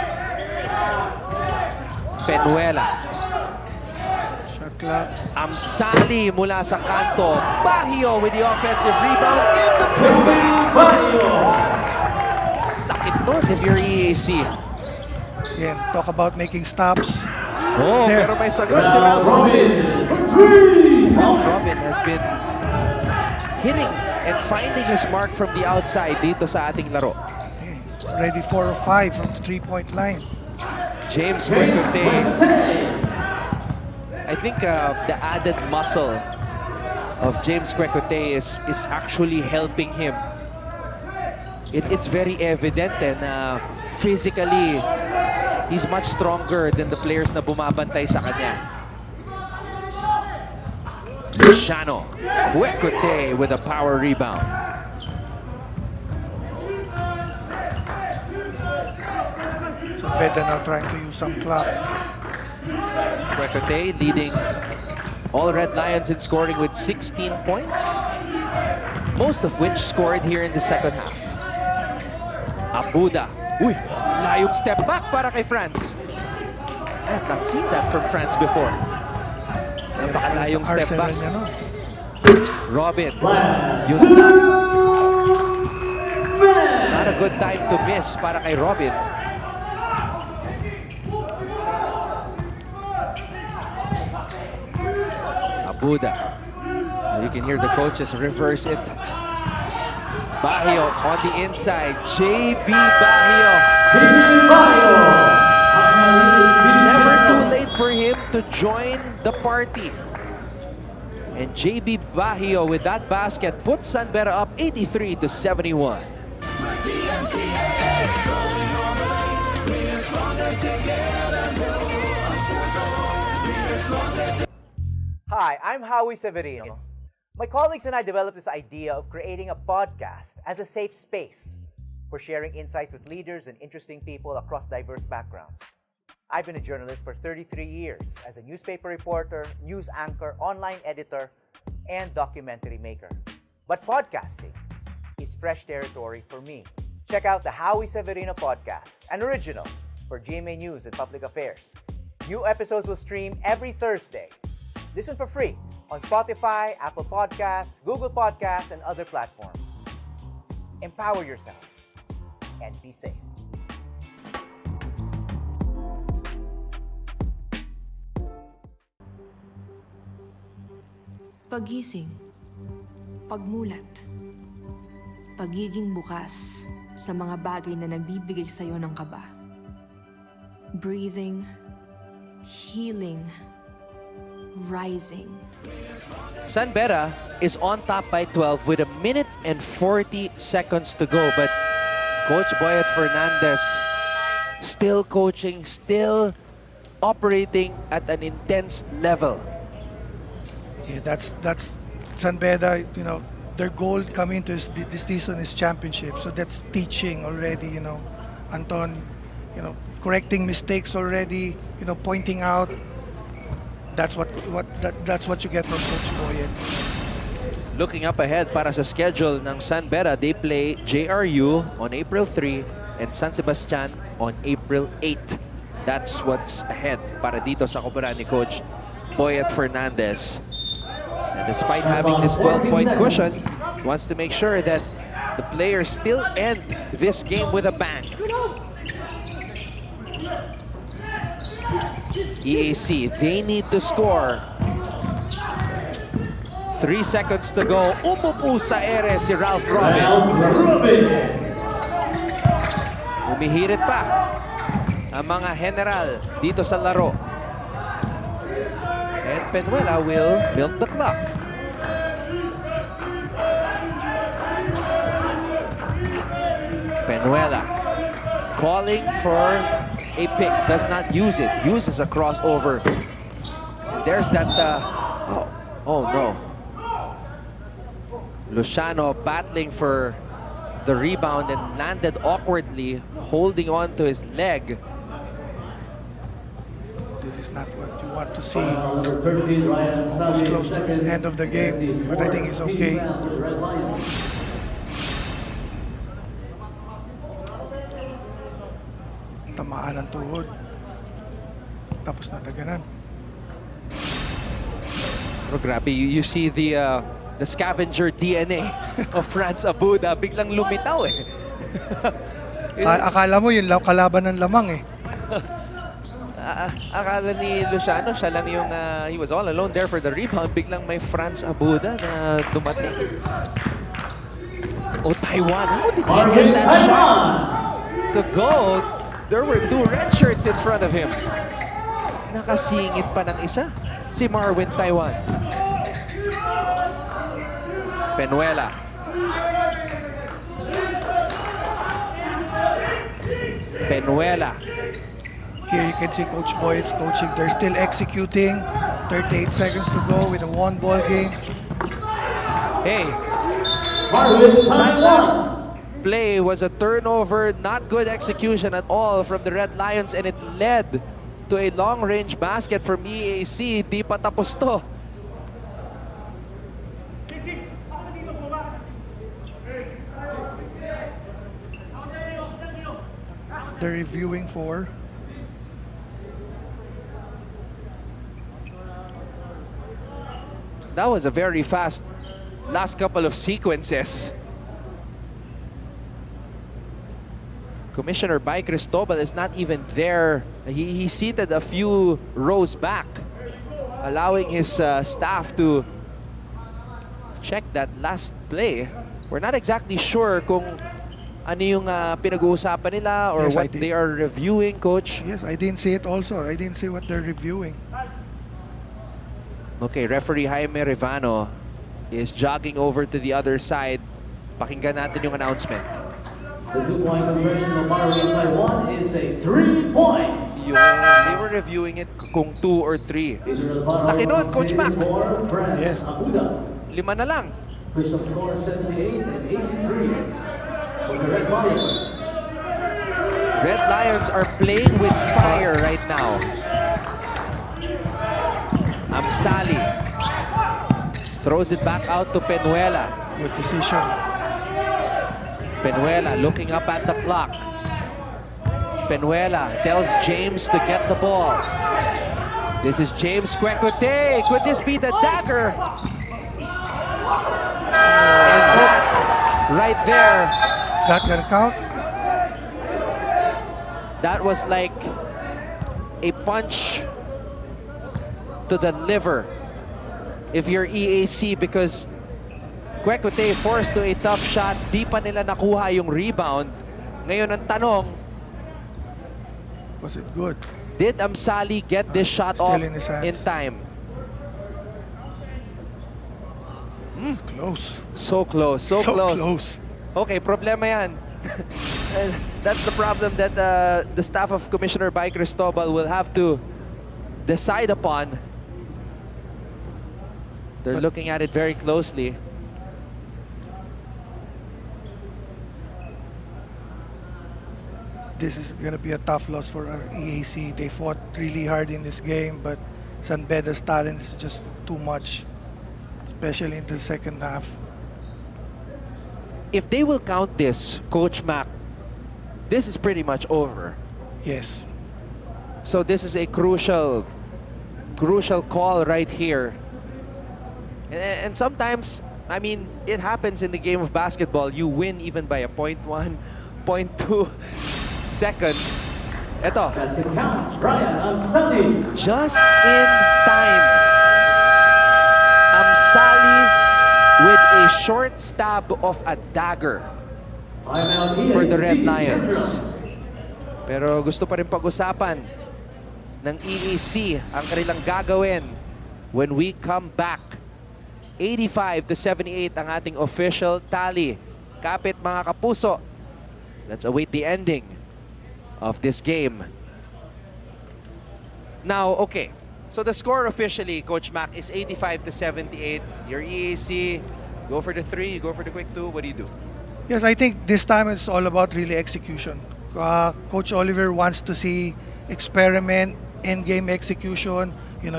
Penuela. Amsali mula sa kanto. Baguio with the offensive rebound and the putback. Sakit to if you're EAC. Yeah, talk about making stops. Oh, there. Pero may sagot si Ralph Robin. Ralph Robin has been hitting and finding his mark from the outside dito sa ating laro. Ready 4 or 5 from the 3-point line. James Quecote. I think the added muscle of James Quecote is actually helping him. It's very evident na physically, he's much stronger than the players na bumabantay sa kanya. Luciano Quecote with a power rebound. So Beda now trying to use some clock. Quecote leading all Red Lions in scoring with 16 points, most of which scored here in the second half. Abuda. Uy, layong step back para kay France. I have not seen that from France before. Napakalayong step back. Robin. Yun na. Not a good time to miss para kay Robin. Buda. You can hear the coaches reverse it. Baguio on the inside. JB Baguio. Never too late for him to join the party. And JB Baguio with that basket puts San Beda up 83-71. Hi, I'm Howie Severino. My colleagues and I developed this idea of creating a podcast as a safe space for sharing insights with leaders and interesting people across diverse backgrounds. I've been a journalist for 33 years as a newspaper reporter, news anchor, online editor, and documentary maker. But podcasting is fresh territory for me. Check out the Howie Severino podcast, an original for GMA News and Public Affairs. New episodes will stream every Thursday. Listen for free on Spotify, Apple Podcasts, Google Podcasts, and other platforms. Empower yourselves and be safe. Pagising, pagmulat, pagiging bukas sa mga bagay na nagbibigay sa'yo ng kaba. Breathing, healing, rising. San Beda is on top by 12 with 1 minute and 40 seconds to go. But Coach Boyet Fernandez still coaching, still operating at an intense level. Yeah, that's San Beda, you know, their goal coming to this season is championship. So that's teaching already, you know. Anton, you know, correcting mistakes already, you know, pointing out. That's what you get from Coach Boyet. Looking up ahead para sa schedule ng San Beda, they play JRU on April 3 and San Sebastian on April 8. That's what's ahead para dito sa koponan ni Coach Boyet Fernandez. And despite having this 12-point cushion, wants to make sure that the players still end this game with a bang. EAC, they need to score. 3 seconds to go. Umupo sa ere si Ralph Robin. Umihirit pa ang mga general dito sa laro. And Penuela will milk the clock. Penuela calling for a pick, does not use it, uses a crossover. And there's that, oh no. Luciano battling for the rebound and landed awkwardly, holding on to his leg. This is not what you want to see. Almost close to the end of the game, but I think it's okay. Tamaan ang tuhod. Tapos nataganan. Pero grabe, you see the scavenger DNA of Franz Abuda. Biglang lumitaw eh. Akala mo yun kalaban ng lamang eh. Akala ni Luciano, siya lang yung, he was all alone there for the rebound. Biglang may Franz Abuda na dumating. Oh, Taiwan, how did he get that shot to go? There were 2 red shirts in front of him. Nakasingit pa ng isa, si Marwin Taiwan. Penuela. Penuela. Here you can see Coach Boyet's coaching. They're still executing. 38 seconds to go with a 1-ball game. Hey, that last play was a turnover, not good execution at all from the Red Lions, and it led to a long-range basket from EAC. Di pa tapos to. They're reviewing for. That was a very fast last couple of sequences. Commissioner Bay Cristobal is not even there. He seated a few rows back, allowing his staff to check that last play. We're not exactly sure kung ano yung pinag-uusapan nila or what they are reviewing, Coach. Yes, I didn't see it also. I didn't see what they're reviewing. Okay, referee Jaime Rivano is jogging over to the other side. Pakinggan natin yung announcement. The 2-point conversion of Marwin Taiwan is a 3 points. They were reviewing it kung 2 or 3. Laki nun, Coach Mac. Yes. 5 na lang. Official score 78 and 83 for the Red Lions. Red Lions are playing with fire right now. Amsali throws it back out to Penuela. Good decision. Penuela looking up at the clock. Penuela tells James to get the ball. This is James Quecote. Could this be the dagger? And that right there. Is that gonna count? That was like a punch to the liver if you're EAC, because Quecote forced to a tough shot. Di pa nila nakuha yung rebound. Ngayon ang tanong, was it good? Did Amsali get this shot Still off in his hands. in time? Close. So close, so close. Close. Okay, problema yan. And that's the problem that the staff of Commissioner Bay Cristobal will have to decide upon. They're looking at it very closely. This is going to be a tough loss for our EAC. They fought really hard in this game, but San Beda's talent is just too much, especially in the second half. If they will count this, Coach Mac, this is pretty much over. Yes. So this is a crucial call right here. And sometimes, I mean, it happens in the game of basketball. You win even by a 0.1, 0.2 second. Ito. Just in time. Amsali with a short stab of a dagger for the Red Lions. Pero gusto pa rin pag-usapan ng EAC ang kanilang gagawin when we come back. 85-78 ang ating official tally. Kapit mga kapuso. Let's await the ending of this game. Now, okay. So the score officially, Coach Mac, is 85-78. Your EAC, go for the 3, you go for the quick 2. What do you do? Yes, I think this time it's all about really execution. Coach Oliver wants to see experiment, in-game execution. You know,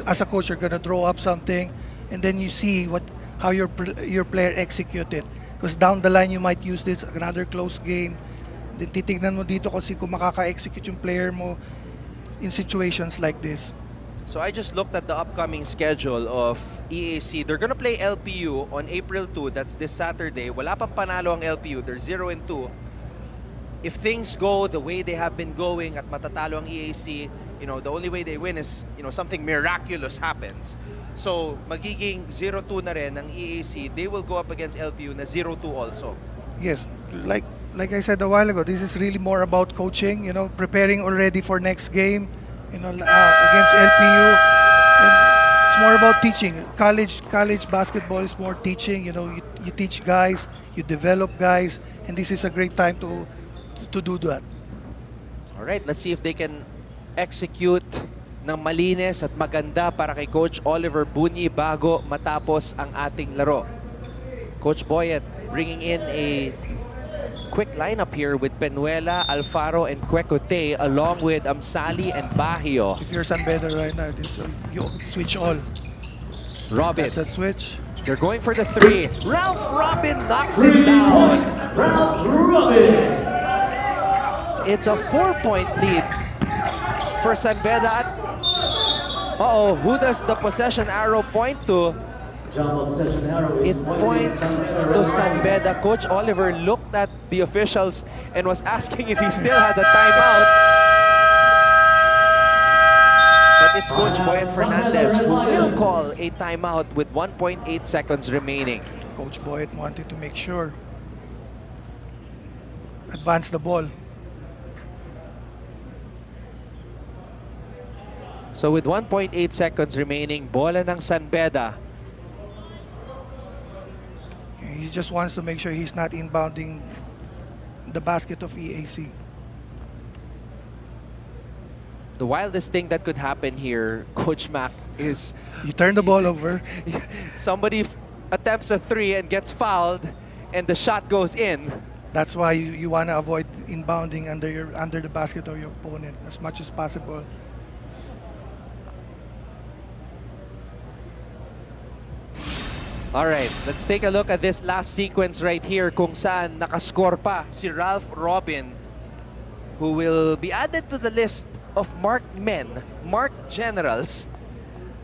as a coach, you're gonna draw up something, and then you see how your player executed. Because down the line, you might use this another close game. Then titignan mo dito kasi kung makaka-execute yung player mo in situations like this. So I just looked at the upcoming schedule of EAC. They're gonna play LPU on April 2. That's this Saturday. Wala pang panalo ang LPU. They're 0-2. If things go the way they have been going at matatalo ang EAC, you know, the only way they win is, you know, something miraculous happens. So magiging 0-2 na rin ang EAC. They will go up against LPU na 0-2 also. Yes, like I said a while ago, this is really more about coaching, you know, preparing already for next game, you know, against LPU. And it's more about teaching. College basketball is more teaching, you know, you teach guys, you develop guys, and this is a great time to do that. All right, let's see if they can execute ng malinis at maganda para kay Coach Oliver Bunyi bago matapos ang ating laro. Coach Boyet bringing in a quick lineup here with Penuela, Alfaro, and Quecote along with Amsali and Baguio. If you're San Beda right now, you switch all. Robin. That's a switch. They're going for the 3. Ralph Robin knocks it down. Ralph Robin. It's a 4-point lead for San Beda. Uh-oh, who does the possession arrow point to? It points to San Beda. Coach Oliver looked at the officials and was asking if he still had a timeout. But it's Coach Boyet Fernandez who will call a timeout with 1.8 seconds remaining. Coach Boyet wanted to make sure. Advance the ball. So with 1.8 seconds remaining, bola ng San Beda. He just wants to make sure he's not inbounding the basket of EAC. The wildest thing that could happen here, Coach Mac, is you turn the ball over. Somebody attempts a 3 and gets fouled, and the shot goes in. That's why you want to avoid inbounding under the basket of your opponent as much as possible. All right, let's take a look at this last sequence right here kung saan nakascore pa si Ralph Robin, who will be added to the list of marked men, marked generals.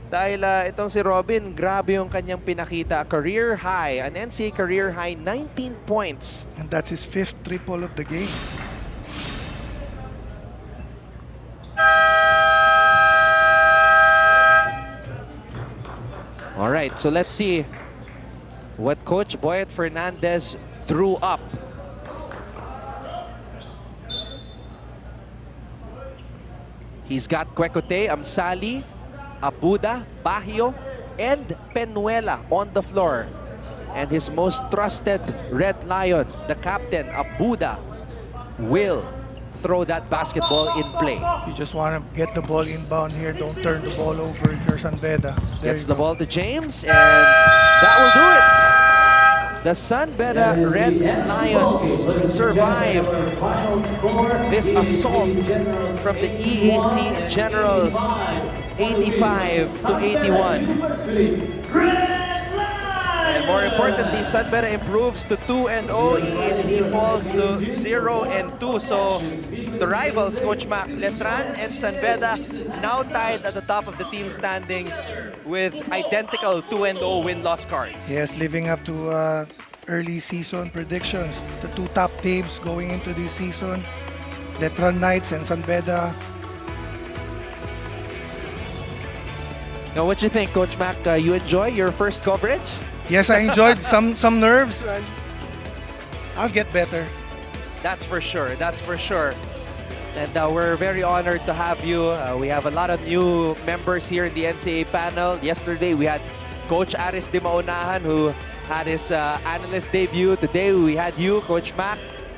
Dahil itong si Robin, grabe yung kanyang pinakita. Career high, an NCAA career high, 19 points. And that's his 5th triple of the game. All right, so let's see what Coach Boyet Fernandez drew up. He's got Quecote, Amsali, Abuda, Baguio, and Penuela on the floor. And his most trusted Red Lion, the captain, Beda, will throw that basketball in play. You just want to get the ball inbound here. Don't turn the ball over if you're San Beda. Gets the ball to James, and that will do it. The San Beda Red Lions survive this assault from the EAC Generals, 85-81. And more importantly, San Beda improves to 2-0. EAC falls to 0-2. So the rivals, Coach Mac, Letran and San Beda, now tied at the top of the team standings with identical 2-0 win-loss cards. Yes, living up to early season predictions. The two top teams going into this season, Letran Knights and San Beda. Now, what do you think, Coach Mac? You enjoy your first coverage? Yes, I enjoyed some nerves. I'll get better. That's for sure. That's for sure. And we're very honored to have you. We have a lot of new members here in the NCAA panel. Yesterday, we had Coach Aris Di Maunahan, who had his analyst debut. Today, we had you, Coach Mac.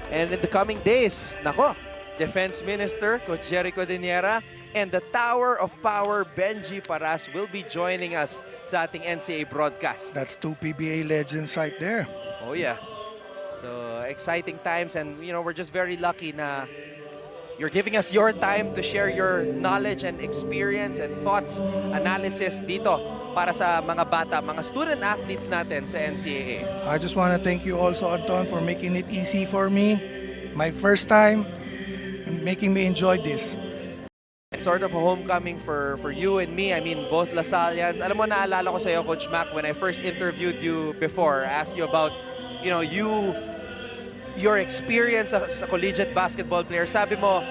And in the coming days, nako, Defense Minister, Coach Jericho Diniera, and the Tower of Power, Benji Paras, will be joining us sa ating NCAA broadcast. That's two PBA legends right there. Oh yeah. So exciting times, and you know, we're just very lucky na you're giving us your time to share your knowledge and experience and thoughts, analysis dito para sa mga bata, mga student athletes natin sa NCAA. I just want to thank you also, Anton, for making it easy for me. My first time, and making me enjoy this. It's sort of a homecoming for you and me. I mean, both Lasalians. Alam mo, naalala ko sa iyo, Coach Mac, when I first interviewed you before, I asked you about, you know, your experience as a collegiate basketball player. Sabi mo,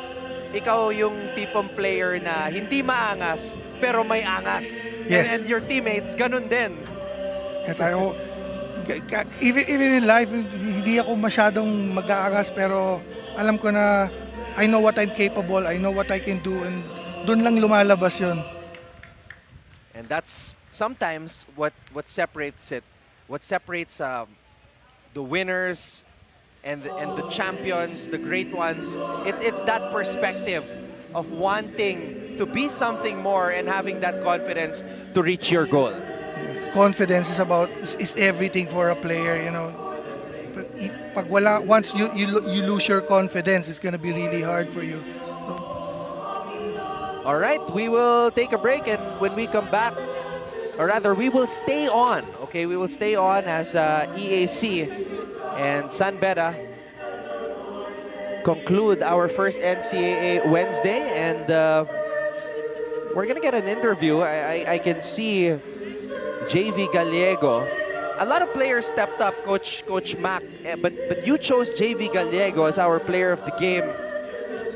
ikaw yung tipong player na hindi maangas, pero may angas. Yes. And your teammates, ganun din. Yes, even in life, hindi ako masyadong mag-aangas, pero alam ko na I know what I'm capable, I know what I can do, and dun lang lumalabas yun. And that's sometimes what separates it. What separates the winners and the champions, the great ones. It's that perspective of wanting to be something more and having that confidence to reach your goal. Confidence is everything for a player, you know. Pag wala, once you lose your confidence, it's going to be really hard for you. All right, we will take a break, and when we come back, or rather, we will stay on. Okay, we will stay on as EAC and San Beda conclude our first NCAA Wednesday, and we're gonna get an interview. I can see JV Gallego. A lot of players stepped up, Coach Mac, but you chose JV Gallego as our player of the game.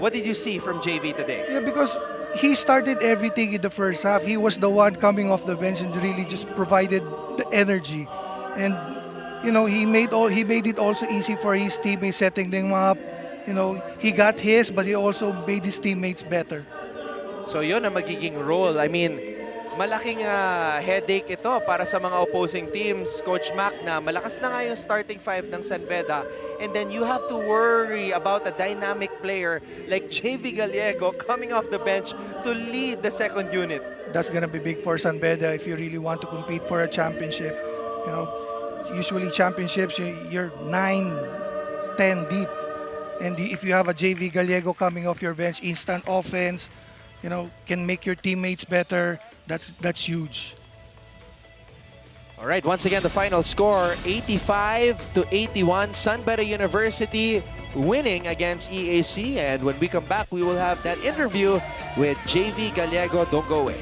What did you see from JV today? Yeah, because he started everything in the first half. He was the one coming off the bench and really just provided the energy. And you know, he made it also easy for his teammates, setting them up. You know, he got his, but he also made his teammates better. So yun ang magiging role. I mean, malaking headache ito para sa mga opposing teams, Coach Mac, na malakas na nga yung starting five ng San Beda, and then you have to worry about a dynamic player like JV Gallego coming off the bench to lead the second unit. That's gonna be big for San Beda if you really want to compete for a championship. You know, usually championships, you're 9-10 deep. And if you have a JV Gallego coming off your bench, instant offense, you know, can make your teammates better. That's huge. All right, once again, the final score, 85-81. San Beda University winning against EAC. And when we come back, we will have that interview with JV Gallego. Don't go away.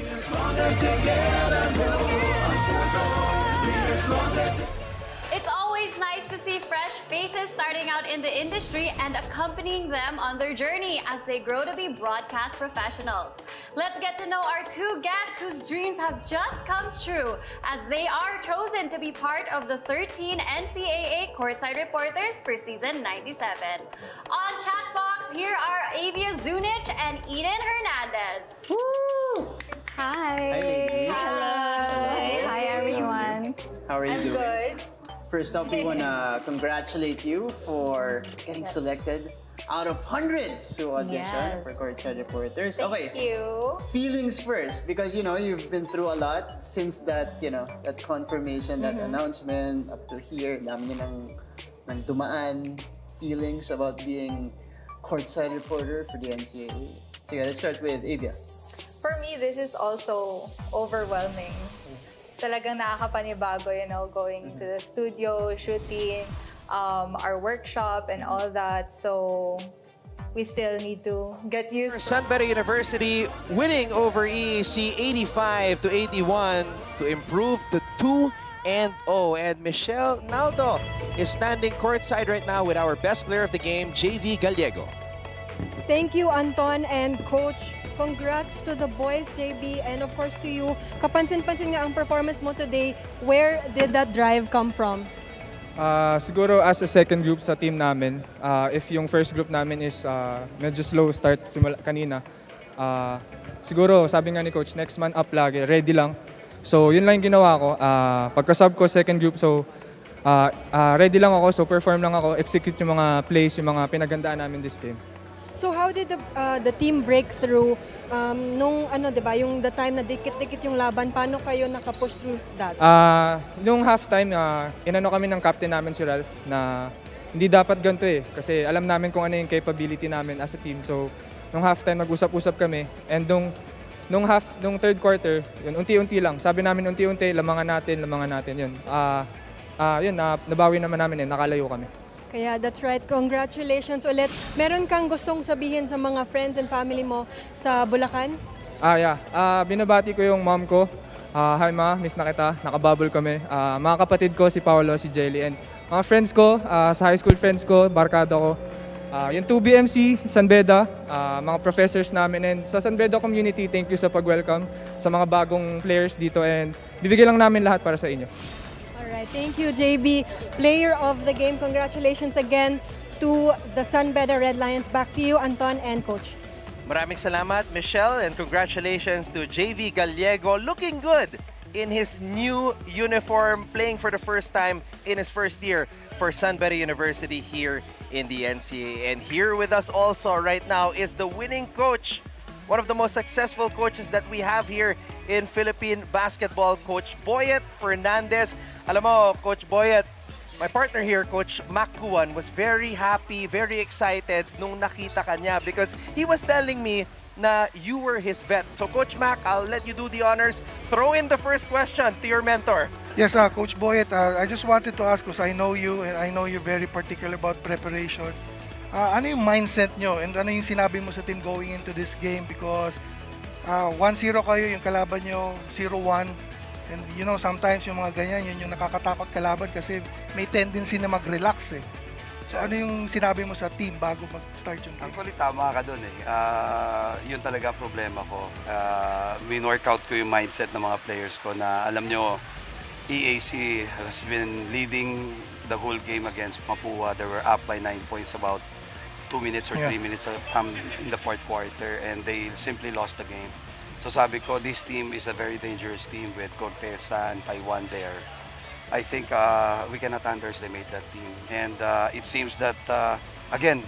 It's always nice to see fresh faces starting out in the industry and accompanying them on their journey as they grow to be broadcast professionals. Let's get to know our two guests whose dreams have just come true as they are chosen to be part of the 13 NCAA Courtside Reporters for season 97. On Chatbox, here are Avia Zunic and Eden Hernandez. Woo! Hi. Hi, ladies. Hello. Hello. Hi, How are you I'm doing? good. First off, we want to congratulate you for getting selected out of hundreds to audition for courtside reporters. Thank you. Feelings first, because you've been through a lot since that that confirmation, that announcement up to here. Dami niyo ng dumaan. Feelings about being courtside reporter for the NCAA. So let's start with Avia. For me, this is also overwhelming. Talagang nakakapanibago, going to the studio, shooting, our workshop and all that. So we still need to get used to it. Sunbeda University winning over EAC 85-81 to improve to 2-0. And Michelle Naldo is standing courtside right now with our best player of the game, JV Gallego. Thank you, Anton and Coach. Congrats to the boys, JB, and of course to you. Kapansin-pansin nga ang performance mo today. Where did that drive come from? Siguro as a second group sa team namin, if yung first group namin is medyo slow start kanina, siguro sabi nga ni Coach, next man up lagi, ready lang. So yun lang yung ginawa ko. Pagka-sub ko second group, so ready lang ako, so perform lang ako, execute yung mga plays, yung mga pinagandaan namin this game. So how did the team break through nung diba, yung the time na dikit-dikit yung laban, paano kayo nakapush through that? Nung halftime, inano kami ng captain namin si Ralph na hindi dapat ganito kasi alam namin kung ano yung capability namin as a team. So nung halftime nag-usap-usap kami, and nung third quarter, yun unti-unti lang. Sabi namin unti-unti, lamangan natin yun. Nabawi naman namin nakalayo kami. Kaya that's right. Congratulations ulit. Meron kang gustong sabihin sa mga friends and family mo sa Bulacan? Binabati ko yung mom ko. Hi ma, miss na kita. Nakabubble kami. Mga kapatid ko, si Paolo, si Jelly. And mga friends ko, sa high school friends ko, barkada ko. Yung 2BMC, San Beda, mga professors namin. And sa San Beda community, thank you sa pag-welcome sa mga bagong players dito. And bibigyan lang namin lahat para sa inyo. Alright, thank you, JB. Player of the game, congratulations again to the Sunbeda Red Lions. Back to you, Anton and Coach. Maraming salamat, Michelle, and congratulations to JV Gallego. Looking good in his new uniform, playing for the first time in his first year for Sunbeda University here in the NCAA. And here with us also right now is the winning coach, one of the most successful coaches that we have here in Philippine basketball, Coach Boyet Fernandez. Alam mo, Coach Boyet, my partner here, Coach Mac Kuan, was very happy, very excited nung nakita ka niya because he was telling me na you were his vet. So Coach Mac, I'll let you do the honors. Throw in the first question to your mentor. Yes, Coach Boyet, I just wanted to ask because I know you and I know you're very particular about preparation. Ano yung mindset nyo and ano yung sinabi mo sa team going into this game because 1-0 kayo, yung kalaban nyo 0-1 and sometimes yung mga ganyan yun yung nakakatakot kalaban kasi may tendency na mag-relax So ano yung sinabi mo sa team bago mag-start yung game? Actually, tama ka dun yun talaga problema ko. Win-workout ko yung mindset ng mga players ko na alam nyo, EAC has been leading the whole game against Mapua. They were up by 9 points about 2 minutes or 3 minutes in the fourth quarter and they simply lost the game. So sabi ko, this team is a very dangerous team with Cortesa and Taiwan there. I think we cannot underestimate that team. And it seems that, again,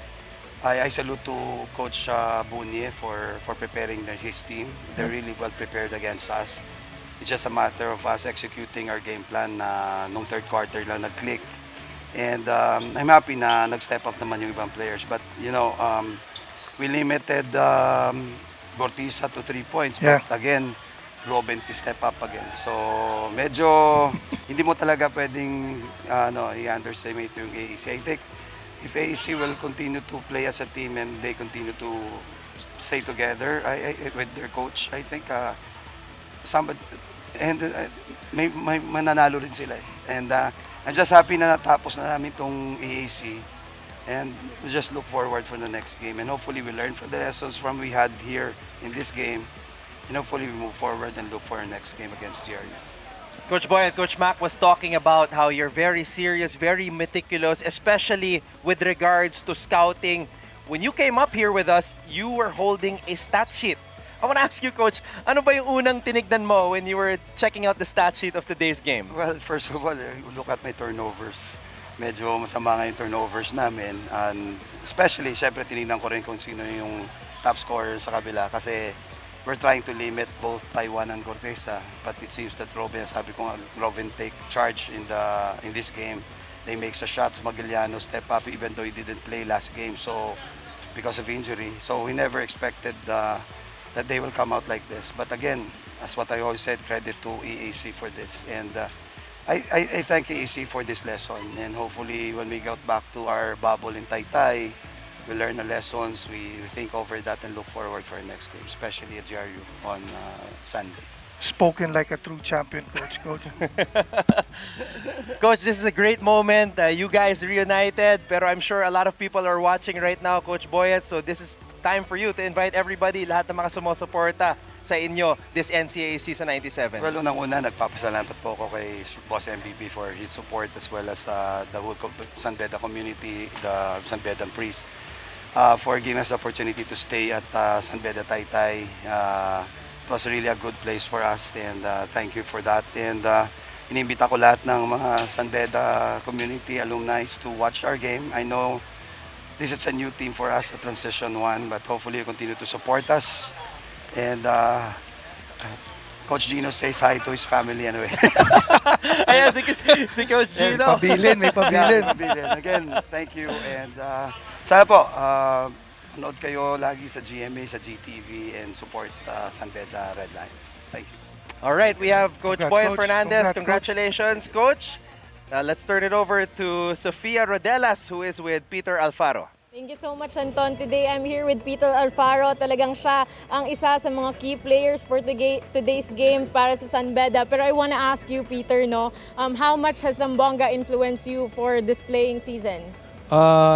I salute to Coach Bunye for preparing his team. They're really well prepared against us. It's just a matter of us executing our game plan na nung third quarter lang nag-click. And I'm happy na nag-step up naman yung ibang players. But, we limited Gortisa to 3 points. But again, Robin to step up again. So, medyo hindi mo talaga pwedeng i-underestimate yung EAC. I think if EAC will continue to play as a team and they continue to stay together with their coach, I think may mananalo rin sila. And I'm just happy na natapos na namin itong EAC. And we just look forward for the next game. And hopefully we learn from the lessons from we had here in this game. And hopefully we move forward and look for our next game against GRU. Coach Boy and Coach Mac was talking about how you're very serious, very meticulous, especially with regards to scouting. When you came up here with us, you were holding a stat sheet I want to ask you, Coach, ano ba yung unang tinignan mo when you were checking out the stat sheet of today's game? Well, first of all, look at my turnovers. Medyo masama nga yung turnovers namin. And especially, syempre, tinignan ko rin kung sino yung top scorer sa kabila kasi we're trying to limit both Taiwan and Corteza. But it seems that sabi ko nga, Robin take charge in this game. They make the shots, Magiliano step up even though he didn't play last game. So, because of injury. So we never expected that they will come out like this. But again, as what I always said, credit to EAC for this. And I thank EAC for this lesson. And hopefully when we get back to our bubble in Taytay, we learn the lessons, we think over that and look forward for our next game, especially at GRU on Sunday. Spoken like a true champion, Coach. Coach, this is a great moment. You guys reunited, pero I'm sure a lot of people are watching right now, Coach Boyet. So this is time for you to invite everybody, lahat ng mga sumusuporta sa inyo this NCAA Season 97. Well, unang-una, nagpapasalamat po ako kay Boss MVP for his support as well as the whole San Beda community, the San Beda priest, for giving us the opportunity to stay at San Beda Taytay. It was really a good place for us and thank you for that. And inimbita ko lahat ng mga San Beda community alumni to watch our game. I know this is a new team for us, a transition one, but hopefully you continue to support us. And Coach Gino says hi to his family anyway. Ayan, si Coach Gino. May pabilin. Again, thank you. And sana po, nood kayo lagi sa GMA, sa GTV, and support San Beda Red Lions. Thank you. All right, we have Coach Boyet Fernandez. Congratulations, Coach. Let's turn it over to Sofia Rodelas, who is with Peter Alfaro. Thank you so much, Anton. Today, I'm here with Peter Alfaro. Talagang siya ang isa sa mga key players for today's game para sa San Beda. Pero I want to ask you, Peter, how much has Zamboanga influenced you for this playing season?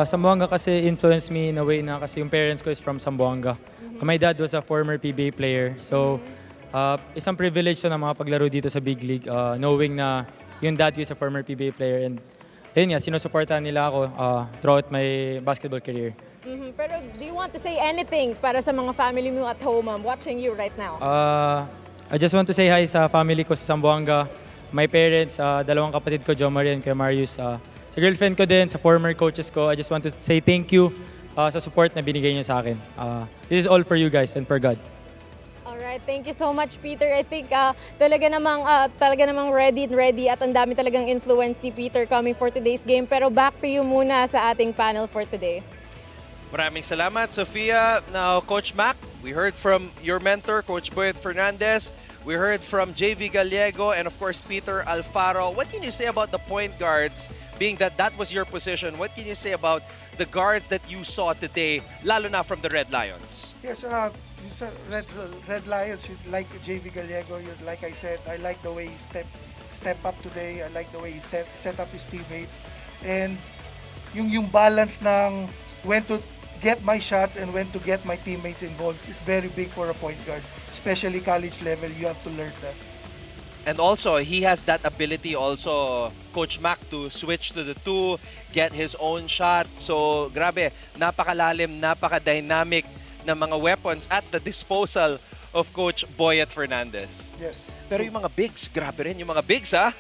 Zamboanga kasi influenced me in a way na kasi yung parents ko is from Zamboanga. My dad was a former PBA player. So, isang privilege to na mga paglaro dito sa Big League, knowing na yung dad ko is a former PBA player. And ayun nga, sinusuportahan nila ako throughout my basketball career. Pero do you want to say anything para sa mga family mo at home watching you right now? I just want to say hi sa family ko sa Zamboanga, my parents, dalawang kapatid ko, Jo Marie and Kuya Marius, sa girlfriend ko din, sa former coaches ko. I just want to say thank you sa support na binigay niyo sa akin. This is all for you guys and for God. Alright, thank you so much, Peter. I think talaga namang ready at ang dami talagang influence si Peter coming for today's game. Pero back to you muna sa ating panel for today. Maraming salamat, Sofia. Now, Coach Mac, we heard from your mentor, Coach Boyet Fernandez. We heard from JV Gallego and, of course, Peter Alfaro. What can you say about the point guards, being that was your position? What can you say about the guards that you saw today, lalo na from the Red Lions? Yes, Red Lions, like JV Gallego, like I said, I like the way he step up today. I like the way he set up his teammates. And yung balance ng when to get my shots and when to get my teammates involved is very big for a point guard. Especially college level, you have to learn that. And also, he has that ability also, Coach Mac, to switch to the two, get his own shot. So, grabe, napakalalim, napaka-dynamic na mga weapons at the disposal of Coach Boyet Fernandez. Yes. Pero yung mga bigs, grabe rin yung mga bigs, ha?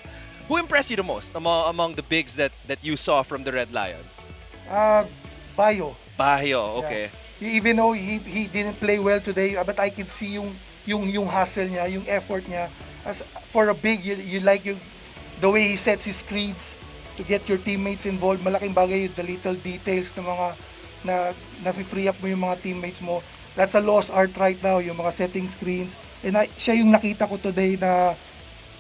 Who impressed you the most among the bigs that you saw from the Red Lions? Bayo. Bayo, okay. Yeah. Even though he didn't play well today, but I can see yung hustle niya, yung effort niya. As for a big, you like the way he sets his screens to get your teammates involved. Malaking bagay yung the little details na mga na-free up mo yung mga teammates mo. That's a lost art right now, yung mga setting screens. And siya yung nakita ko today na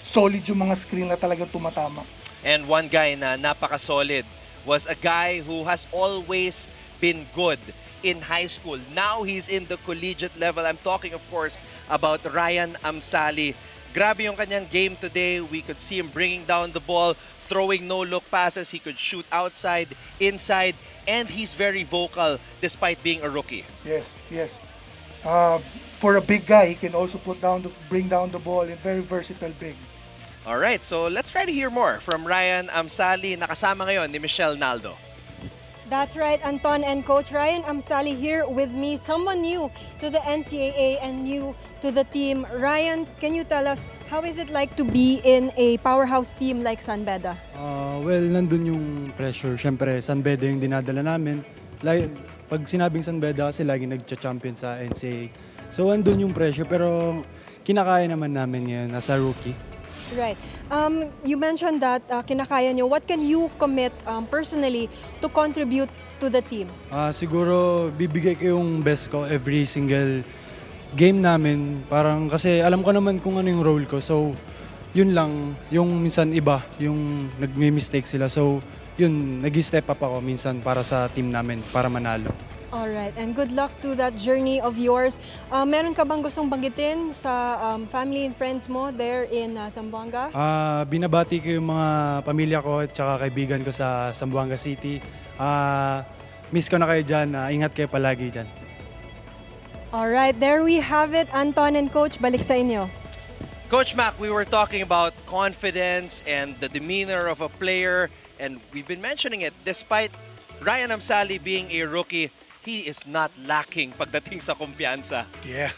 solid yung mga screen na talagang tumatama. And one guy na napaka-solid was a guy who has always been good in high school. Now he's in the collegiate level. I'm talking, of course, about Ryan Amsali. Grabe yung kanyang game today. We could see him bringing down the ball, throwing no-look passes. He could shoot outside, inside, and he's very vocal despite being a rookie. Yes. For a big guy, he can also bring down the ball, and very versatile big. All right, so let's try to hear more from Ryan Amsali, nakasama ngayon ni Michelle Naldo. That's right, Anton and Coach Ryan Amsali here with me, someone new to the NCAA and new to the team. Ryan, can you tell us how is it like to be in a powerhouse team like San Beda? Well, nandun yung pressure. Siyempre, San Beda yung dinadala namin. Pag sinabing San Beda kasi lagi nagcha-champion sa NCAA. So, andun yung pressure pero kinakaya naman namin yan as a rookie. Right. You mentioned that kinakaya nyo. What can you commit personally to contribute to the team? Siguro bibigay ko yung best ko every single game namin. Parang kasi alam ko naman kung ano yung role ko. So, yun lang. Yung minsan iba, yung nagme-mistake sila. So, yun, nag-step up ako minsan para sa team namin, para manalo. Alright, and good luck to that journey of yours. Meron ka bang gustong banggitin sa family and friends mo there in Zamboanga? Binabati ko yung mga pamilya ko at saka kaibigan ko sa Zamboanga City. Miss ko na kayo dyan. Ingat kayo palagi dyan. Alright, there we have it. Anton and Coach, balik sa inyo. Coach Mac, we were talking about confidence and the demeanor of a player, and we've been mentioning it. Despite Ryan Amsali being a rookie, he is not lacking pagdating sa kumpiyansa. Yeah,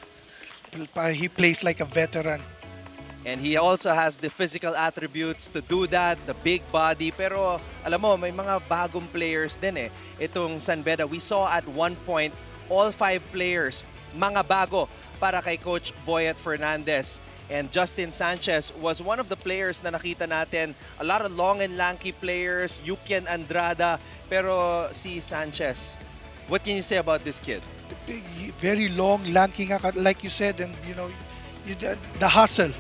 he plays like a veteran. And he also has the physical attributes to do that, the big body. Pero alam mo, may mga bagong players din eh. Itong San Beda, we saw at one point, all 5 players, mga bago para kay Coach Boyet Fernandez. And Justin Sanchez was one of the players na nakita natin. A lot of long and lanky players, Yukian Andrada. Pero si Sanchez, what can you say about this kid? Very long, lanky nga, like you said, and you know, the hustle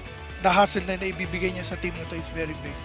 na naibibigay niya sa team na to is very big.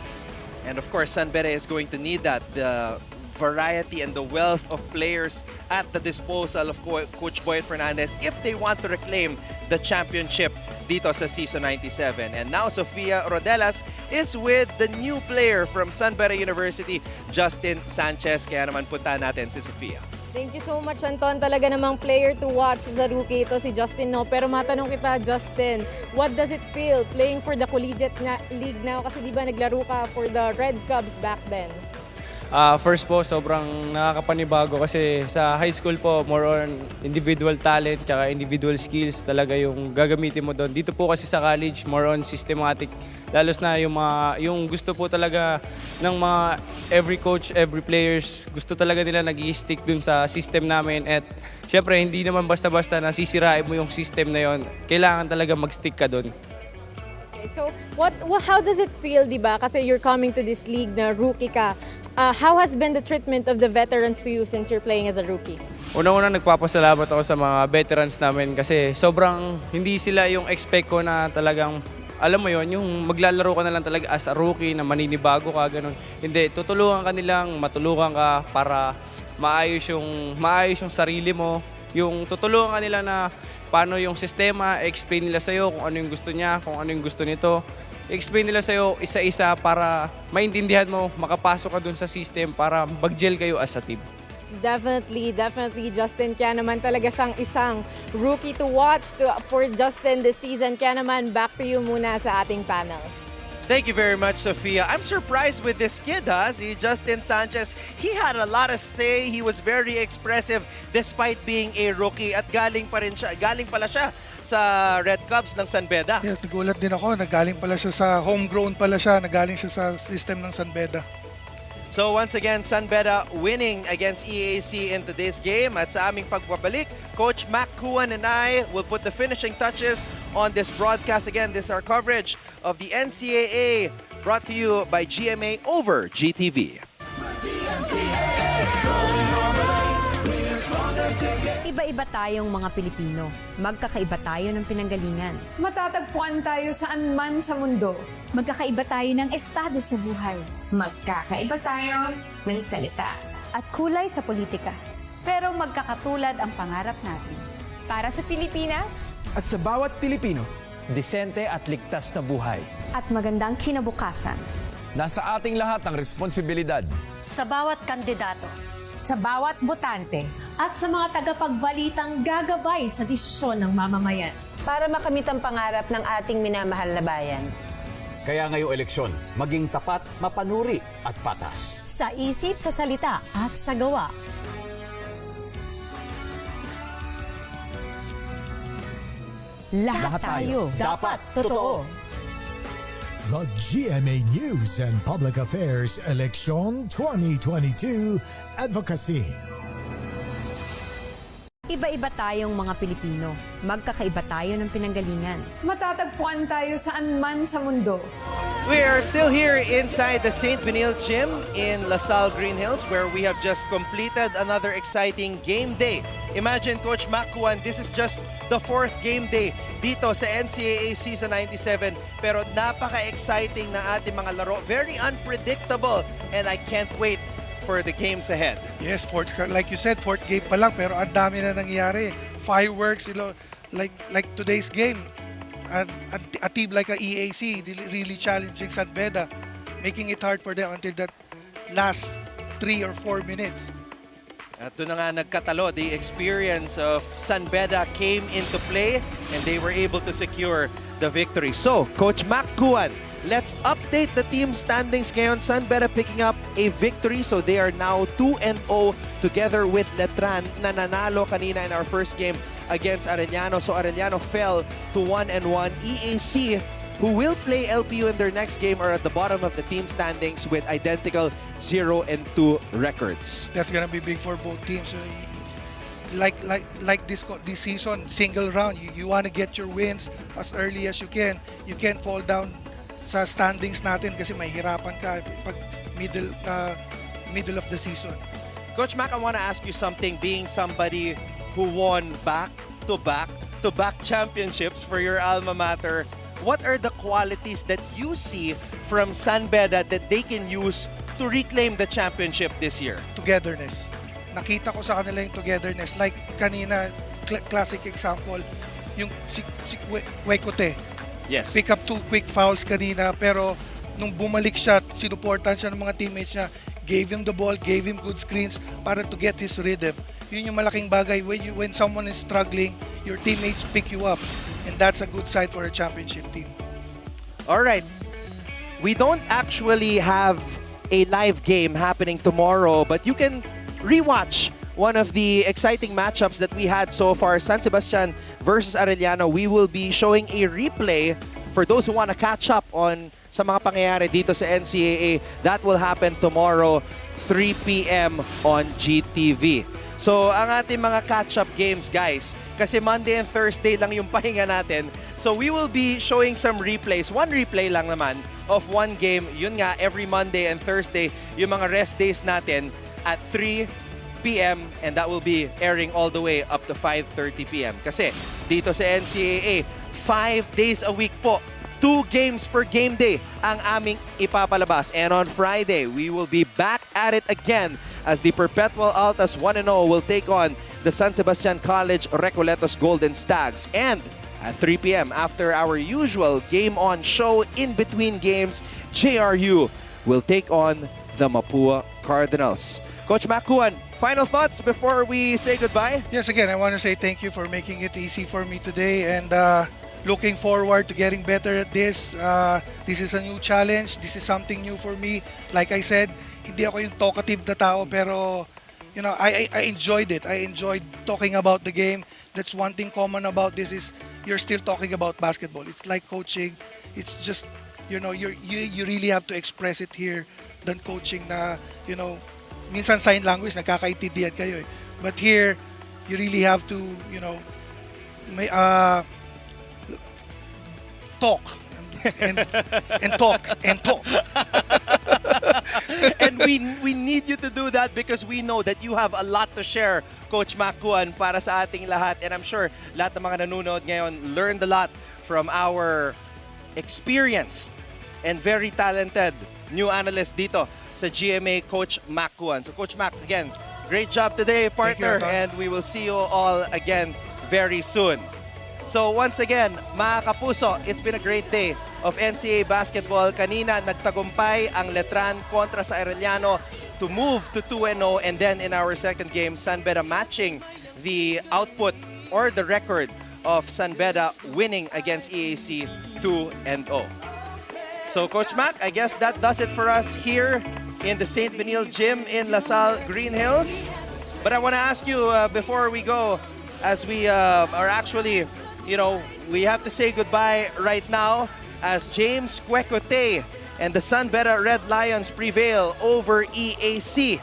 And of course, San Beda is going to need that. The variety and the wealth of players at the disposal of Coach Boyet Fernandez if they want to reclaim the championship dito sa Season 97. And now Sofia Rodelas is with the new player from San Beda University, Justin Sanchez. Kaya naman punta natin si Sofia. Thank you so much, Anton. Talaga namang player to watch sa rookie ito si Justin, no? Pero matanong kita, Justin, what does it feel playing for the collegiate league now? Kasi di ba naglaro ka for the Red Cubs back then? First po, sobrang nakakapanibago kasi sa high school po, more on individual talent tsaka individual skills talaga yung gagamitin mo doon. Dito po kasi sa college, more on systematic. Lalos na yung gusto po talaga ng mga every coach, every players, gusto talaga nila nag-i-stick dun sa system namin. At syempre, hindi naman basta-basta na sisirain mo yung system na yon. Kailangan talaga mag-stick ka dun. So, how does it feel, di ba? Kasi you're coming to this league na rookie ka. How has been the treatment of the veterans to you since you're playing as a rookie? Unang-una nagpapasalamat ako sa mga veterans namin kasi sobrang hindi sila yung expect ko na talagang, alam mo yon, yung maglalaro ka na lang talaga as a rookie na maninibago ka, ganun. Hindi, tutulungan ka nilang, matulungan ka para maayos yung sarili mo. Yung tutulungan ka nila na paano yung sistema, explain nila sa'yo kung ano yung gusto niya, kung ano yung gusto nito. Explain nila sa'yo isa-isa para maintindihan mo, makapasok ka dun sa system para mag-gel kayo as a team. Definitely, Justin. Kaya naman talaga siyang isang rookie to watch for Justin this season. Kaya naman, back to you muna sa ating panel. Thank you very much, Sofia. I'm surprised with this kid, si Justin Sanchez. He had a lot of say. He was very expressive despite being a rookie. At galing pala siya sa Red Cubs ng San Beda. Yeah, nagulat din ako. Nagaling pala siya sa homegrown pala siya. Nagaling siya sa system ng San Beda. So once again, San Beda winning against EAC in today's game. At sa aming pagbabalik, Coach Mac Kuan and I will put the finishing touches on this broadcast. Again, this is our coverage of the NCAA brought to you by GMA over GTV. Iba-iba tayong mga Pilipino. Magkakaiba tayo ng pinanggalingan. Matatagpuan tayo saan man sa mundo. Magkakaiba tayo ng estado sa buhay. Magkakaiba tayo ng salita. At kulay sa politika. Pero magkakatulad ang pangarap natin. Para sa Pilipinas. At sa bawat Pilipino, disente at ligtas na buhay. At magandang kinabukasan. Nasa ating lahat ang responsibilidad. Sa bawat kandidato. Sa bawat botante. At sa mga tagapagbalitang gagabay sa desisyon ng mamamayan. Para makamit ang pangarap ng ating minamahal na bayan. Kaya ngayong eleksyon, maging tapat, mapanuri at patas. Sa isip, sa salita at sa gawa. Lahat tayo dapat totoo. The GMA News and Public Affairs Election 2022 Advocacy. Iba-iba tayong mga Pilipino. Magkakaiba tayo ng pinanggalingan. Matatagpuan tayo saan man sa mundo. We are still here inside the St. Benil Gym in LaSalle Green Hills where we have just completed another exciting game day. Imagine, Coach Makuan, this is just the 4th game day dito sa NCAA Season 97. Pero napaka-exciting na ating mga laro. Very unpredictable and I can't wait for the games ahead. Yes, like you said, 4th game pa lang pero ang dami na nangyari. Fireworks, like today's game. A team like a EAC really challenging San Beda, making it hard for them until that last 3 or 4 minutes. At doon na nga nagkatalo. The experience of San Beda came into play and they were able to secure the victory. So, Coach Mac Kuan, let's update the team standings ngayon. San Beda picking up a victory. So they are now 2-0 together with Letran na nanalo kanina in our first game against Arellano. So Arellano fell to 1-1. EAC, who will play LPU in their next game, are at the bottom of the team standings with identical 0-2 records. That's gonna be big for both teams. Like this season, single round. You want to get your wins as early as you can. You can't fall down sa standings natin kasi mahirapan ka pag middle of the season. Coach Mac, I want to ask you something. Being somebody who won back-to-back championships for your alma mater, what are the qualities that you see from San Beda that they can use to reclaim the championship this year? Togetherness. Nakita ko sa kanila yung togetherness. Like kanina, classic example, yung si Wekote. Yes. Pick up 2 quick fouls kanina pero nung bumalik siya, sinuportahan siya ng mga teammates niya, gave him the ball, gave him good screens para to get his rhythm. Yun yung malaking bagay. When someone is struggling, your teammates pick you up. And that's a good sign for a championship team. All right. We don't actually have a live game happening tomorrow, but you can rewatch one of the exciting matchups that we had so far, San Sebastian versus Arellano. We will be showing a replay for those who want to catch up on sa mga pangyayari dito sa NCAA. That will happen tomorrow, 3 p.m. on GTV. So, ang ating mga catch-up games, guys, kasi Monday and Thursday lang yung pahinga natin. So, we will be showing some replays. One replay lang naman of one game. Yun nga, every Monday and Thursday, yung mga rest days natin at 3 p.m. and that will be airing all the way up to 5:30 p.m. Kasi dito sa NCAA, 5 days a week po, 2 games per game day ang aming ipapalabas. And on Friday, we will be back at it again as the Perpetual Altas 1-0 will take on the San Sebastian College Recoletos Golden Stags. And at 3 p.m. after our usual game-on show in between games, JRU will take on the Mapua Cardinals. Coach Makuan, final thoughts before we say goodbye? Yes, again, I want to say thank you for making it easy for me today and looking forward to getting better at this. This is a new challenge. This is something new for me. Like I said, hindi ako yung talkative na tao pero you know, I enjoyed it. I enjoyed talking about the game. That's one thing common about this is you're still talking about basketball. It's like coaching. It's just, you know, you really have to express it here than coaching na, you know, minsan sign language, nagkakaintindihan kayo eh. But here, you really have to, you know, may, talk and talk and talk. And we need you to do that because we know that you have a lot to share, Coach Makuan, para sa ating lahat. And I'm sure lahat ng mga nanonood ngayon learned a lot from our experienced and very talented new analyst dito sa GMA, Coach Makuan. So Coach Mac, again, great job today, partner, and we will see you all again very soon. So once again, mga kapuso, it's been a great day of NCAA basketball. Kanina, nagtagumpay ang Letran kontra sa Arellano to move to 2-0, and then in our second game, San Beda matching the output or the record of San Beda winning against EAC 2-0. So Coach Mac, I guess that does it for us here in the St. Benil Gym in LaSalle Green Hills. But I want to ask you before we go, as we are actually we have to say goodbye right now as James Quecote and the Sun Beda Red Lions prevail over EAC.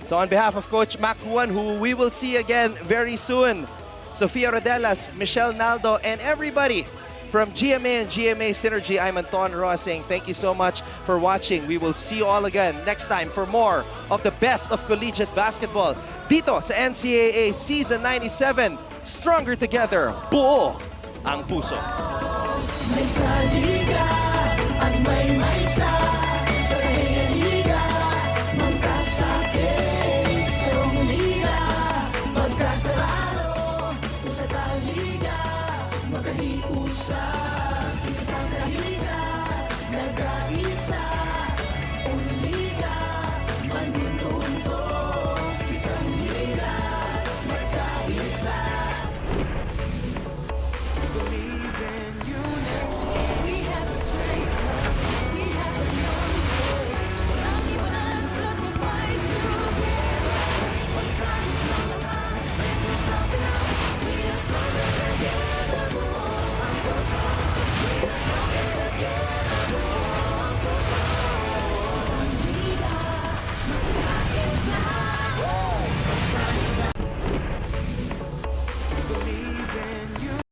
So on behalf of Coach Mac Juan, who we will see again very soon, Sofia Rodelas, Michelle Naldo, and everybody from GMA and GMA Synergy, I'm Anton Roa saying thank you so much for watching. We will see you all again next time for more of the best of collegiate basketball dito sa NCAA Season 97. Stronger together, buo ang puso. May saliga at may sa liga, magkasakit sa liga, magkasarado sa liga, magkahiusap sa liga, nag-aisa.